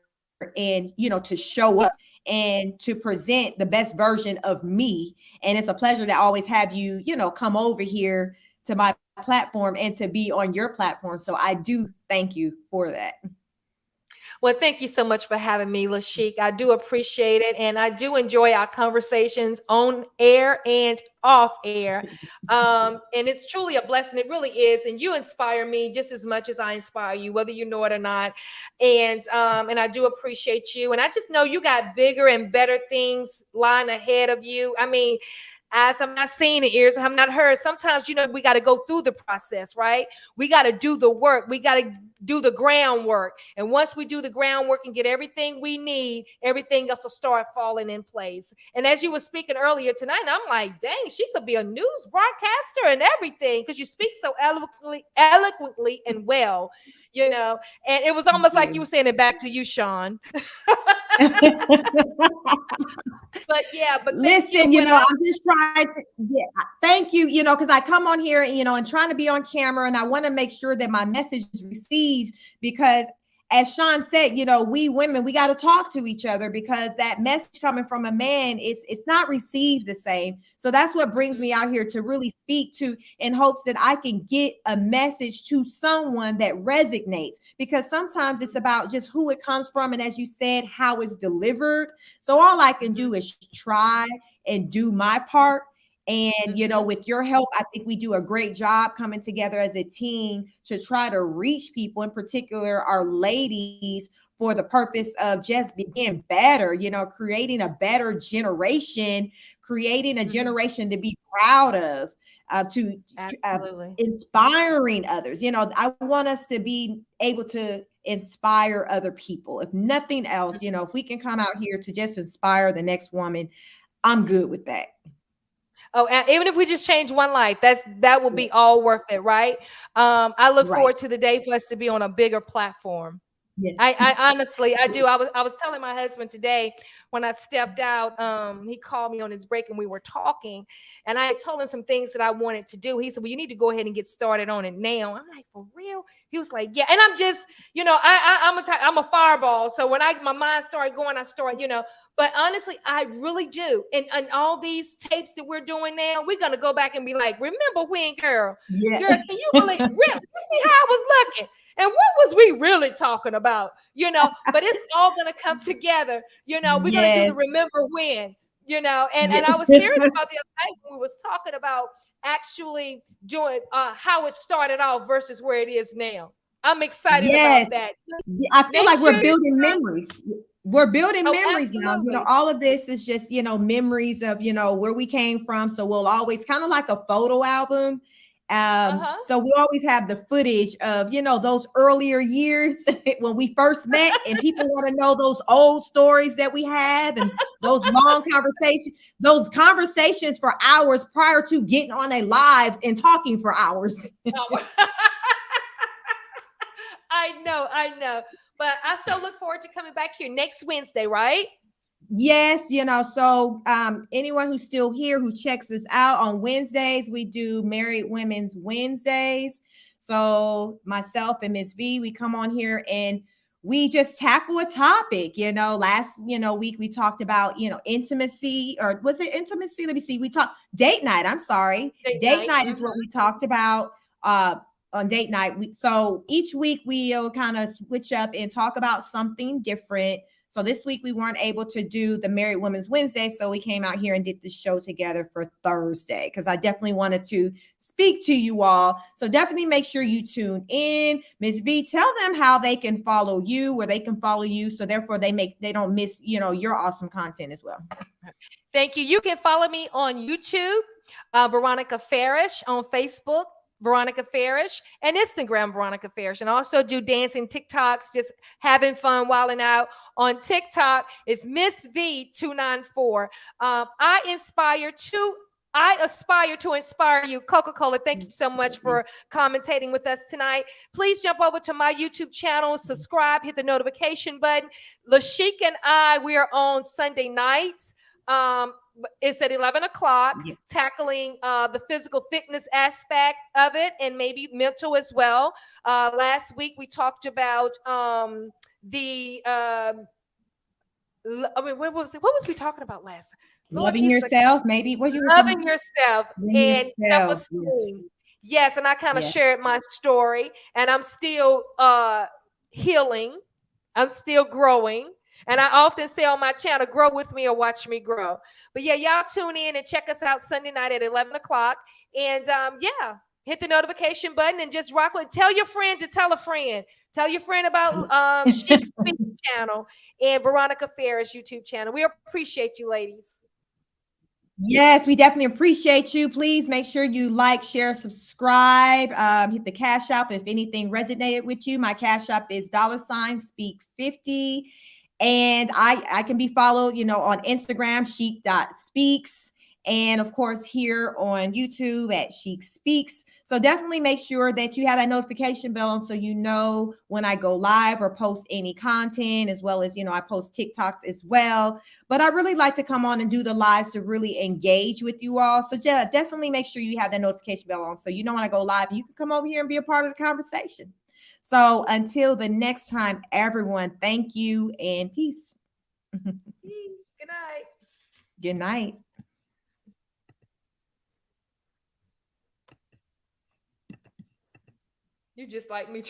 and, to show up and to present the best version of me. And it's a pleasure to always have you, come over here to my platform and to be on your platform. So I do thank you for that. Well, thank you so much for having me, Lashik. I do appreciate it. And I do enjoy our conversations on air and off air. And it's truly a blessing. It really is. And you inspire me just as much as I inspire you, whether you know it or not. And I do appreciate you. And I just know you got bigger and better things lying ahead of you. I mean, eyes have not seen and ears have not heard. Sometimes, we got to go through the process, right? We got to do the work. We got to do the groundwork. And once we do the groundwork and get everything we need, everything else will start falling in place. And as you were speaking earlier tonight, I'm like, dang, she could be a news broadcaster and everything, because you speak so eloquently and well, and it was almost like you were saying it back to you, Sean. But listen, I'm just trying to, thank you, because I come on here, and trying to be on camera, and I want to make sure that my message is received, because as Sean said, we women, we got to talk to each other, because that message coming from a man, it's not received the same. So that's what brings me out here to really speak to, in hopes that I can get a message to someone that resonates, because sometimes it's about just who it comes from. And as you said, how it's delivered. So all I can do is try and do my part. And, with your help, I think we do a great job coming together as a team to try to reach people, in particular our ladies, for the purpose of just being better, creating a better generation, creating a generation to be proud of, inspiring others. I want us to be able to inspire other people. If nothing else, if we can come out here to just inspire the next woman, I'm good with that. Oh, and even if we just change one life, that will be all worth it, right? I look forward to the day for us to be on a bigger platform. Yeah. I honestly, I do. I was telling my husband today when I stepped out, he called me on his break and we were talking, and I had told him some things that I wanted to do. He said, well, you need to go ahead and get started on it now. I'm like, for real? He was like, yeah. And I'm just, I'm a fireball. So when my mind started going, I started, but honestly, I really do. And all these tapes that we're doing now, we're going to go back and be like, remember when, girl? Yeah. Girl, can you really see how I was looking? And what was we really talking about? But it's all going to come together. We're going to do the remember when, and I was serious about the other night when we was talking about actually doing how it started off versus where it is now. I'm excited about that. I feel like we're building memories. we're building Oh, memories now. You know, absolutely. all of this is just, you know, memories of, you know, where we came from. So we'll always kind of like a photo album. Uh-huh. So we always have the footage of, you know, those earlier years when we first met, and people want to know those old stories that we have and those long conversations for hours prior to getting on a live and talking for hours. Oh. I know. But I so look forward to coming back here next Wednesday, right? Yes, you know, so anyone who's still here who checks us out on Wednesdays, we do Married Women's Wednesdays. So myself and Miss V, we come on here and we just tackle a topic. You know, last, you know, week we talked about, you know, intimacy, or was it intimacy? Let me see. We talked date night. I'm sorry. Date night is what we talked about on date night. So each week we'll kind of switch up and talk about something different. So this week we weren't able to do the Married Women's Wednesday, so we came out here and did the show together for Thursday, because I definitely wanted to speak to you all. So definitely make sure you tune in. Ms. V, tell them how they can follow you, where they can follow you, so therefore they don't miss, you know, your awesome content as well. Thank you. You can follow me on YouTube, Veronica Farish, on Facebook, Veronica Farish, and Instagram, Veronica Farish, and also do dancing TikToks, just having fun, wilding out. On TikTok, it's Miss V294. I aspire to inspire you. Coca-Cola, thank you so much for commentating with us tonight. Please jump over to my YouTube channel, subscribe, hit the notification button. Lashik and I, we are on Sunday nights. It's at 11 o'clock, tackling the physical fitness aspect of it and maybe mental as well. Last week we talked about what was we talking about last? Loving yourself, maybe. What you were loving yourself and yourself. self-esteem. Yes, and I kind of shared my story, and I'm still healing. I'm still growing. And I often say on my channel, grow with me or watch me grow. But yeah, y'all tune in and check us out Sunday night at 11 o'clock. And yeah, hit the notification button and just rock with. Tell your friend to tell a friend. Tell your friend about Chic Speak channel and Veronica Farish YouTube channel. We appreciate you, ladies. Yes, we definitely appreciate you. Please make sure you like, share, subscribe, hit the Cash App if anything resonated with you. My Cash App is $speak50. And I can be followed, you know, on Instagram, chic.speaks. And of course, here on YouTube at Chic Speaks. So definitely make sure that you have that notification bell on so you know when I go live or post any content, as well as, you know, I post TikToks as well. But I really like to come on and do the lives to really engage with you all. So yeah, definitely make sure you have that notification bell on so you know when I go live, you can come over here and be a part of the conversation. So until the next time, everyone, thank you and peace. Good night. Good night. You just like me.